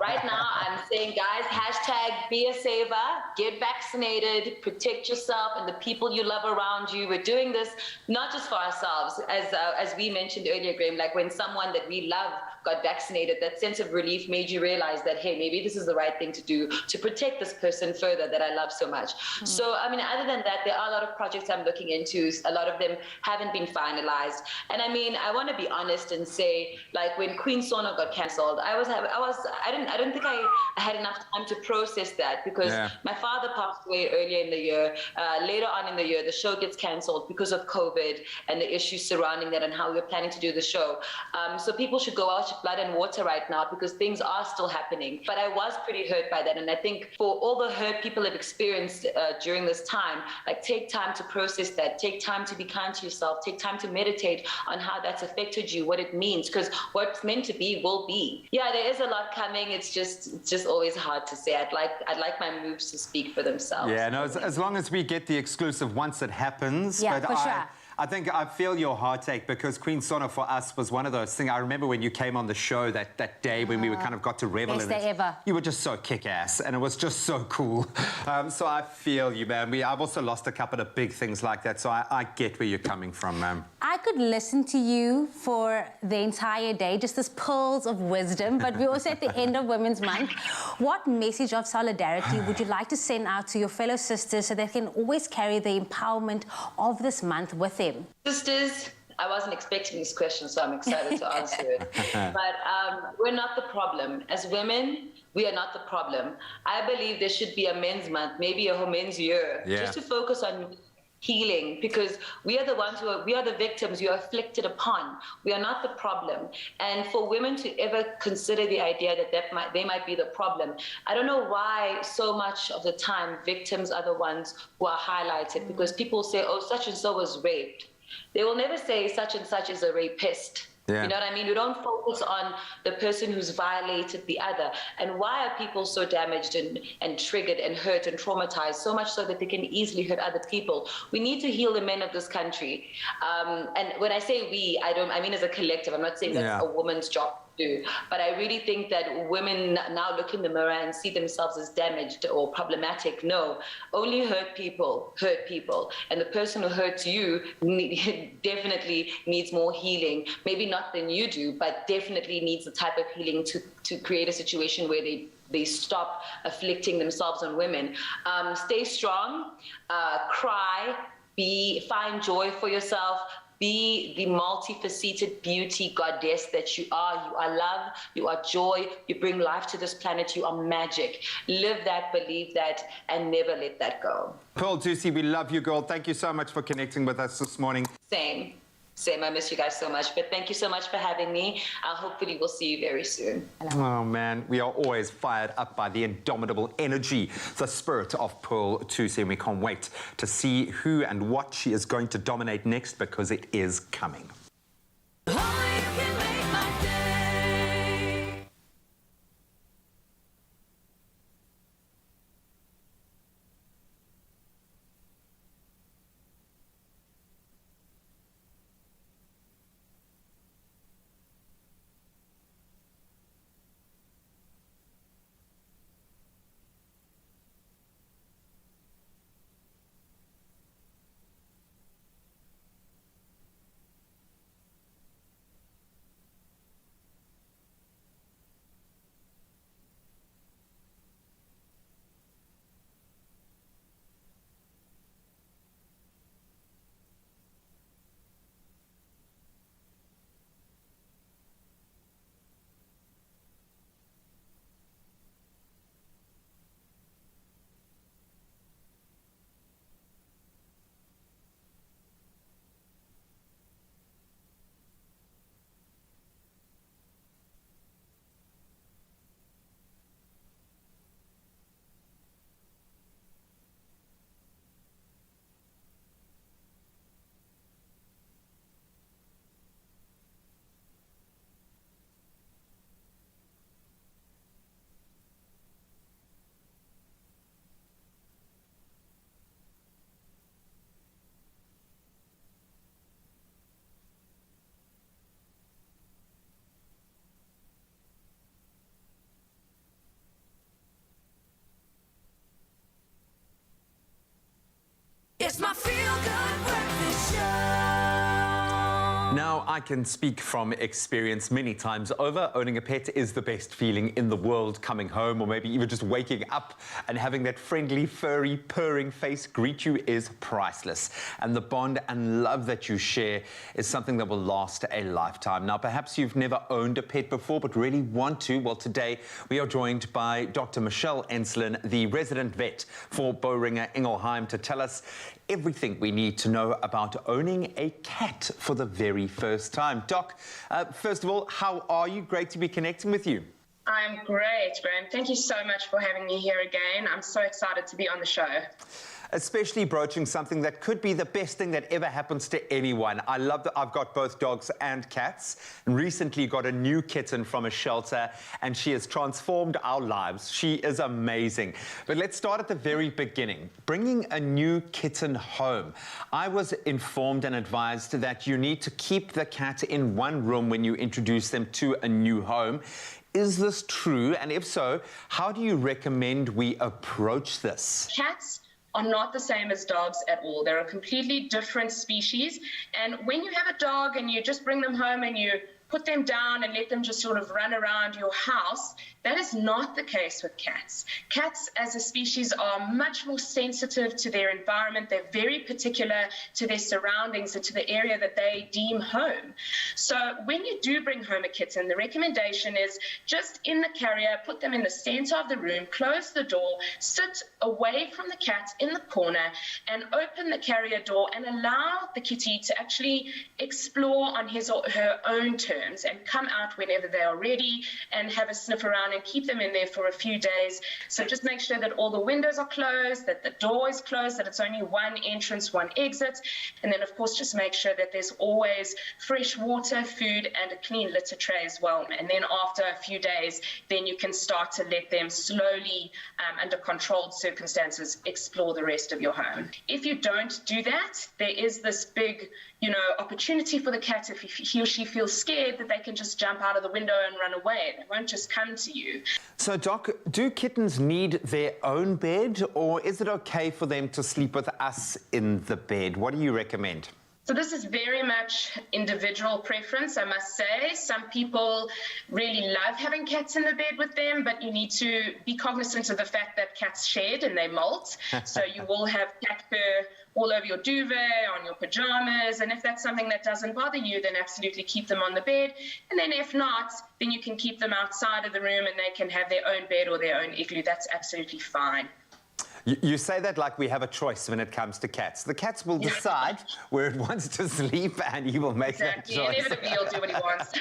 Right now, I'm saying, guys, hashtag be a saver, get vaccinated, protect yourself and the people you love around you. We're doing this not just for ourselves. As we mentioned earlier, Graham, like when someone that we love got vaccinated, that sense of relief made you realize that, hey, maybe this is the right thing to do to protect this person further that I love so much. So, I mean, other than that, there are a lot of projects I'm looking into. A lot of them haven't been finalized. And I mean, I want to be honest and say, like, when Queen Sona got cancelled, I don't think I had enough time to process that, because my father passed away earlier in the year. Later on in the year, the show gets cancelled because of COVID and the issues surrounding that and how we're planning to do the show. So people should go out blood and water right now, because things are still happening. But I was pretty hurt by that, and I think for all the hurt people have experienced during this time, like, take time to process that, take time to be kind to yourself, take time to meditate on how that's affected you, what it means, because what's meant to be will be. Yeah, there is a lot coming. It's just always hard to say. I'd like my moves to speak for themselves. Yeah, no, as long as we get the exclusive once it happens. Yeah, but for sure. I feel your heartache, because Queen Sona for us was one of those things. I remember when you came on the show that day when we kind of got to revel in it. Best day ever. You were just so kick-ass, and it was just so cool. So I feel you, man. I've also lost a couple of big things like that, so I get where you're coming from, man. I could listen to you for the entire day, just as pearls of wisdom, but we're also at the end of Women's Month. What message of solidarity would you like to send out to your fellow sisters so they can always carry the empowerment of this month with them? Sisters, I wasn't expecting this question, so I'm excited to answer it. But we're not the problem. As women, we are not the problem. I believe there should be a men's month, maybe a men's year, just to focus on healing, because we are the ones we are the victims, we are afflicted upon. We are not the problem. And for women to ever consider the idea that they might be the problem, I don't know why so much of the time victims are the ones who are highlighted, because people say, oh, such and so was raped. They will never say such and such is a rapist. You know what I mean? We don't focus on the person who's violated the other. And why are people so damaged and triggered and hurt and traumatized, so much so that they can easily hurt other people? We need to heal the men of this country. And when I say we, I mean as a collective. I'm not saying that's a woman's job to do. But I really think that women now look in the mirror and see themselves as damaged or problematic. No, only hurt people hurt people. And the person who hurts you definitely needs more healing. Maybe not than you do, but definitely needs the type of healing to create a situation where they stop afflicting themselves on women. Stay strong, cry, find joy for yourself. Be the multifaceted beauty goddess that you are. You are love, you are joy, you bring life to this planet, you are magic. Live that, believe that, and never let that go. Pearl Ducey, we love you, girl. Thank you so much for connecting with us this morning. Same. I miss you guys so much, but thank you so much for having me. Hopefully we'll see you very soon. Oh man, we are always fired up by the indomitable energy, the spirit of Pearl Ducey, and we can't wait to see who and what she is going to dominate next, because it is coming. It's my feel-good breakfast show. Now, I can speak from experience many times over. Owning a pet is the best feeling in the world. Coming home, or maybe even just waking up and having that friendly, furry, purring face greet you is priceless. And the bond and love that you share is something that will last a lifetime. Now, perhaps you've never owned a pet before, but really want to. Well, today we are joined by Dr. Michelle Enslin, the resident vet for Boehringer Ingelheim, to tell us everything we need to know about owning a cat for the very first time. Doc, first of all, how are you? Great to be connecting with you. I'm great, Graham. Thank you so much for having me here again. I'm so excited to be on the show. Especially broaching something that could be the best thing that ever happens to anyone. I love that I've got both dogs and cats, and recently got a new kitten from a shelter, and she has transformed our lives. She is amazing. But let's start at the very beginning. Bringing a new kitten home. I was informed and advised that you need to keep the cat in one room when you introduce them to a new home. Is this true? And if so, how do you recommend we approach this? Cats are not the same as dogs at all. They're a completely different species. And when you have a dog and you just bring them home and you put them down and let them just sort of run around your house, that is not the case with cats. Cats as a species are much more sensitive to their environment. They're very particular to their surroundings and to the area that they deem home. So when you do bring home a kitten, the recommendation is just in the carrier, put them in the center of the room, close the door, sit away from the cat in the corner, and open the carrier door and allow the kitty to actually explore on his or her own terms and come out whenever they are ready and have a sniff around and keep them in there for a few days. So just make sure that all the windows are closed, that the door is closed, that it's only one entrance, one exit. And then, of course, just make sure that there's always fresh water, food, and a clean litter tray as well. And then after a few days, then you can start to let them slowly, under controlled circumstances, explore the rest of your home. If you don't do that, there is this big, opportunity for the cat, if he or she feels scared, that they can just jump out of the window and run away. They won't just come to you. So, Doc, do kittens need their own bed, or is it okay for them to sleep with us in the bed? What do you recommend? So this is very much individual preference, I must say. Some people really love having cats in the bed with them, but you need to be cognizant of the fact that cats shed and they molt. So you will have cat fur all over your duvet, on your pajamas, and if that's something that doesn't bother you, then absolutely keep them on the bed. And then if not, then you can keep them outside of the room and they can have their own bed or their own igloo. That's absolutely fine. You say that like we have a choice when it comes to cats. The cats will decide where it wants to sleep, and he will make that choice. Inevitably, he'll do what he wants.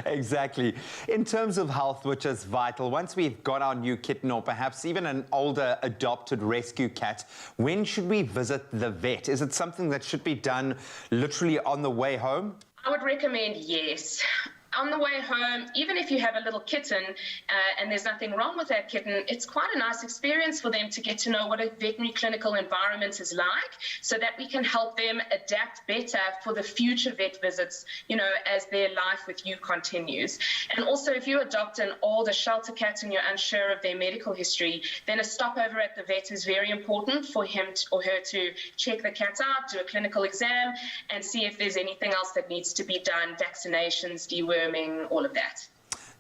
Exactly. In terms of health, which is vital, once we've got our new kitten or perhaps even an older adopted rescue cat, when should we visit the vet? Is it something that should be done literally on the way home? I would recommend yes. On the way home, even if you have a little kitten and there's nothing wrong with that kitten, it's quite a nice experience for them to get to know what a veterinary clinical environment is like, so that we can help them adapt better for the future vet visits, as their life with you continues. And also, if you adopt an older shelter cat and you're unsure of their medical history, then a stopover at the vet is very important for him or her to check the cat out, do a clinical exam, and see if there's anything else that needs to be done, vaccinations, deworming, all of that.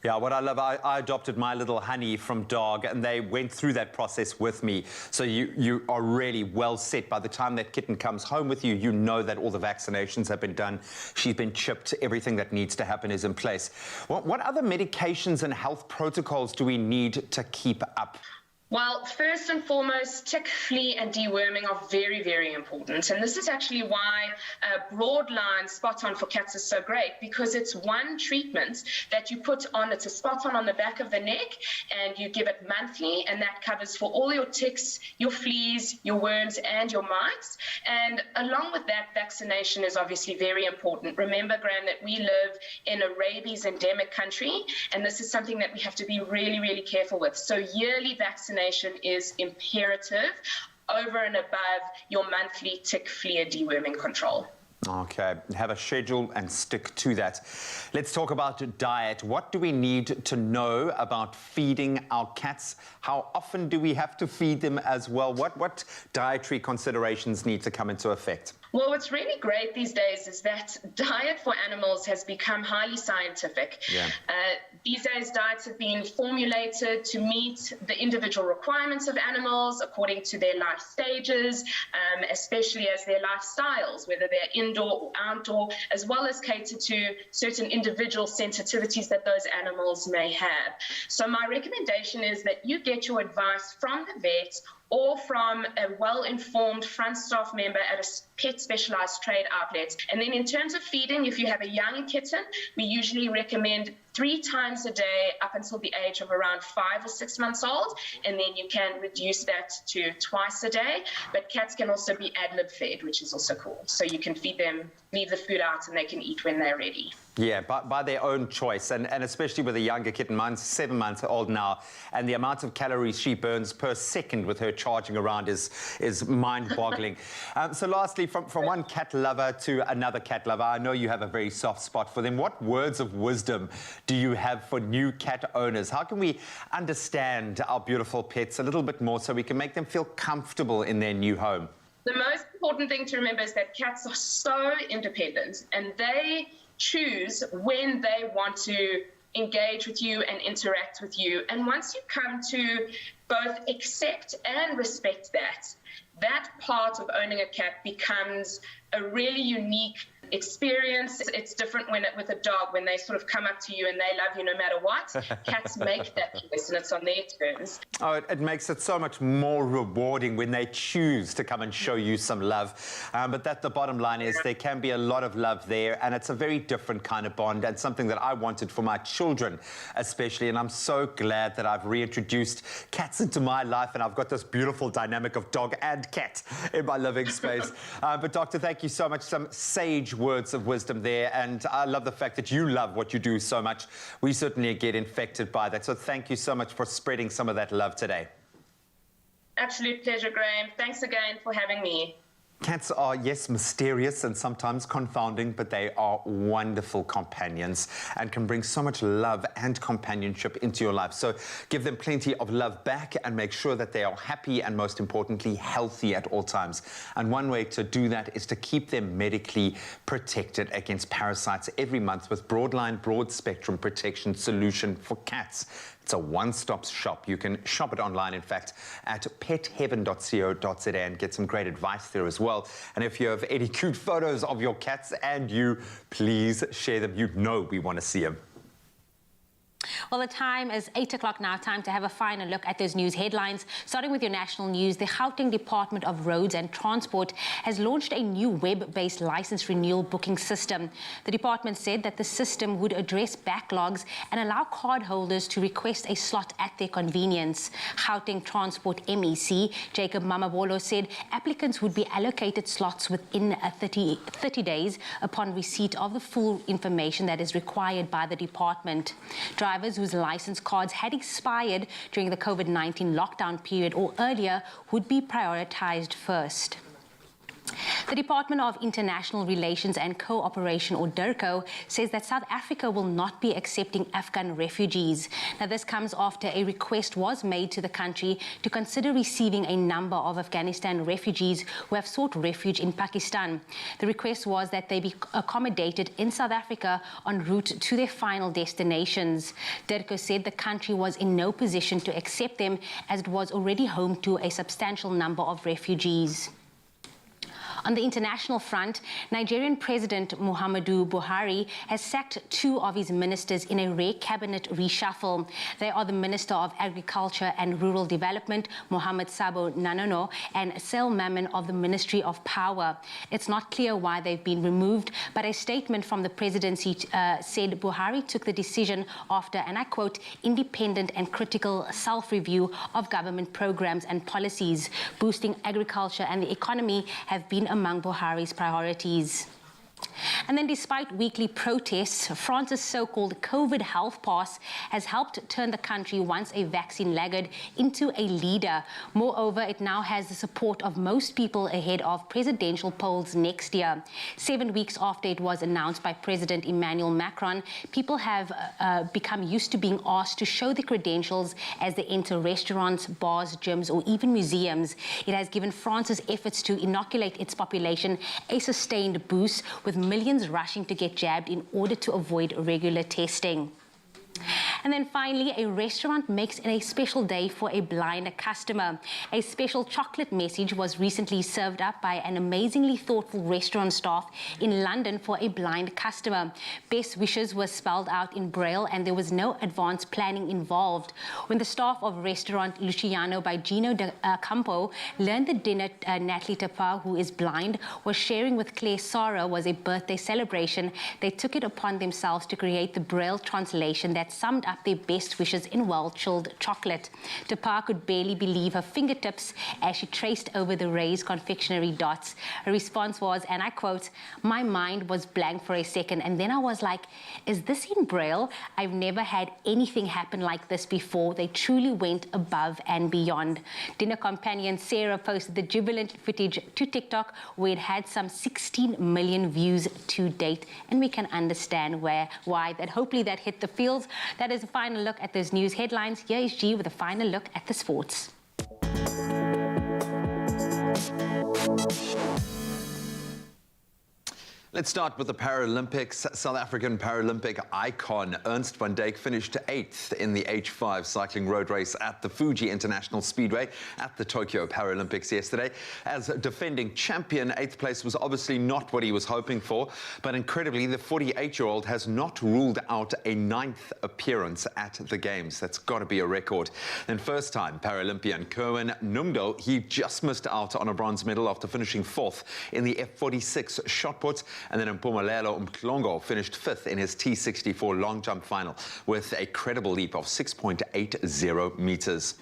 Yeah, what I love, I adopted my little honey from dog, and they went through that process with me. So you are really well set. By the time that kitten comes home with you, you know that all the vaccinations have been done. She's been chipped. Everything that needs to happen is in place. What other medications and health protocols do we need to keep up? Well, first and foremost, tick, flea, and deworming are very, very important. And this is actually why broadline spot-on for cats is so great, because it's one treatment that you put on. It's a spot-on on the back of the neck, and you give it monthly, and that covers for all your ticks, your fleas, your worms, and your mites. And along with that, vaccination is obviously very important. Remember, Graham, that we live in a rabies endemic country, and this is something that we have to be really, really careful with. So yearly vaccination is imperative over and above your monthly tick, flea, deworming control. Okay, have a schedule and stick to that. Let's talk about diet. What do we need to know about feeding our cats? How often do we have to feed them as well? What dietary considerations need to come into effect? Well, what's really great these days is that diet for animals has become highly scientific. Yeah. These days, diets have been formulated to meet the individual requirements of animals according to their life stages, especially as their lifestyles, whether they're indoor or outdoor, as well as cater to certain individual sensitivities that those animals may have. So my recommendation is that you get your advice from the vet or from a well-informed front staff member at a pet specialized trade outlet. And then in terms of feeding, if you have a young kitten, we usually recommend 3 times a day up until the age of around 5 or 6 months old, and then you can reduce that to twice a day. But cats can also be ad-lib fed, which is also cool. So you can feed them, leave the food out, and they can eat when they're ready. Yeah, by their own choice, and especially with a younger kitten. Mine's 7 months old now, and the amount of calories she burns per second with her charging around is mind-boggling. So lastly, from one cat lover to another cat lover, I know you have a very soft spot for them. What words of wisdom do you have for new cat owners? How can we understand our beautiful pets a little bit more so we can make them feel comfortable in their new home? The most important thing to remember is that cats are so independent and they choose when they want to engage with you and interact with you. And once you come to both accept and respect that part of owning a cat becomes a really unique experience. It's different with a dog, when they sort of come up to you and they love you no matter what. Cats make that choice and it's on their terms. Oh, it makes it so much more rewarding when they choose to come and show you some love. But the bottom line is there can be a lot of love there, and it's a very different kind of bond and something that I wanted for my children especially. And I'm so glad that I've reintroduced cats into my life, and I've got this beautiful dynamic of dog and cat in my living space. But Doctor, thank you so much. Some sage words of wisdom there, and I love the fact that you love what you do so much. We certainly get infected by that, so thank you so much for spreading some of that love today. Absolute pleasure, Graham. Thanks again for having me. Cats are, yes, mysterious and sometimes confounding, but they are wonderful companions and can bring so much love and companionship into your life. So give them plenty of love back and make sure that they are happy and, most importantly, healthy at all times. And one way to do that is to keep them medically protected against parasites every month with Broadline Broad Spectrum Protection Solution for Cats. It's a one-stop shop. You can shop it online, in fact, at petheaven.co.za and get some great advice there as well. And if you have any cute photos of your cats and you, please share them. You know we want to see them. Well, the time is 8 o'clock now. Time to have a final look at those news headlines. Starting with your national news, the Gauteng Department of Roads and Transport has launched a new web-based license renewal booking system. The department said that the system would address backlogs and allow cardholders to request a slot at their convenience. Gauteng Transport MEC Jacob Mamabolo said applicants would be allocated slots within 30 days upon receipt of the full information that is required by the department. Drivers whose license cards had expired during the COVID-19 lockdown period or earlier would be prioritized first. The Department of International Relations and Cooperation, or DIRCO, says that South Africa will not be accepting Afghan refugees. Now, this comes after a request was made to the country to consider receiving a number of Afghanistan refugees who have sought refuge in Pakistan. The request was that they be accommodated in South Africa en route to their final destinations. DIRCO said the country was in no position to accept them as it was already home to a substantial number of refugees. On the international front, Nigerian President Muhammadu Buhari has sacked 2 of his ministers in a rare cabinet reshuffle. They are the Minister of Agriculture and Rural Development, Mohammed Sabo Nanono, and Sel Mammon of the Ministry of Power. It's not clear why they've been removed, but a statement from the presidency said Buhari took the decision after, and I quote, independent and critical self-review of government programs and policies. Boosting agriculture and the economy have been among Buhari's priorities. And then, despite weekly protests, France's so-called COVID health pass has helped turn the country, once a vaccine laggard, into a leader. Moreover, it now has the support of most people ahead of presidential polls next year. 7 weeks after it was announced by President Emmanuel Macron, people have become used to being asked to show their credentials as they enter restaurants, bars, gyms, or even museums. It has given France's efforts to inoculate its population a sustained boost, with millions rushing to get jabbed in order to avoid regular testing. And then finally, a restaurant makes it a special day for a blind customer. A special chocolate message was recently served up by an amazingly thoughtful restaurant staff in London for a blind customer. Best wishes were spelled out in Braille and there was no advanced planning involved. When the staff of restaurant Luciano by Gino de Campo learned the dinner Natalie Tapa, who is blind, was sharing with Claire Sara was a birthday celebration, they took it upon themselves to create the Braille translation that summed up their best wishes in well-chilled chocolate. Tapar could barely believe her fingertips as she traced over the raised confectionery dots. Her response was, and I quote, "My mind was blank for a second, and then I was like, is this in Braille? I've never had anything happen like this before." They truly went above and beyond. Dinner companion Sarah posted the jubilant footage to TikTok, where it had some 16 million views to date, and we can understand why that. Hopefully that hit the fields. That is a final look at those news headlines. Here is G with a final look at the sports. Let's start with the Paralympics. South African Paralympic icon Ernst van Dijk finished 8th in the H5 cycling road race at the Fuji International Speedway at the Tokyo Paralympics yesterday. As defending champion, 8th place was obviously not what he was hoping for, but incredibly, the 48-year-old has not ruled out a 9th appearance at the Games. That's got to be a record. And first-time Paralympian Kerwin Numdo, he just missed out on a bronze medal after finishing 4th in the F46 shot put. And then Mpumelelo Mhlongo finished 5th in his T64 long jump final with a credible leap of 6.80 meters.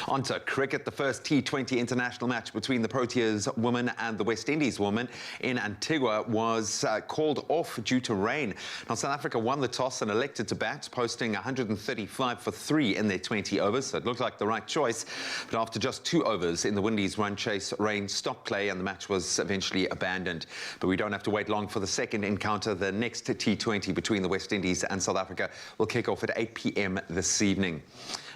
On to cricket. The first T20 international match between the Proteas women and the West Indies women in Antigua was called off due to rain. Now, South Africa won the toss and elected to bat, posting 135 for 3 in their 20 overs, so it looked like the right choice. But after just 2 overs in the Windies run chase, rain stopped play and the match was eventually abandoned. But we don't have to wait long for the second encounter. The next T20 between the West Indies and South Africa will kick off at 8 p.m. this evening.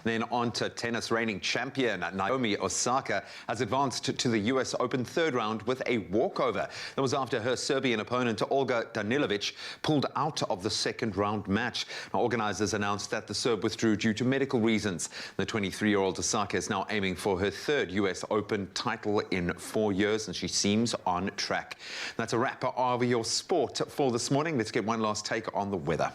Then on to tennis. Reigning champion Naomi Osaka has advanced to the US Open third round with a walkover. That was after her Serbian opponent Olga Danilovic pulled out of the second round match. Now, organizers announced that the Serb withdrew due to medical reasons. The 23-year-old Osaka is now aiming for her third US Open title in 4 years, and she seems on track. That's a wrap of your sport for this morning. Let's get one last take on the weather.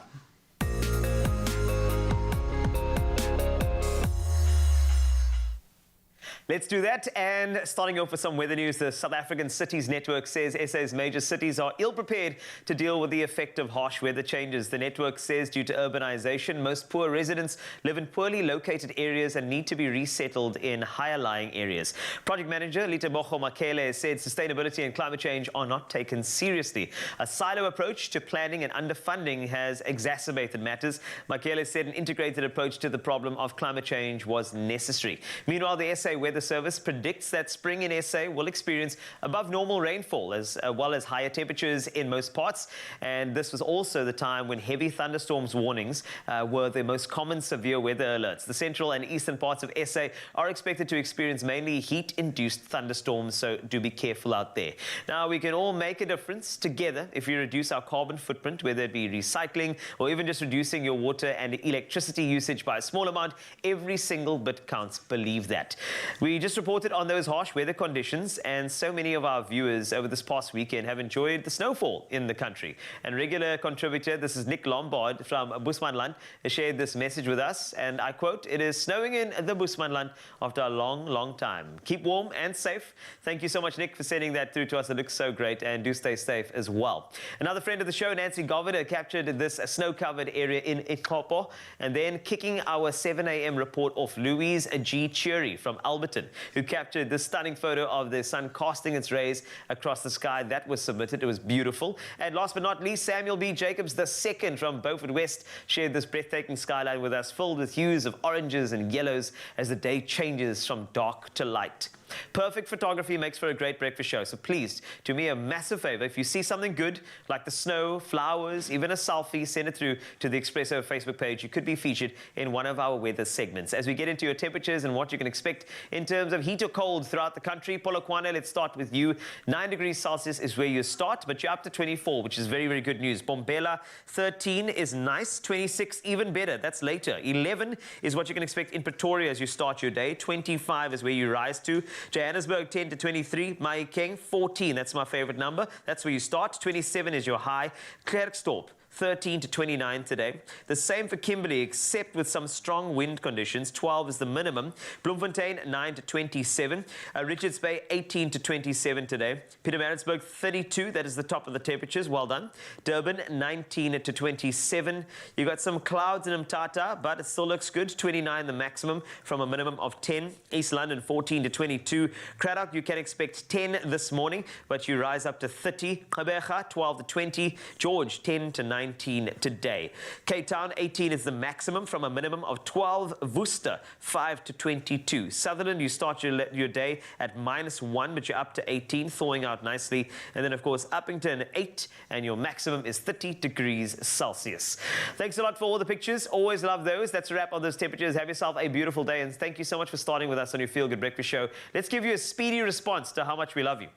Let's do that. And starting off with some weather news, the South African Cities Network says SA's major cities are ill-prepared to deal with the effect of harsh weather changes. The network says due to urbanization, most poor residents live in poorly located areas and need to be resettled in higher-lying areas. Project manager Litebogo Makele said sustainability and climate change are not taken seriously. A silo approach to planning and underfunding has exacerbated matters. Makele said an integrated approach to the problem of climate change was necessary. Meanwhile, the SA Weather Service predicts that spring in SA will experience above normal rainfall as well as higher temperatures in most parts. And this was also the time when heavy thunderstorms warnings were the most common severe weather alerts. The central and eastern parts of SA are expected to experience mainly heat-induced thunderstorms, so do be careful out there. Now, we can all make a difference together if we reduce our carbon footprint, whether it be recycling or even just reducing your water and electricity usage by a small amount. Every single bit counts. Believe that. We just reported on those harsh weather conditions, and so many of our viewers over this past weekend have enjoyed the snowfall in the country. And regular contributor, this is Nick Lombard from Bushmanland, shared this message with us, and I quote, "It is snowing in the Bushmanland after a long, long time. Keep warm and safe." Thank you so much, Nick, for sending that through to us. It looks so great, and do stay safe as well. Another friend of the show, Nancy Govender, captured this snow-covered area in Ikopo, and then kicking our 7 a.m. report off, Louise G. Chury from Alberton, who captured this stunning photo of the sun casting its rays across the sky. That was submitted. It was beautiful. And last but not least, Samuel B. Jacobs II from Beaufort West shared this breathtaking skyline with us, filled with hues of oranges and yellows as the day changes from dark to light. Perfect photography makes for a great breakfast show. So please, do me a massive favor. If you see something good, like the snow, flowers, even a selfie, send it through to the Expresso Facebook page. You could be featured in one of our weather segments. As we get into your temperatures and what you can expect in terms of heat or cold throughout the country, Polokwane, let's start with you. 9 degrees Celsius is where you start, but you're up to 24, which is very, very good news. Bombela, 13 is nice. 26, even better. That's later. 11 is what you can expect in Pretoria as you start your day. 25 is where you rise to. Johannesburg, 10 to 23. Mahikeng, 14. That's my favorite number. That's where you start. 27 is your high. Klerksdorp, 13 to 29 today. The same for Kimberley, except with some strong wind conditions. 12 is the minimum. Bloemfontein, 9 to 27. Richards Bay, 18 to 27 today. Pietermaritzburg, 32. That is the top of the temperatures. Well done. Durban, 19 to 27. You got some clouds in Mthatha, but it still looks good. 29 the maximum from a minimum of 10. East London, 14 to 22. Cradock, you can expect 10 this morning, but you rise up to 30. Gqeberha, 12 to 20. George, 10 to 19 today. Cape Town, 18 is the maximum from a minimum of 12. Worcester, 5 to 22. Sutherland, you start your day at -1, but you're up to 18, thawing out nicely. And then, of course, Uppington, 8, and your maximum is 30 degrees Celsius. Thanks a lot for all the pictures. Always love those. That's a wrap on those temperatures. Have yourself a beautiful day, and thank you so much for starting with us on your Feel Good Breakfast Show. Let's give you a speedy response to how much we love you.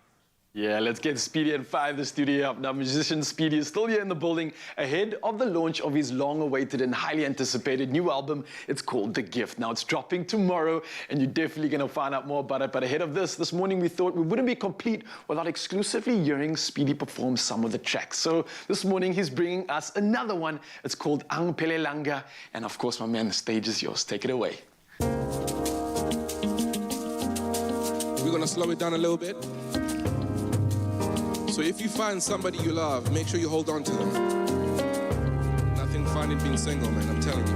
Yeah, let's get Speedy and fire the studio up. Now, musician Speedy is still here in the building ahead of the launch of his long-awaited and highly anticipated new album. It's called The Gift. Now, it's dropping tomorrow, and you're definitely going to find out more about it. But ahead of this morning, we thought we wouldn't be complete without exclusively hearing Speedy perform some of the tracks. So this morning, he's bringing us another one. It's called Ang Pelelanga. And of course, my man, the stage is yours. Take it away. We're going to slow it down a little bit. So if you find somebody you love, make sure you hold on to them. Nothing fun in being single, man, I'm telling you.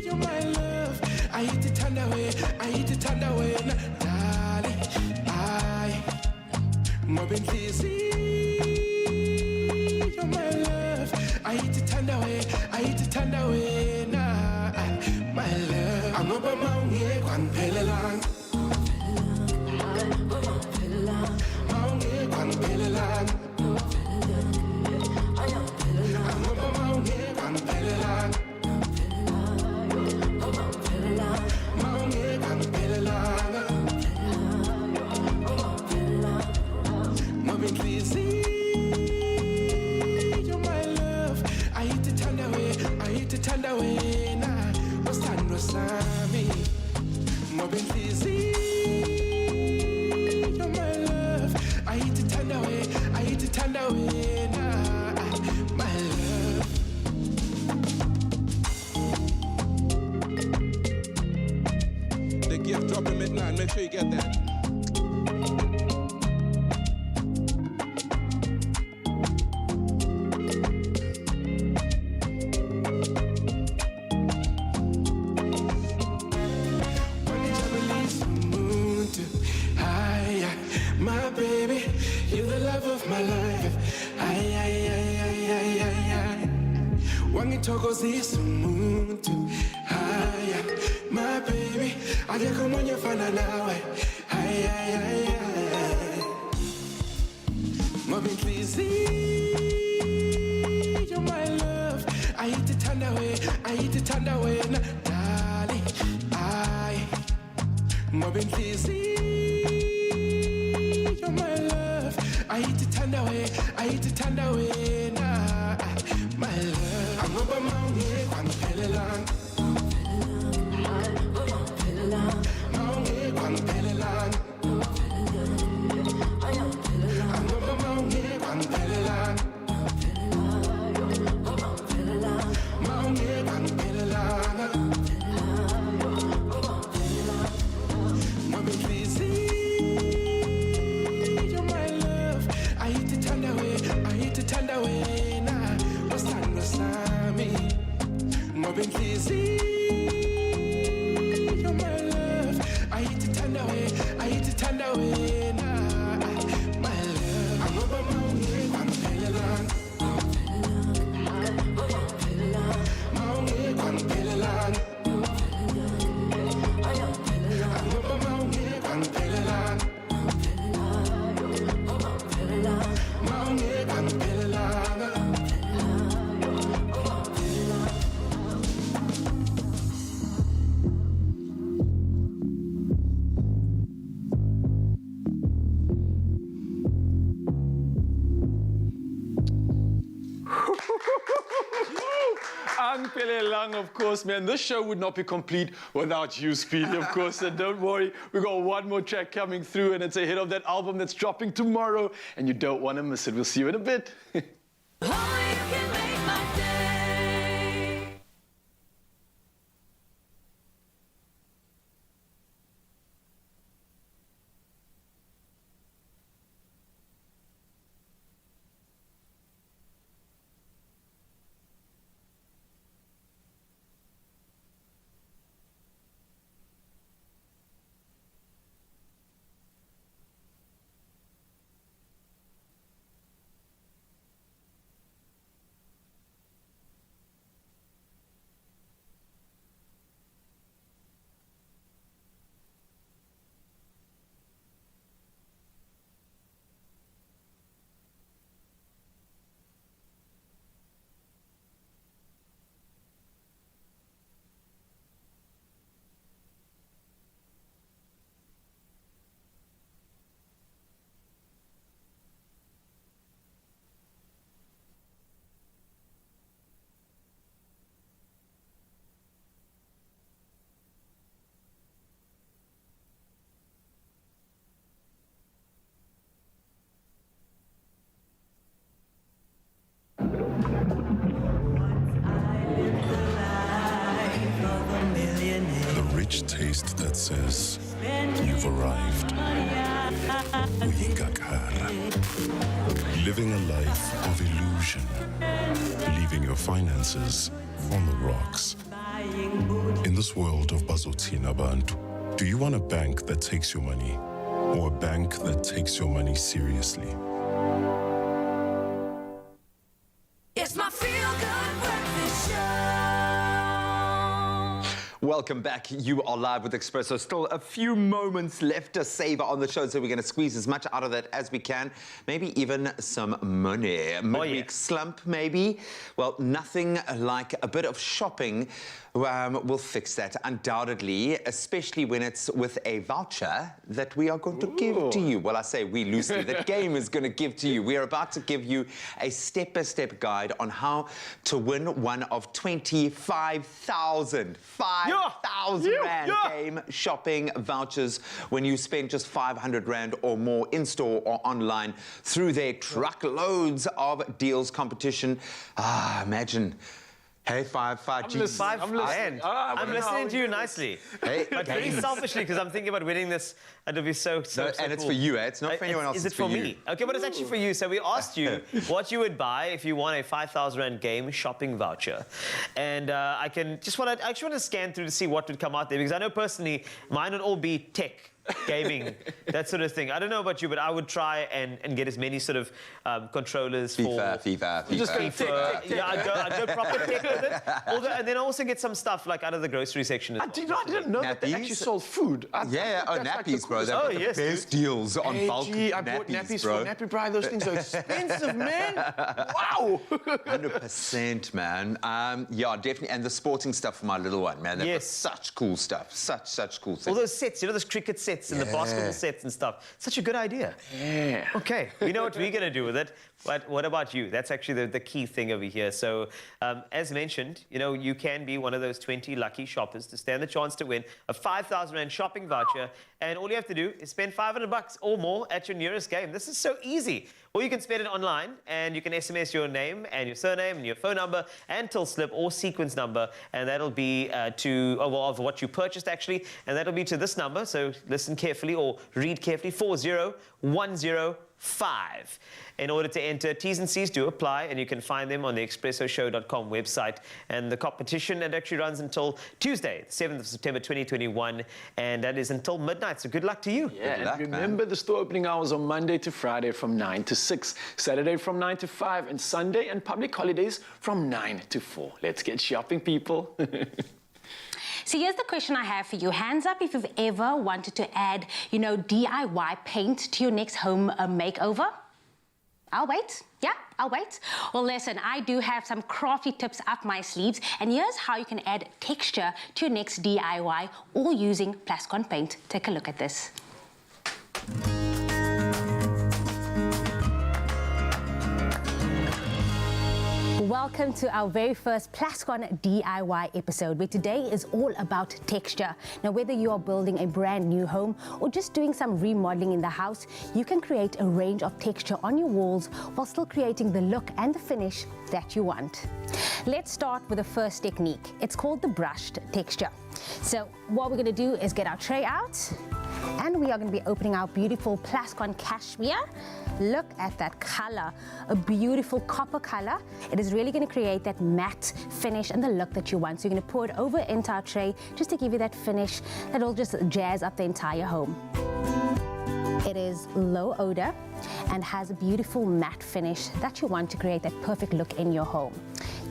You're my love. I hate to turn away. I hate to turn away, darling. Mobbing easy. You're my love. I hate to turn away. I hate to turn away, my love. I'm up among here, one pelelang. Make sure you get that. My baby, you're the love of my life. Wangithokozisa umuntu. My baby, akekho omunye ofana nawe. Ngoba inhliziyo, you're my love. I hate to turn away, I hate to turn away, darling. Ngoba inhliziyo, you're my love. I hate to turn away, I hate to turn away, my love. I'm up among here, kwangiphelelanga. Turn away now, what's time to me? Mobbing easy. Lang, of course, man. This show would not be complete without you, Speedy, of course. And don't worry, we got one more track coming through, and it's a hit of that album that's dropping tomorrow, and you don't want to miss it. We'll see you in a bit. The rich taste that says you've arrived. Uyingakhara. Living a life of illusion. Leaving your finances on the rocks. In this world of Bazotina Bantu, do you want a bank that takes your money or a bank that takes your money seriously? It's my feel-good breakfast show. Welcome back. You are live with Expresso. Still a few moments left to savor on the show, so we're going to squeeze as much out of that as we can. Maybe even some money. Midweek slump, maybe. Well, nothing like a bit of shopping will fix that, undoubtedly, especially when it's with a voucher that we are going to give to you. Well, I say we loosely. The game is going to give to you. We are about to give you a step-by-step guide on how to win one of 25,000 Rand game shopping vouchers when you spend just 500 Rand or more in-store or online through their truckloads of deals competition. Imagine. Hey, five G's. I'm listening to you nicely. Hey, but very selfishly, because I'm thinking about winning this. It'll be so and it's for you, eh? It's not for anyone else. Is it for me? Okay, but it's actually for you. So we asked you what you would buy if you won a 5,000 Rand game shopping voucher. And I actually want to scan through to see what would come out there, because I know personally mine would all be tech. Gaming, that sort of thing. I don't know about you, but I would try and get as many sort of controllers FIFA. Just FIFA. Yeah, I'd go proper tech with it. And then I also get some stuff like out of the grocery section as well. I didn't know that they actually sold food. Nappies, bro. They've got the best deals on bulk nappies, I bought nappies bro. for Nappy Bride. Those things are expensive, man. Wow. 100%, man. Yeah, definitely. And the sporting stuff for my little one, man. They've got such cool stuff. Such cool stuff. All those sets, those cricket sets and the basketball sets and stuff. Such a good idea. Yeah. Okay, we know what we're going to do with it. But what about you? That's actually the key thing over here. So, as mentioned, you can be one of those 20 lucky shoppers to stand the chance to win a 5,000 Rand shopping voucher. And all you have to do is spend 500 bucks or more at your nearest game. This is so easy. Or you can spend it online, and you can SMS your name and your surname and your phone number and till slip or sequence number, and that'll be of what you purchased actually, and that'll be to this number. So listen carefully or read carefully: 40105. In order to enter, T's and C's do apply, and you can find them on the expressoshow.com website. And the competition, it actually runs until Tuesday, the 7th of September 2021, and that is until midnight. So good luck to you. Yeah, good luck, remember the store opening hours on Monday to Friday from 9 to 6, Saturday from 9 to 5, and Sunday and public holidays from 9 to 4. Let's get shopping, people. So here's the question I have for you. Hands up if you've ever wanted to add, DIY paint to your next home makeover. I'll wait. Yeah, I'll wait. Well, listen, I do have some crafty tips up my sleeves, and here's how you can add texture to your next DIY, all using Plascon paint. Take a look at this. Welcome to our very first Plascon DIY episode, where today is all about texture. Now, whether you are building a brand new home or just doing some remodeling in the house, you can create a range of texture on your walls while still creating the look and the finish that you want. Let's start with the first technique. It's called the brushed texture. So what we're going to do is get our tray out, and we are going to be opening our beautiful Plascon cashmere. Look at that color, a beautiful copper color. It is really going to create that matte finish and the look that you want. So you're going to pour it over into our tray just to give you that finish that will just jazz up the entire home. It is low odor and has a beautiful matte finish that you want to create that perfect look in your home.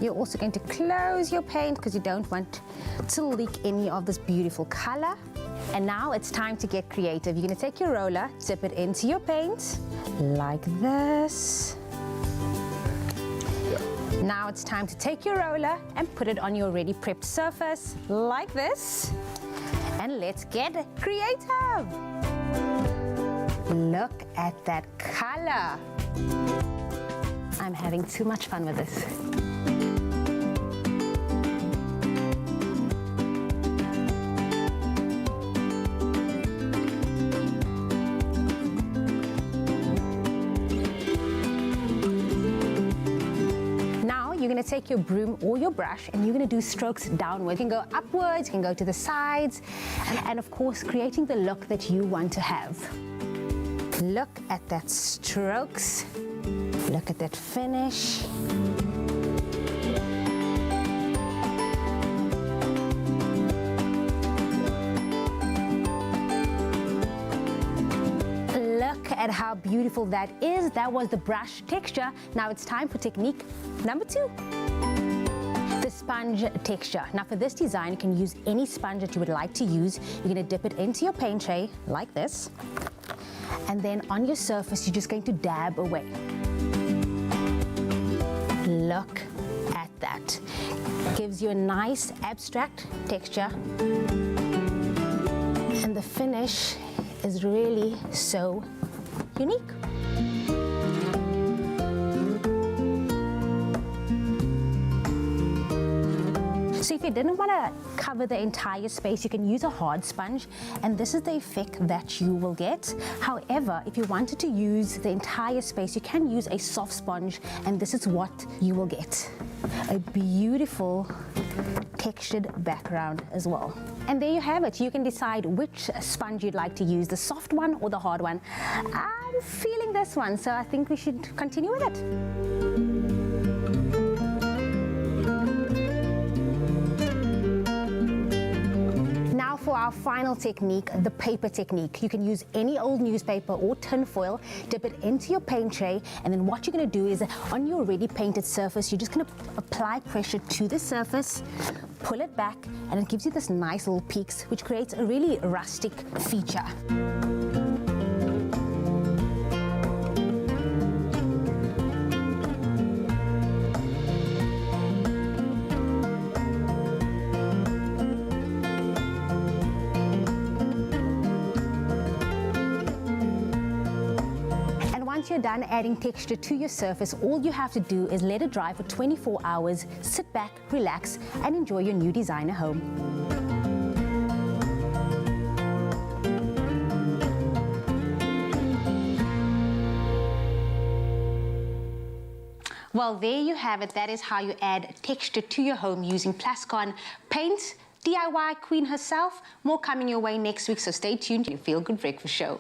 You're also going to close your paint because you don't want to leak any of this beautiful color. And now it's time to get creative. You're going to take your roller, dip it into your paint like this. Now it's time to take your roller and put it on your already prepped surface like this. And let's get creative. Look at that color. I'm having too much fun with this. You're going to take your broom or your brush and you're going to do strokes downward. You can go upwards, you can go to the sides, and of course creating the look that you want to have. Look at that strokes, look at that finish. Look at how beautiful that is. That was the brush texture. Now it's time for technique number 2. The sponge texture. Now for this design, you can use any sponge that you would like to use. You're going to dip it into your paint tray like this. And then on your surface, you're just going to dab away. Look at that. Gives you a nice abstract texture. And the finish is really so unique. So if you didn't want to cover the entire space, you can use a hard sponge, and this is the effect that you will get. However, if you wanted to use the entire space, you can use a soft sponge, and this is what you will get. A beautiful textured background as well. And there you have it. You can decide which sponge you'd like to use, the soft one or the hard one. I'm feeling this one, so I think we should continue with it. Now for our final technique, the paper technique. You can use any old newspaper or tin foil, dip it into your paint tray, and then what you're going to do is on your already painted surface, you're just going to apply pressure to the surface, pull it back, and it gives you this nice little peaks, which creates a really rustic feature. Once you're done adding texture to your surface, all you have to do is let it dry for 24 hours, sit back, relax, and enjoy your new designer home. Well, there you have it. That is how you add texture to your home using Plascon paint. DIY queen herself. More coming your way next week, so stay tuned to your Feel Good Breakfast Show.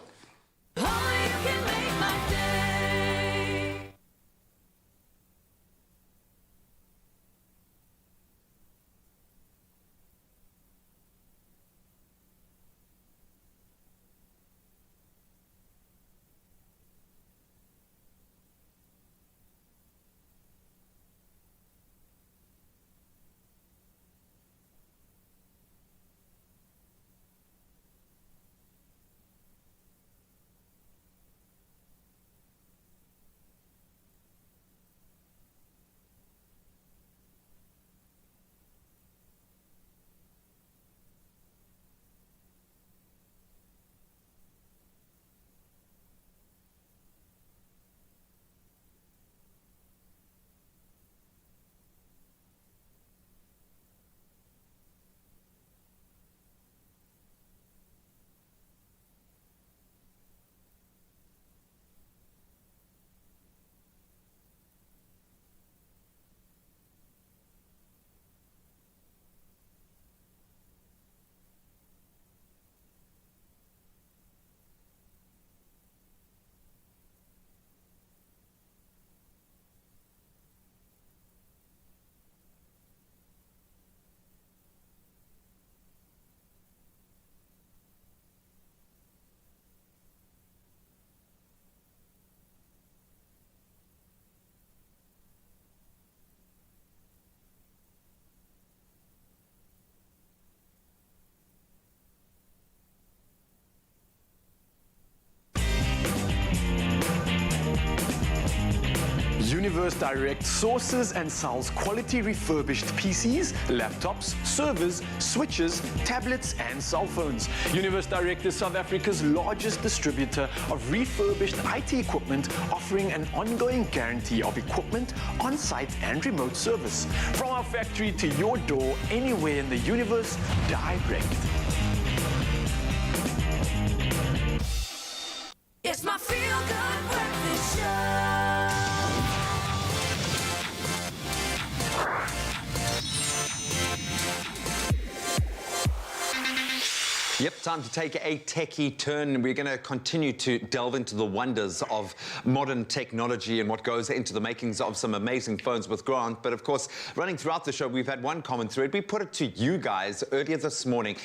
Universe Direct sources and sells quality refurbished PCs, laptops, servers, switches, tablets, and cell phones. Universe Direct is South Africa's largest distributor of refurbished IT equipment, offering an ongoing guarantee of equipment, on-site and remote service. From our factory to your door, anywhere in the universe, direct. It's my feel-good breakfast show. Yep, time to take a techie turn. We're going to continue to delve into the wonders of modern technology and what goes into the makings of some amazing phones with Grant. But of course, running throughout the show, we've had one common thread. We put it to you guys earlier this morning.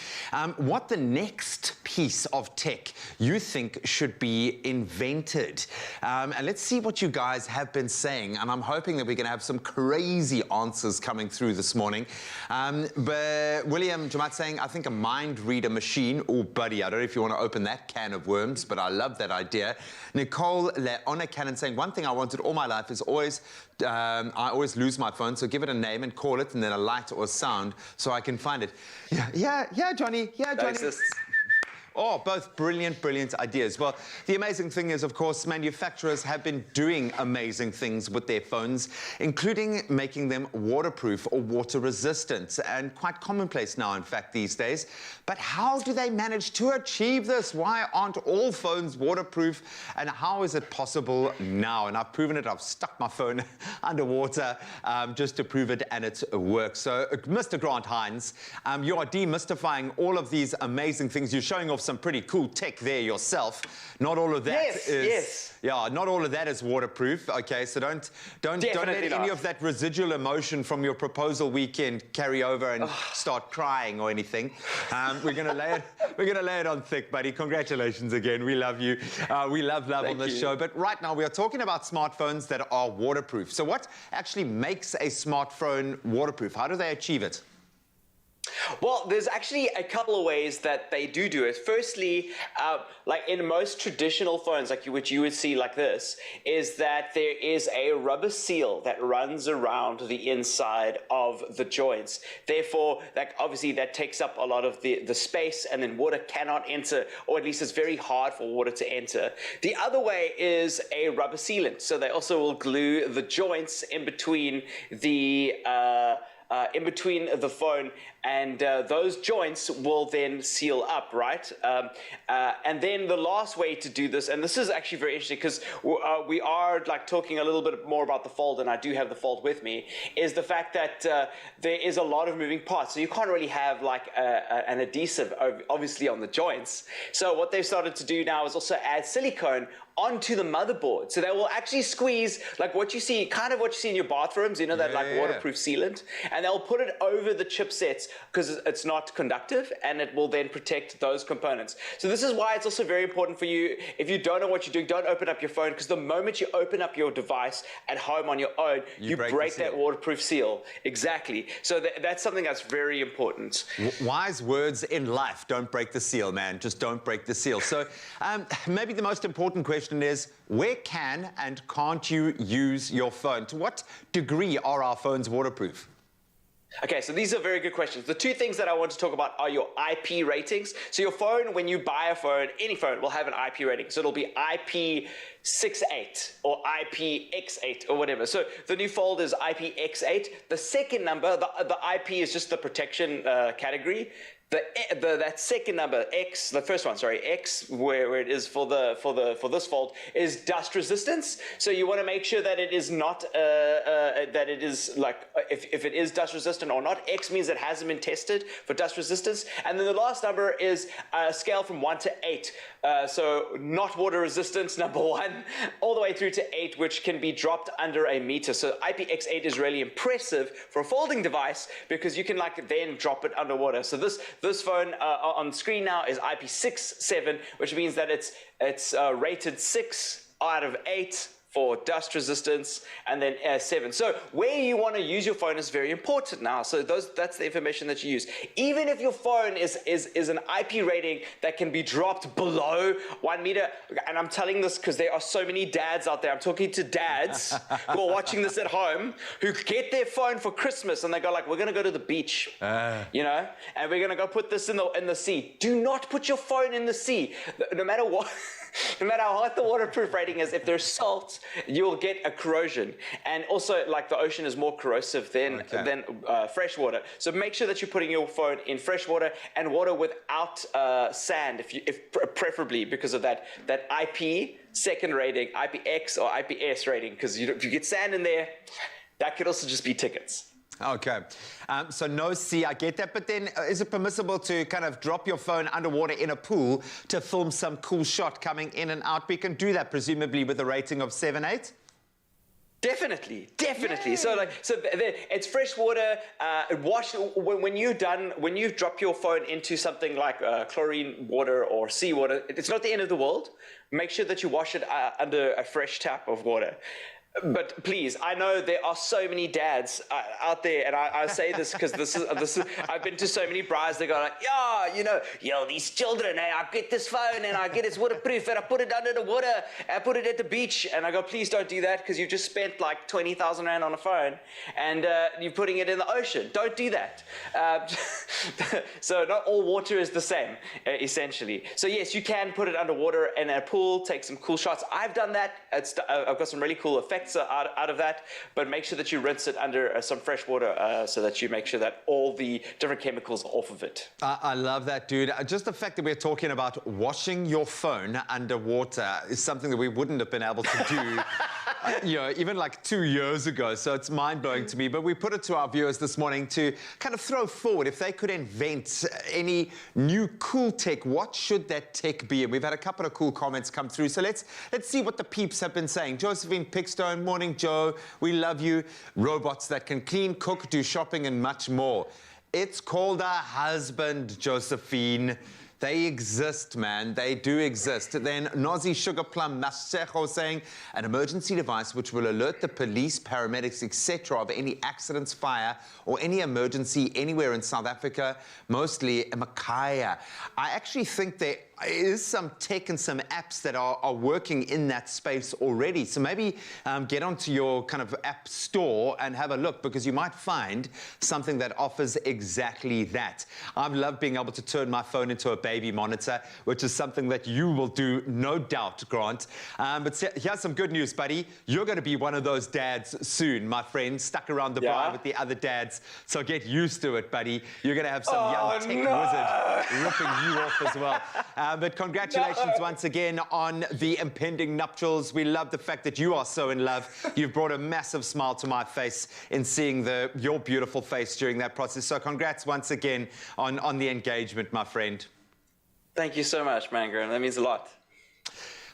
What the next piece of tech you think should be invented. And let's see what you guys have been saying. And I'm hoping that we're going to have some crazy answers coming through this morning. But William Jamat saying, I think a mind reader machine. Oh, buddy, I don't know if you want to open that can of worms, but I love that idea. Nicole Leona Cannon saying, one thing I wanted all my life is always, I always lose my phone, so give it a name and call it, and then a light or a sound so I can find it. Yeah, Johnny. Oh, both brilliant ideas. Well, the amazing thing is, of course, manufacturers have been doing amazing things with their phones, including making them waterproof or water resistant, and quite commonplace now, in fact, these days. But how do they manage to achieve this? Why aren't all phones waterproof? And how is it possible now? And I've proven it. I've stuck my phone underwater just to prove it, and it works. So, Mr. Grant Hines, you are demystifying all of these amazing things. You're showing off some pretty cool tech there yourself. Not all of that not all of that is waterproof. Okay, so don't let any of that residual emotion from your proposal weekend carry over and start crying or anything. We're gonna lay it on thick, buddy. Congratulations again. We love you. We love on this show. But right now we are talking about smartphones that are waterproof. So what actually makes a smartphone waterproof? How do they achieve it? Well, there's actually a couple of ways that they do it. Firstly, like in most traditional phones, which you would see like this, is that there is a rubber seal that runs around the inside of the joints. Therefore, obviously that takes up a lot of the space, and then water cannot enter, or at least it's very hard for water to enter. The other way is a rubber sealant. So they also will glue the joints in between the phone, and those joints will then seal up, right? And then the last way to do this, and this is actually very interesting because we are talking a little bit more about the Fold, and I do have the Fold with me, is the fact that there is a lot of moving parts. So you can't really have an adhesive, obviously, on the joints. So what they've started to do now is also add silicone onto the motherboard. So they will actually squeeze what you see in your bathrooms, that waterproof sealant, and they'll put it over the chipsets because it's not conductive, and it will then protect those components. So this is why it's also very important for you, if you don't know what you're doing, don't open up your phone, because the moment you open up your device at home on your own, you break that waterproof seal. Exactly. So that's something that's very important. Wise words in life. Don't break the seal, man. Just don't break the seal. So maybe the most important question is, where can and can't you use your phone? To what degree are our phones waterproof? Okay, so these are very good questions. The two things that I want to talk about are your IP ratings. So your phone, when you buy a phone, any phone will have an IP rating. So it'll be IP68 or IPX8 or whatever. So the new Fold is IPX8. The second number, the IP is just the protection category. That second number, X, the first one, sorry, X, where it is for this Fold, is dust resistance. So you want to make sure that it is not that it is if it is dust resistant or not. X means it hasn't been tested for dust resistance. And then the last number is a scale from 1 to 8. So not water resistance, number 1, all the way through to 8, which can be dropped under a meter. So IPX8 is really impressive for a folding device because you can then drop it underwater. So this phone on screen now is IP67, which means that it's rated 6 out of 8 for dust resistance, and then 7. So where you want to use your phone is very important now. So that's the information that you use. Even if your phone is an IP rating that can be dropped below 1 meter, and I'm telling this because there are so many dads out there. I'm talking to dads who are watching this at home who get their phone for Christmas and they go like, we're going to go to the beach, you know, and we're going to go put this in the sea. Do not put your phone in the sea. No matter what. No matter what the waterproof rating is, if there's salt, you'll get a corrosion. And also, like, the ocean is more corrosive than fresh water. So make sure that you're putting your phone in fresh water and water without sand, preferably because of that IP second rating, IPX or IPS rating. Because if you get sand in there, that could also just be tickets. Okay, so no sea, I get that, but then is it permissible to kind of drop your phone underwater in a pool to film some cool shot coming in and out? We can do that presumably with a rating of 7, 8? Definitely. Yay. So it's fresh water. Wash when you drop your phone into something like chlorine water or seawater. It's not the end of the world. Make sure that you wash it under a fresh tap of water. But please, I know there are so many dads out there, and I say this because this is I've been to so many brides. They go like, these children. Hey, I get this phone and I get it waterproof and I put it under the water. I put it at the beach, and I go, please don't do that because you've just spent like 20,000 rand on a phone, and you're putting it in the ocean. Don't do that. So not all water is the same, essentially. So yes, you can put it underwater in a pool, take some cool shots. I've done that. I've got some really cool effects out of that, but make sure that you rinse it under some fresh water so that you make sure that all the different chemicals are off of it. I love that, dude. Just the fact that we're talking about washing your phone underwater is something that we wouldn't have been able to do even like 2 years ago. So it's mind-blowing to me. But we put it to our viewers this morning to kind of throw forward, if they could invent any new cool tech, what should that tech be? And we've had a couple of cool comments come through. So let's see what the peeps have been saying. Josephine Pickstone, morning, Joe. We love you. Robots that can clean, cook, do shopping, and much more. It's called a husband, Josephine. They exist, man. They do exist. Then Nozi Sugar Plum Masejo saying an emergency device which will alert the police, paramedics, etc. of any accidents, fire, or any emergency anywhere in South Africa, mostly Makaya. I actually think there is some tech and some apps that are working in that space already. So maybe get onto your kind of app store and have a look, because you might find something that offers exactly that. I love being able to turn my phone into a baby monitor, which is something that you will do, no doubt, Grant. But here's some good news, buddy. You're going to be one of those dads soon, my friend, stuck around the bar with the other dads. So get used to it, buddy. You're going to have some young tech wizard ripping you off as well. But congratulations once again on the impending nuptials. We love the fact that you are so in love. You've brought a massive smile to my face in seeing your beautiful face during that process. So congrats once again on the engagement, my friend. Thank you so much, Mangro. That means a lot.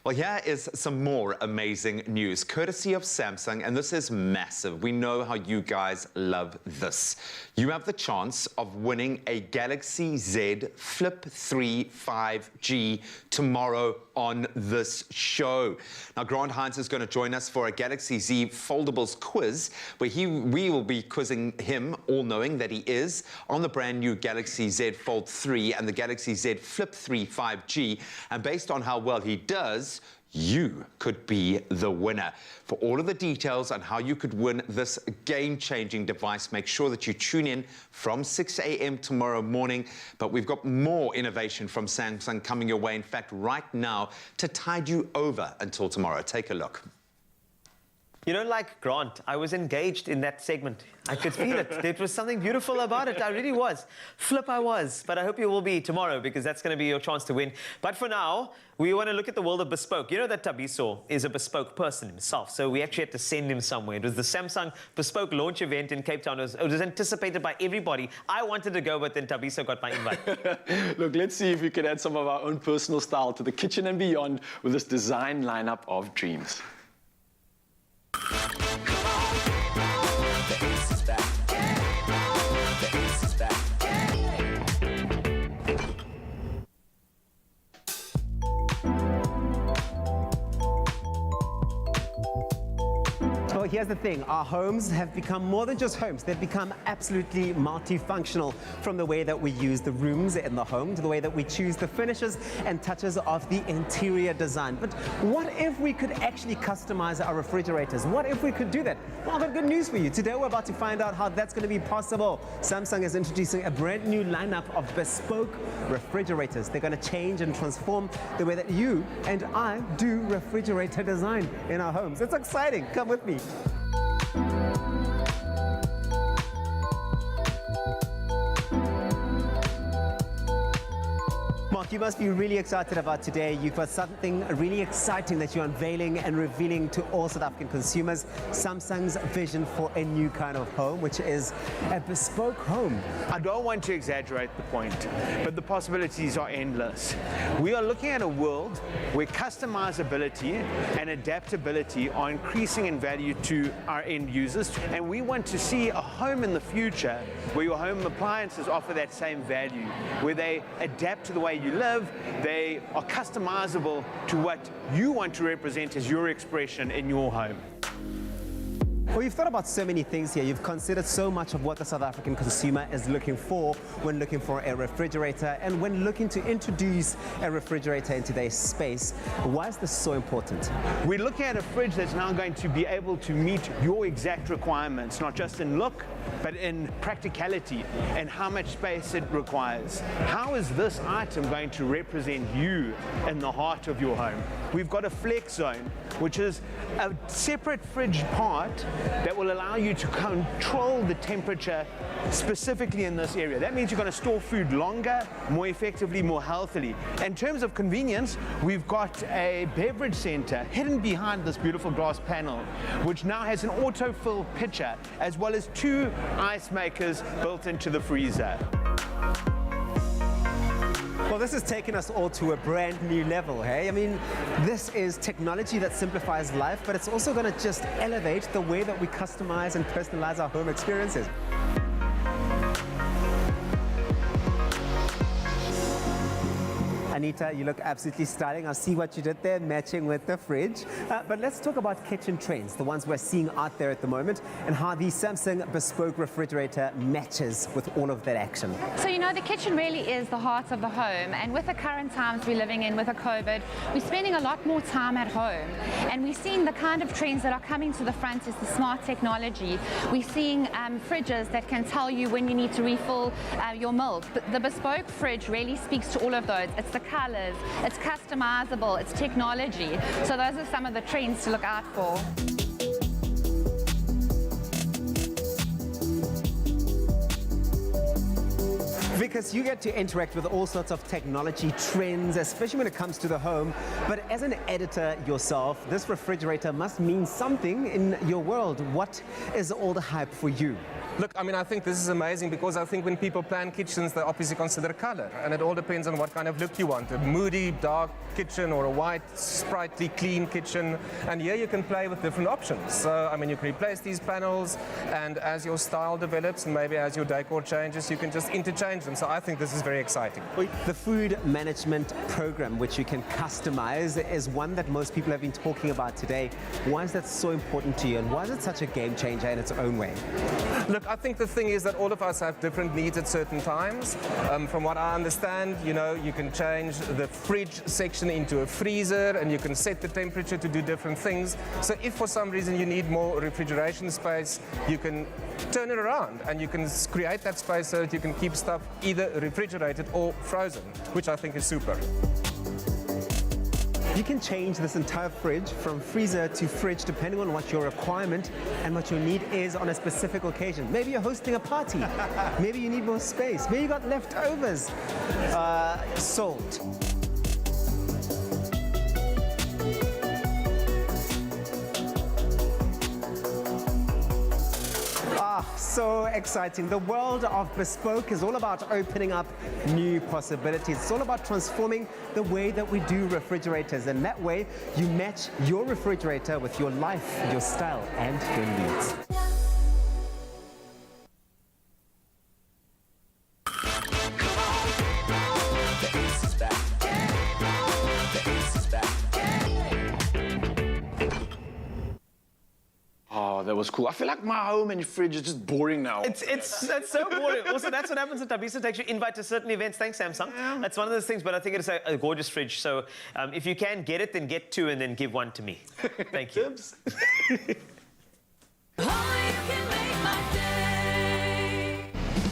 Well, here is some more amazing news, courtesy of Samsung, and this is massive. We know how you guys love this. You have the chance of winning a Galaxy Z Flip 3 5G tomorrow on this show. Now, Grant Hines is going to join us for a Galaxy Z Foldables quiz, where we will be quizzing him, all knowing that he is, on the brand new Galaxy Z Fold 3 and the Galaxy Z Flip 3 5G. And based on how well he does, you could be the winner. For all of the details on how you could win this game-changing device, make sure that you tune in from 6 a.m. tomorrow morning. But we've got more innovation from Samsung coming your way, in fact, right now, to tide you over until tomorrow. Take a look. You know, like Grant, I was engaged in that segment. I could feel it. There was something beautiful about it. I really was. Flip, I was. But I hope you will be tomorrow, because that's going to be your chance to win. But for now, we want to look at the world of bespoke. You know that Tabiso is a bespoke person himself, so we actually had to send him somewhere. It was the Samsung Bespoke launch event in Cape Town. It was anticipated by everybody. I wanted to go, but then Tabiso got my invite. Look, let's see if we can add some of our own personal style to the kitchen and beyond with this design lineup of dreams. Well, here's the thing. Our homes have become more than just homes. They've become absolutely multifunctional, from the way that we use the rooms in the home to the way that we choose the finishes and touches of the interior design. But what if we could actually customize our refrigerators? What if we could do that? Well, I've got good news for you. Today we're about to find out how that's going to be possible. Samsung is introducing a brand new lineup of bespoke refrigerators. They're going to change and transform the way that you and I do refrigerator design in our homes. It's exciting. Come with me. Mark, you must be really excited about today. You've got something really exciting that you're unveiling and revealing to all South African consumers. Samsung's vision for a new kind of home, which is a bespoke home. I don't want to exaggerate the point, but the possibilities are endless. We are looking at a world where customizability and adaptability are increasing in value to our end users, and we want to see a home in the future where your home appliances offer that same value, where they adapt to the way you live, they are customizable to what you want to represent as your expression in your home. Well, you've thought about so many things here. You've considered so much of what the South African consumer is looking for when looking for a refrigerator and when looking to introduce a refrigerator into their space. Why is this so important? We're looking at a fridge that's now going to be able to meet your exact requirements, not just in look, but in practicality and how much space it requires. How is this item going to represent you in the heart of your home? We've got a flex zone, which is a separate fridge part that will allow you to control the temperature specifically in this area. That means you're going to store food longer, more effectively, more healthily. In terms of convenience, we've got a beverage center hidden behind this beautiful glass panel, which now has an autofill pitcher as well as 2 ice makers built into the freezer. Well, this has taken us all to a brand new level, hey? I mean, this is technology that simplifies life, but it's also going to just elevate the way that we customize and personalize our home experiences. Anita, you look absolutely styling. I see what you did there, matching with the fridge. But let's talk about kitchen trends, the ones we're seeing out there at the moment, and how the Samsung bespoke refrigerator matches with all of that action. So, you know, the kitchen really is the heart of the home, and with the current times we're living in with the COVID, we're spending a lot more time at home, and we're seeing the kind of trends that are coming to the front is the smart technology. We're seeing fridges that can tell you when you need to refill your milk. The bespoke fridge really speaks to all of those. It's the colors, it's customizable, it's technology. So those are some of the trends to look out for. Because you get to interact with all sorts of technology trends, especially when it comes to the home. But as an editor yourself, this refrigerator must mean something in your world. What is all the hype for you? Look, I mean, I think this is amazing because I think when people plan kitchens, they obviously consider color. And it all depends on what kind of look you want. A moody, dark kitchen or a white, sprightly, clean kitchen. And here you can play with different options. So, I mean, you can replace these panels, and as your style develops and maybe as your decor changes, you can just interchange them. So I think this is very exciting. The food management program, which you can customize, is one that most people have been talking about today. Why is that so important to you, and why is it such a game changer in its own way? Look, I think the thing is that all of us have different needs at certain times. From what I understand, you know, you can change the fridge section into a freezer, and you can set the temperature to do different things. So if for some reason you need more refrigeration space, you can turn it around and you can create that space so that you can keep stuff either refrigerated or frozen, which I think is super. You can change this entire fridge from freezer to fridge depending on what your requirement and what your need is on a specific occasion. Maybe you're hosting a party. Maybe you need more space. Maybe you got leftovers. Salt. So exciting. The world of bespoke is all about opening up new possibilities. It's all about transforming the way that we do refrigerators, and that way you match your refrigerator with your life, your style, and your needs. Oh, that was cool. I feel like my home and fridge is just boring now. It's so boring. Also, that's what happens at Tabisa. Takes you invite to certain events. Thanks, Samsung. Yeah. That's one of those things, but I think it's a gorgeous fridge. So if you can get it, then get 2 and then give 1 to me. Thank you.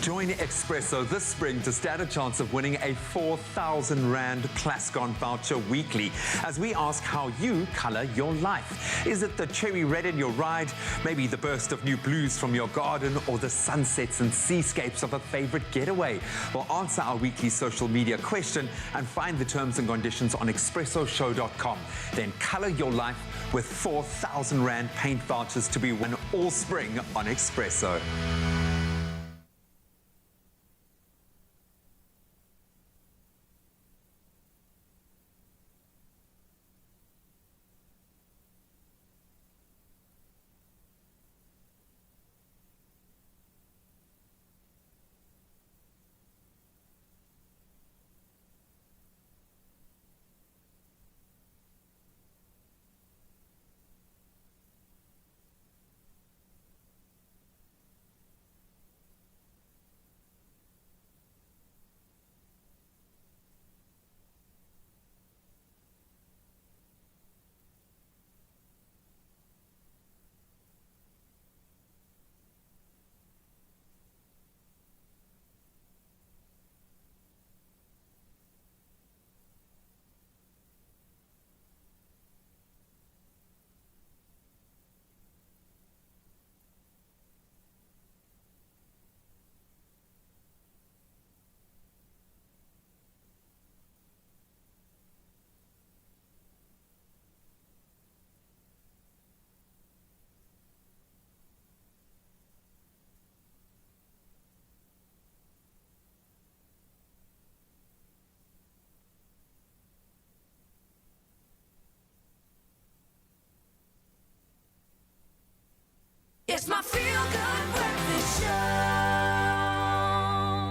Join Expresso this spring to stand a chance of winning a 4,000 Rand Plascon voucher weekly as we ask how you colour your life. Is it the cherry red in your ride, maybe the burst of new blues from your garden, or the sunsets and seascapes of a favourite getaway? Well, answer our weekly social media question and find the terms and conditions on expressoshow.com. Then colour your life with 4,000 Rand paint vouchers to be won all spring on Expresso. It's my feel-good breakfast show.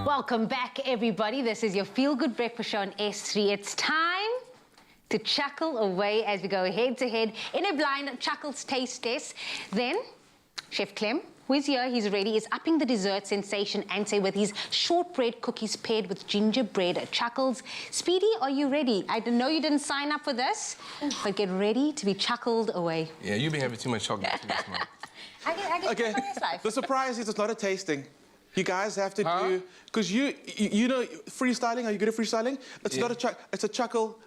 Welcome back, everybody. This is your Feel Good Breakfast Show on S3. It's time to chuckle away as we go head-to-head in a blind Chuckles taste test. Then, Chef Clem, who is here, he's ready, is upping the dessert sensation ante with his shortbread cookies paired with gingerbread Chuckles. Speedy, are you ready? I know you didn't sign up for this, but get ready to be chuckled away. Yeah, you've been having too much chocolate too much, man. I get Okay, life. the surprise is it's not a tasting. You guys have to do, because you know freestyling. Are you good at freestyling? It's not a it's a chuckle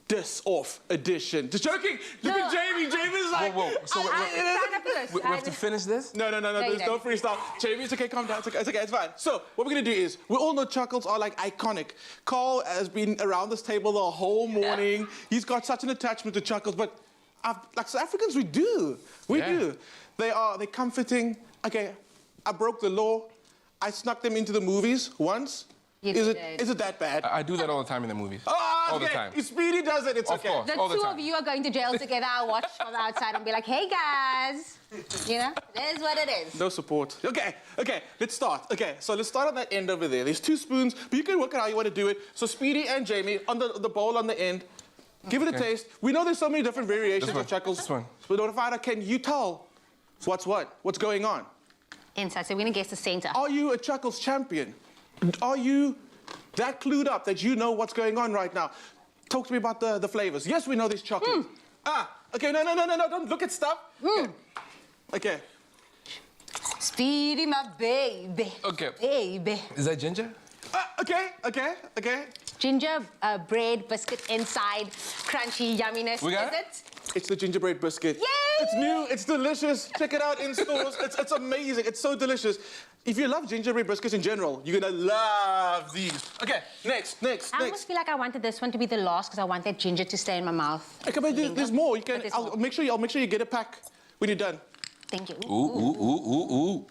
diss-off edition. Just joking. Look at Jamie. Jamie's like, whoa. So we have to finish this? No. There's no freestyle. Jamie, it's okay. Calm down. It's okay. It's fine. So what we're gonna do is we all know chuckles are like iconic. Carl has been around this table the whole morning. He's got such an attachment to chuckles, but like South Africans, we do. We do. They're comforting. Okay, I broke the law. I snuck them into the movies once. Is it that bad? I do that all the time in the movies. Oh, all the time. Speedy does it. It's of course, the all the two time. of you are going to jail together. I'll watch from the outside and be like, hey, guys. You know, that is what it is. No support. Okay, let's start. Okay, so let's start on that end over there. There's 2 spoons, but you can work out how you want to do it. So Speedy and Jamie, on the bowl on the end, give it a taste. We know there's so many different variations of chuckles. This one. So Notifier, can you tell what's what? What's going on? Inside, so we're going to guess the center. Are you a chuckles champion? Are you that clued up that you know what's going on right now? Talk to me about the flavors. Yes, we know there's chocolate. Okay, no, don't look at stuff. Okay. Speedy, my baby. Okay. Baby. Is that ginger? Okay. Ginger bread biscuit inside, crunchy yumminess. We got is it? It's the gingerbread biscuit. Yay! It's new, it's delicious. Check it out in stores. It's amazing. It's so delicious. If you love gingerbread biscuits in general, you're gonna love these. Okay, next. I almost feel like I wanted this one to be the last because I want that ginger to stay in my mouth. Okay, but there's more. You can. I'll make sure you get a pack when you're done. Thank you. Ooh.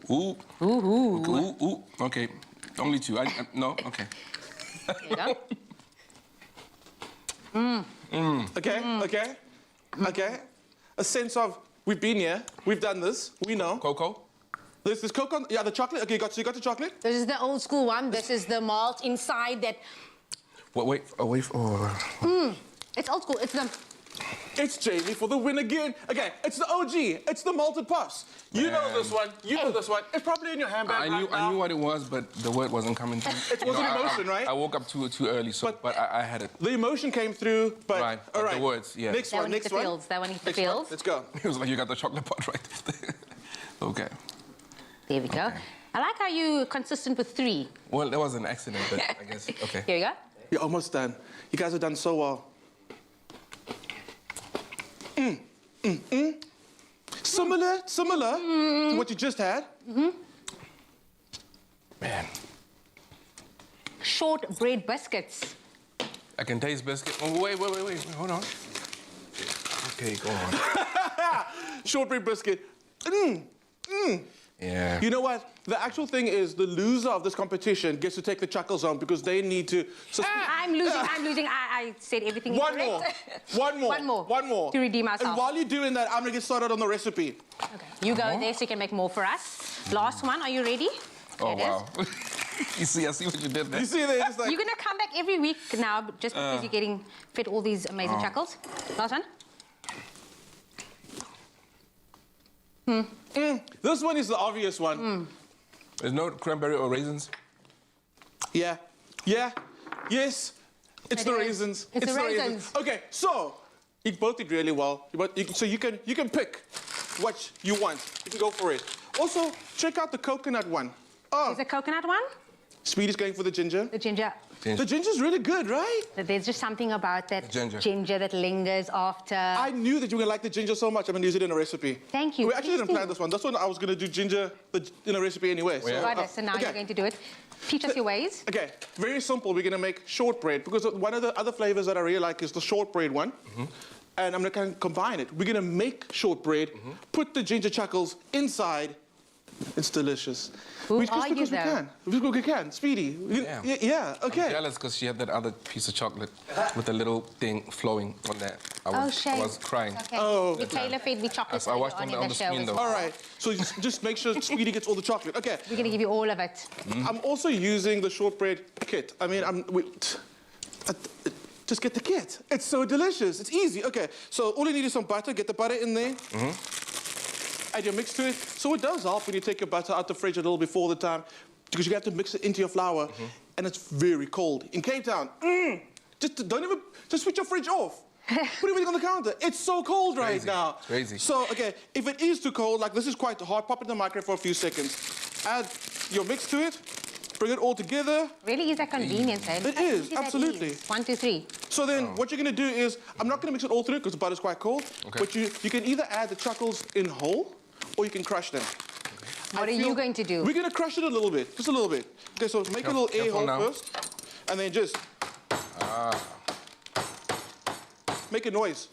Okay, only 2. No. Okay. There you go. Okay. A sense of we've been here, we've done this, we know. Cocoa. There's cocoa. Yeah, the chocolate. Okay, you got the chocolate. This is the old school one. This is the malt inside that. Wait. It's old school. It's the It's Jamie for the win again. Okay, it's the OG. It's the malted puffs. You know this one. You know this one. It's probably in your handbag I knew what it was, but the word wasn't coming through. It wasn't emotion, right? I woke up too early, so but I had it. The emotion came through, but right. all right. The words, yeah. Next one. Next one. That one needs the fields. Let's go. It was like you got the chocolate pot right there. Okay. There we go. I like how you're consistent with 3. Well, that was an accident, but I guess, okay. Here we go. You're almost done. You guys have done so well. Similar to what you just had. Man. Shortbread biscuits. I can taste biscuit. Oh, wait, hold on. Okay, go on. Shortbread biscuit. Yeah. You know what? The actual thing is the loser of this competition gets to take the chuckles home because they need to... I'm losing. I said everything One incorrect. One more. To redeem ourselves. And while you're doing that, I'm going to get started on the recipe. Okay. You go there so you can make more for us. Last one. Are you ready? Oh, wow. I see what you did there. You see there? It's like... You're going to come back every week now just because you're getting fed all these amazing chuckles. Last one. This one is the obvious one. There's no cranberry or raisins? Yeah. Yes. It's the raisins. It's the raisins. Okay, so you both did really well. So you can pick what you want. You can go for it. Also, check out the coconut one. Is the coconut one? Speedy's going for the ginger. The ginger. The ginger's really good, right? There's just something about that ginger that lingers after. I knew that you were going to like the ginger so much. I'm going to use it in a recipe. Thank you. We actually didn't plan this one. That's one I was going to do ginger in a recipe anyway. So now you're going to do it. Teach us your ways. Okay, very simple. We're going to make shortbread because one of the other flavors that I really like is the shortbread one. And I'm going to kind of combine it. We're going to make shortbread, put the ginger chuckles inside. It's delicious. Who are you, though? Because we can. Speedy. Yeah, okay. I'm jealous because she had that other piece of chocolate with a little thing flowing on that. I was crying. Okay. Oh. Michaela fed me chocolate I watched on the screen, though. All right. So just make sure Speedy gets all the chocolate. Okay. We're going to give you all of it. I'm also using the shortbread kit. I mean, just get the kit. It's so delicious. It's easy. Okay. So all you need is some butter. Get the butter in there. Add your mix to it. So it does help when you take your butter out the fridge a little before the time because you have to mix it into your flour and it's very cold. In Cape Town, just switch your fridge off. Put everything on the counter. It's so cold right now. Crazy. So, okay, if it is too cold, like this is quite hot, pop it in the microwave for a few seconds. Add your mix to it. Bring it all together. Really is that convenient, eh? It is, absolutely. 1, 2, 3. So then what you're going to do is, I'm not going to mix it all through because the butter's quite cold, but you can either add the chuckles in whole or you can crush them. What are you going to do? We're going to crush it a little bit, just a little bit. Okay, so make a little air hole first, and then just make a noise.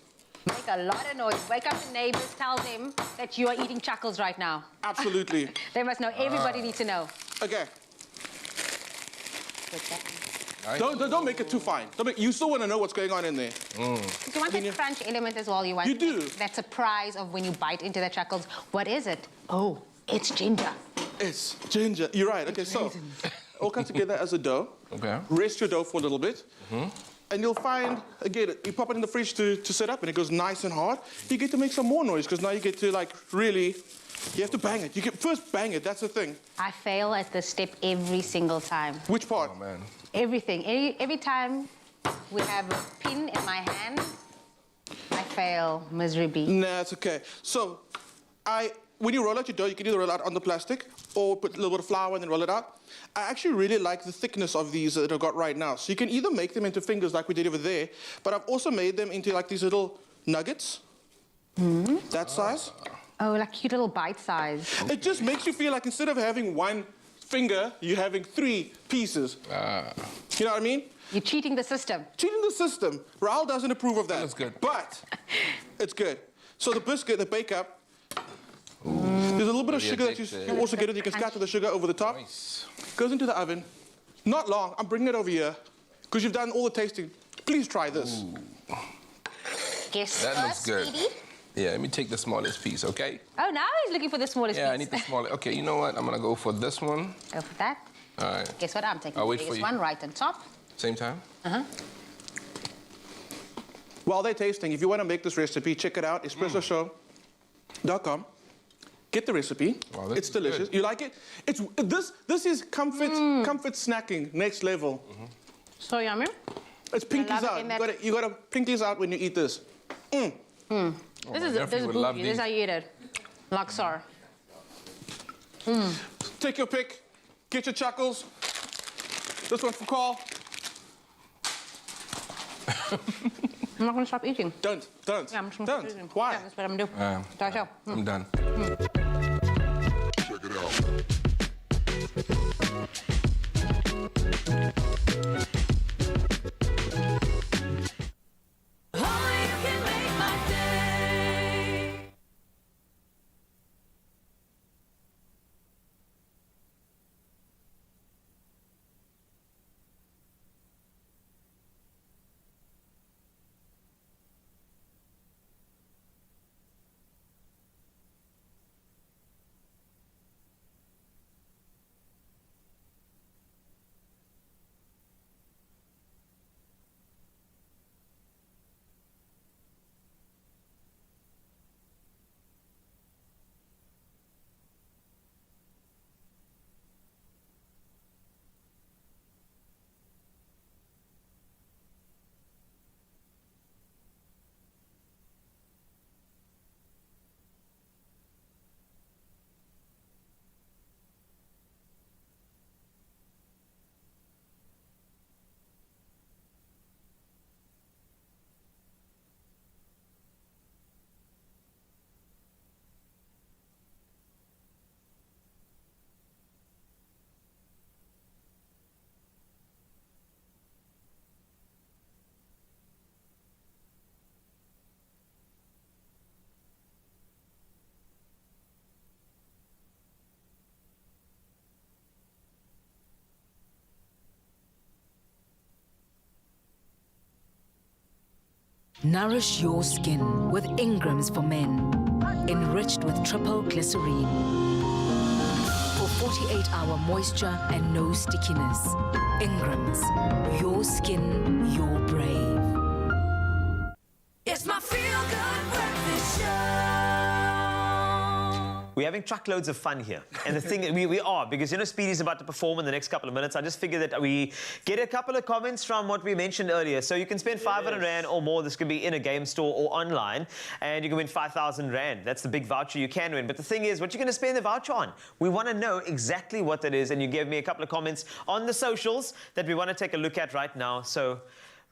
Make a lot of noise. Wake up the neighbors, tell them that you are eating chuckles right now. Absolutely. They must know. Everybody needs to know. Okay. Don't make it too fine. You still want to know what's going on in there. You want that crunch element as well. You want that surprise of when you bite into the chuckles. What is it? Oh, it's ginger. It's ginger. You're right. Okay, so all come together as a dough. Okay. Rest your dough for a little bit. And you'll find, again, you pop it in the fridge to set up and it goes nice and hard. You get to make some more noise because now you get to really, you have to bang it. You can first bang it, that's the thing. I fail at this step every single time. Which part? Oh, man. Everything. Every time we have a pin in my hand, I fail miserably. Nah, it's okay. So, when you roll out your dough, you can either roll it out on the plastic or put a little bit of flour and then roll it out. I actually really like the thickness of these that I've got right now. So you can either make them into fingers like we did over there, but I've also made them into like these little nuggets. That size. Oh, like cute little bite size. It just makes you feel like instead of having one finger, you're having 3 pieces. You know what I mean? You're cheating the system. Cheating the system. Raul doesn't approve of that. That's good. But it's good. So the biscuit, the bake up, there's a little bit of sugar that you also get it. You can scatter the sugar over the top. Nice. Goes into the oven. Not long. I'm bringing it over here because you've done all the tasting. Please try this. Guess that looks good. Speedy? Yeah, let me take the smallest piece, okay? Oh, now he's looking for the smallest piece. Yeah, I need the smallest. Okay, you know what? I'm gonna go for this one. Go for that. All right. Guess what? I'm taking I'll the wait for biggest you. one right on top. Same time? while they're tasting, if you want to make this recipe, check it out, expressoshow.com. Get the recipe. Wow, it's delicious. Good. You like it? It's this is comfort snacking, next level. So yummy. It's pinkies out. You gotta pinkies out when you eat this. This is bougie. This is how you eat it. Like so. Take your pick. Get your chuckles. This one for Carl. I'm not going to stop eating. Don't. Yeah, I'm just going to stop eating. Why? Yeah, that's what I'm going to do. I'm done. Check it out. Nourish your skin with Ingram's for Men, enriched with triple glycerine. For 48-hour moisture and no stickiness. Ingram's, your skin, your brave. It's my feel-good breakfast show. We're having truckloads of fun here. And the thing, we are, because, you know, Speedy's about to perform in the next couple of minutes. I just figured that we get a couple of comments from what we mentioned earlier. So you can spend 500 Rand or more. This could be in a game store or online. And you can win 5,000 Rand. That's the big voucher you can win. But the thing is, what you're going to spend the voucher on? We want to know exactly what that is. And you gave me a couple of comments on the socials that we want to take a look at right now. So,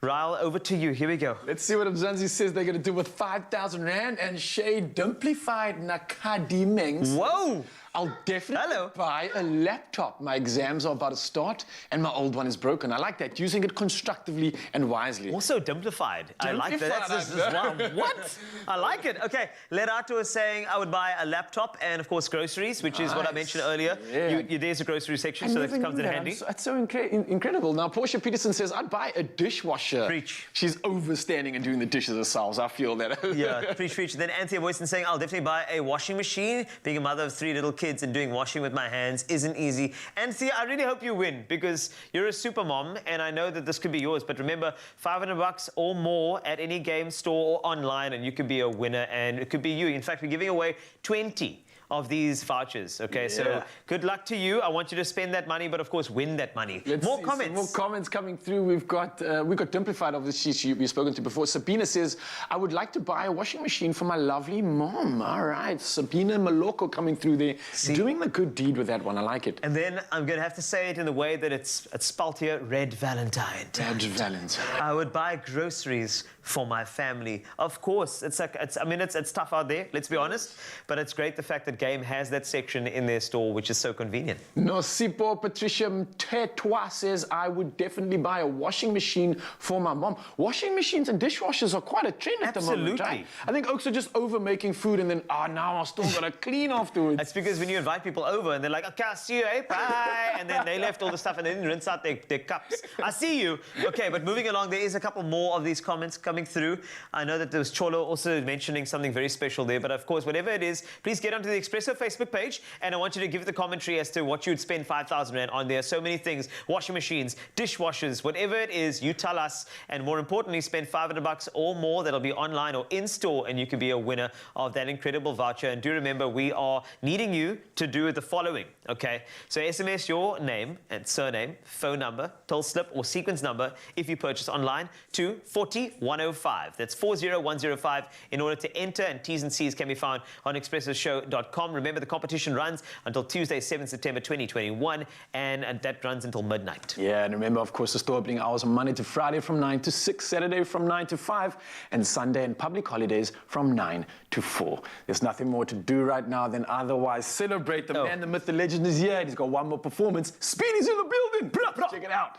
Ryle, over to you. Here we go. Let's see what Mzansi says they're going to do with 5,000 Rand and Shay Dumplified Nakadimengs. Whoa! I'll definitely buy a laptop. My exams are about to start and my old one is broken. I like that, using it constructively and wisely. Also dumplified. I like that. That's just wow. What? I like it. Okay, Lerato is saying I would buy a laptop and, of course, groceries, which is what I mentioned earlier. Yeah. There's a grocery section, so that comes in handy. It's so incredible. Now, Portia Peterson says, I'd buy a dishwasher. Preach. She's overstanding and doing the dishes herself. I feel that. Yeah, preach. Then Anthea Boyson saying, I'll definitely buy a washing machine. Being a mother of 3 little kids and doing washing with my hands isn't easy. Anthea, I really hope you win because you're a super mom and I know that this could be yours. But remember, 500 bucks or more at any game store or online and you could be a winner and it could be you. In fact, we're giving away 20 of these vouchers, okay? Yeah. So good luck to you. I want you to spend that money, but of course win that money. More comments. More comments coming through. We've got Dumplified, obviously, we've spoken to before. Sabina says, I would like to buy a washing machine for my lovely mom. All right, Sabina Maloko coming through there. Doing the good deed with that one. I like it. And then I'm going to have to say it in the way that it's spelt here, Red Valentine. Red Valentine. I would buy groceries for my family. Of course, it's tough out there, let's be honest, but it's great the fact that Game has that section in their store, which is so convenient. Nosipo Patricia Tetwa says, I would definitely buy a washing machine for my mom. Washing machines and dishwashers are quite a trend at the moment, right? I think Oaks are just over making food and then, now I still got to clean afterwards. That's because when you invite people over and they're like, okay, I'll see you, bye, and then they left all the stuff and they didn't rinse out their cups. I see you. Okay, but moving along, there is a couple more of these comments coming through. I know that there was Cholo also mentioning something very special there, but of course, whatever it is, please get onto the Expresso Facebook page, and I want you to give the commentary as to what you'd spend 5,000 Rand on. There are so many things, washing machines, dishwashers, whatever it is, you tell us. And more importantly, spend 500 bucks or more. That'll be online or in store, and you can be a winner of that incredible voucher. And do remember, we are needing you to do the following, okay? So SMS your name and surname, phone number, toll slip or sequence number if you purchase online to 40105. That's 40105 in order to enter, and T's and C's can be found on expressoshow.com. Remember, the competition runs until Tuesday, 7 September 2021, and that runs until midnight. Yeah, and remember, of course, the store opening hours are Monday to Friday from 9 to 6, Saturday from 9 to 5, and Sunday and public holidays from 9 to 4. There's nothing more to do right now than otherwise celebrate. The man, the myth, the legend is here. He's got one more performance. Speedy's in the building. Check it out.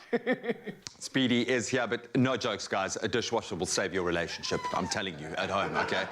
Speedy is here, but no jokes, guys. A dishwasher will save your relationship. I'm telling you, at home, okay?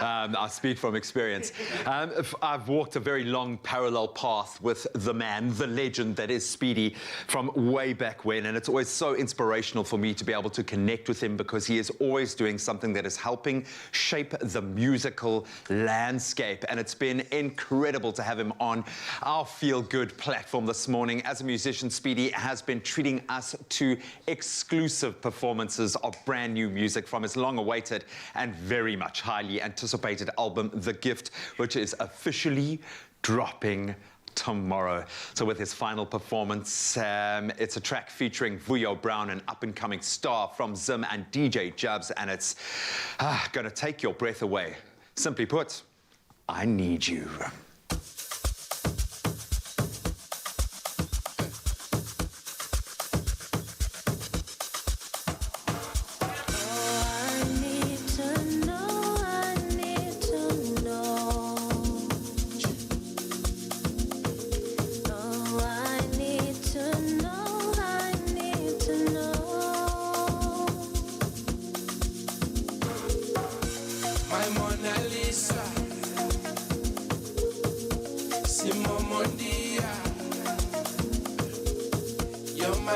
I speak from experience. I've walked a very long parallel path with the man, the legend that is Speedy from way back when, and it's always so inspirational for me to be able to connect with him because he is always doing something that is helping shape the musical landscape, and it's been incredible to have him on our Feel Good platform this morning. As a musician, Speedy has been treating us to exclusive performances of brand new music from his long-awaited and very much highly anticipated album, The Gift, which is officially dropping tomorrow. So with his final performance, it's a track featuring Vuyo Brown, an up-and-coming star from Zim, and DJ Jubs, and it's gonna take your breath away. Simply put, I need you.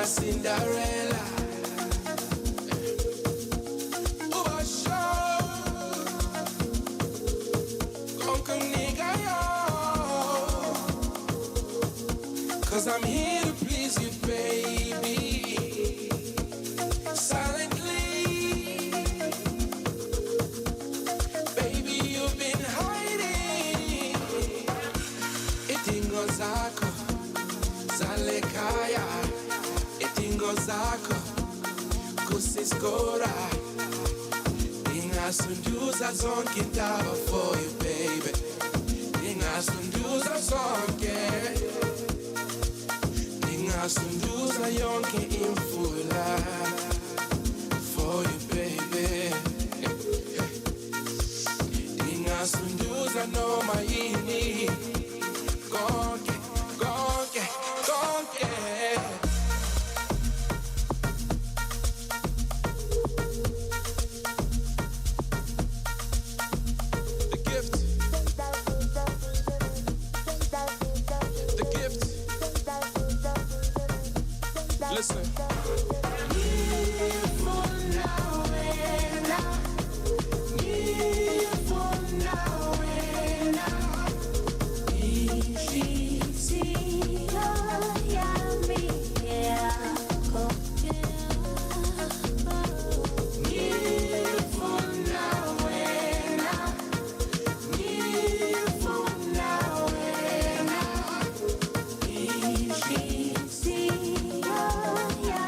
Cinderella. Oh, show. Conquer nigga, yo. 'Cause I'm here to please you, baby. Silently. Baby, you've been hiding. Itingo zako, zalekaya. Zako kusiskora ingasunduza zonke indaba for you, baby. Ingasunduza zonke, ingasunduza yonke imfula for you, baby. Ingasunduza noma yini konke, konke, konke. Listen. Yeah.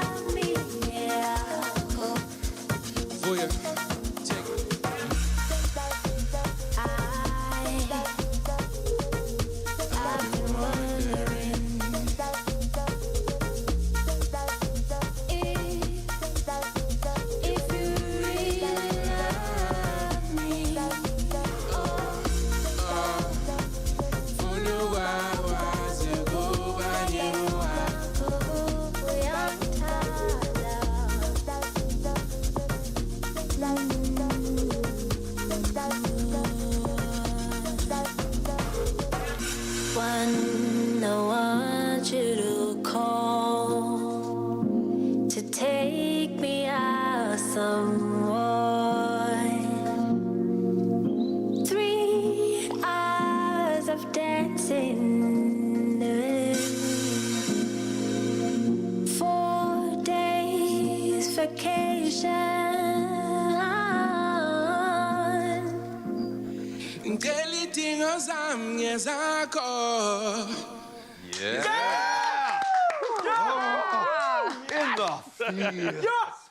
Ngeli tingo zam ngezakho. Yeah. In the field. Yes.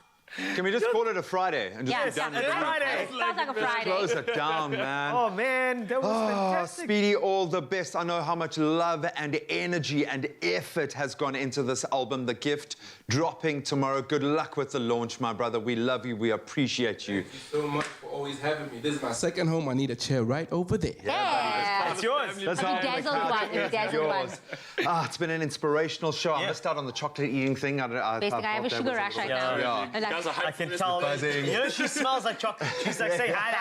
Can we just call it a Friday and just be done with it? Friday. Sounds like a Friday. Close it down, man. Oh, man, that was fantastic. Speedy, all the best. I know how much love and energy and effort has gone into this album, The Gift, dropping tomorrow. Good luck with the launch, my brother. We love you. We appreciate you. Thank you so much for always having me. This is my second home. I need a chair right over there. Yeah. It's yours. That's A bedazzled one. A bedazzled one. It's been an inspirational show. I missed out on the chocolate eating thing. Basically, I have a sugar rush right now. Yeah. I can tell. You know, she smells like chocolate. She's like, say hi.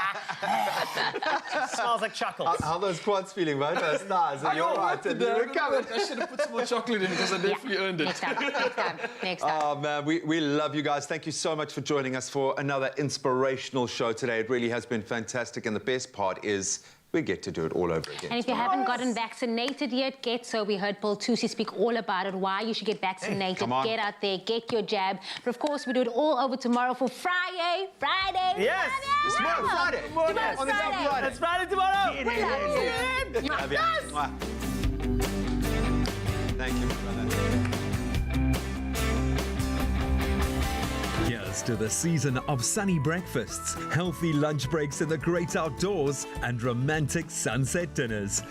She smells like chocolate. How are those quads feeling, mate? That's nice. And you're right. And you recovered. I should have put some more chocolate in because I definitely earned it. Next time. Oh, man, we love you guys. Thank you so much for joining us for another inspirational show today. It really has been fantastic. And the best part is we get to do it all over again. And if you haven't gotten vaccinated yet, get so. We heard Paul Tusi speak all about it, why you should get vaccinated. Come on. Get out there, get your jab. But of course, we do it all over tomorrow for Friday. Yes. Tomorrow, Friday. Tomorrow's On this Friday. Friday. It's Friday tomorrow. We love you. Love you. Mwah. Thank you, brother. Here's to the season of sunny breakfasts, healthy lunch breaks in the great outdoors, and romantic sunset dinners.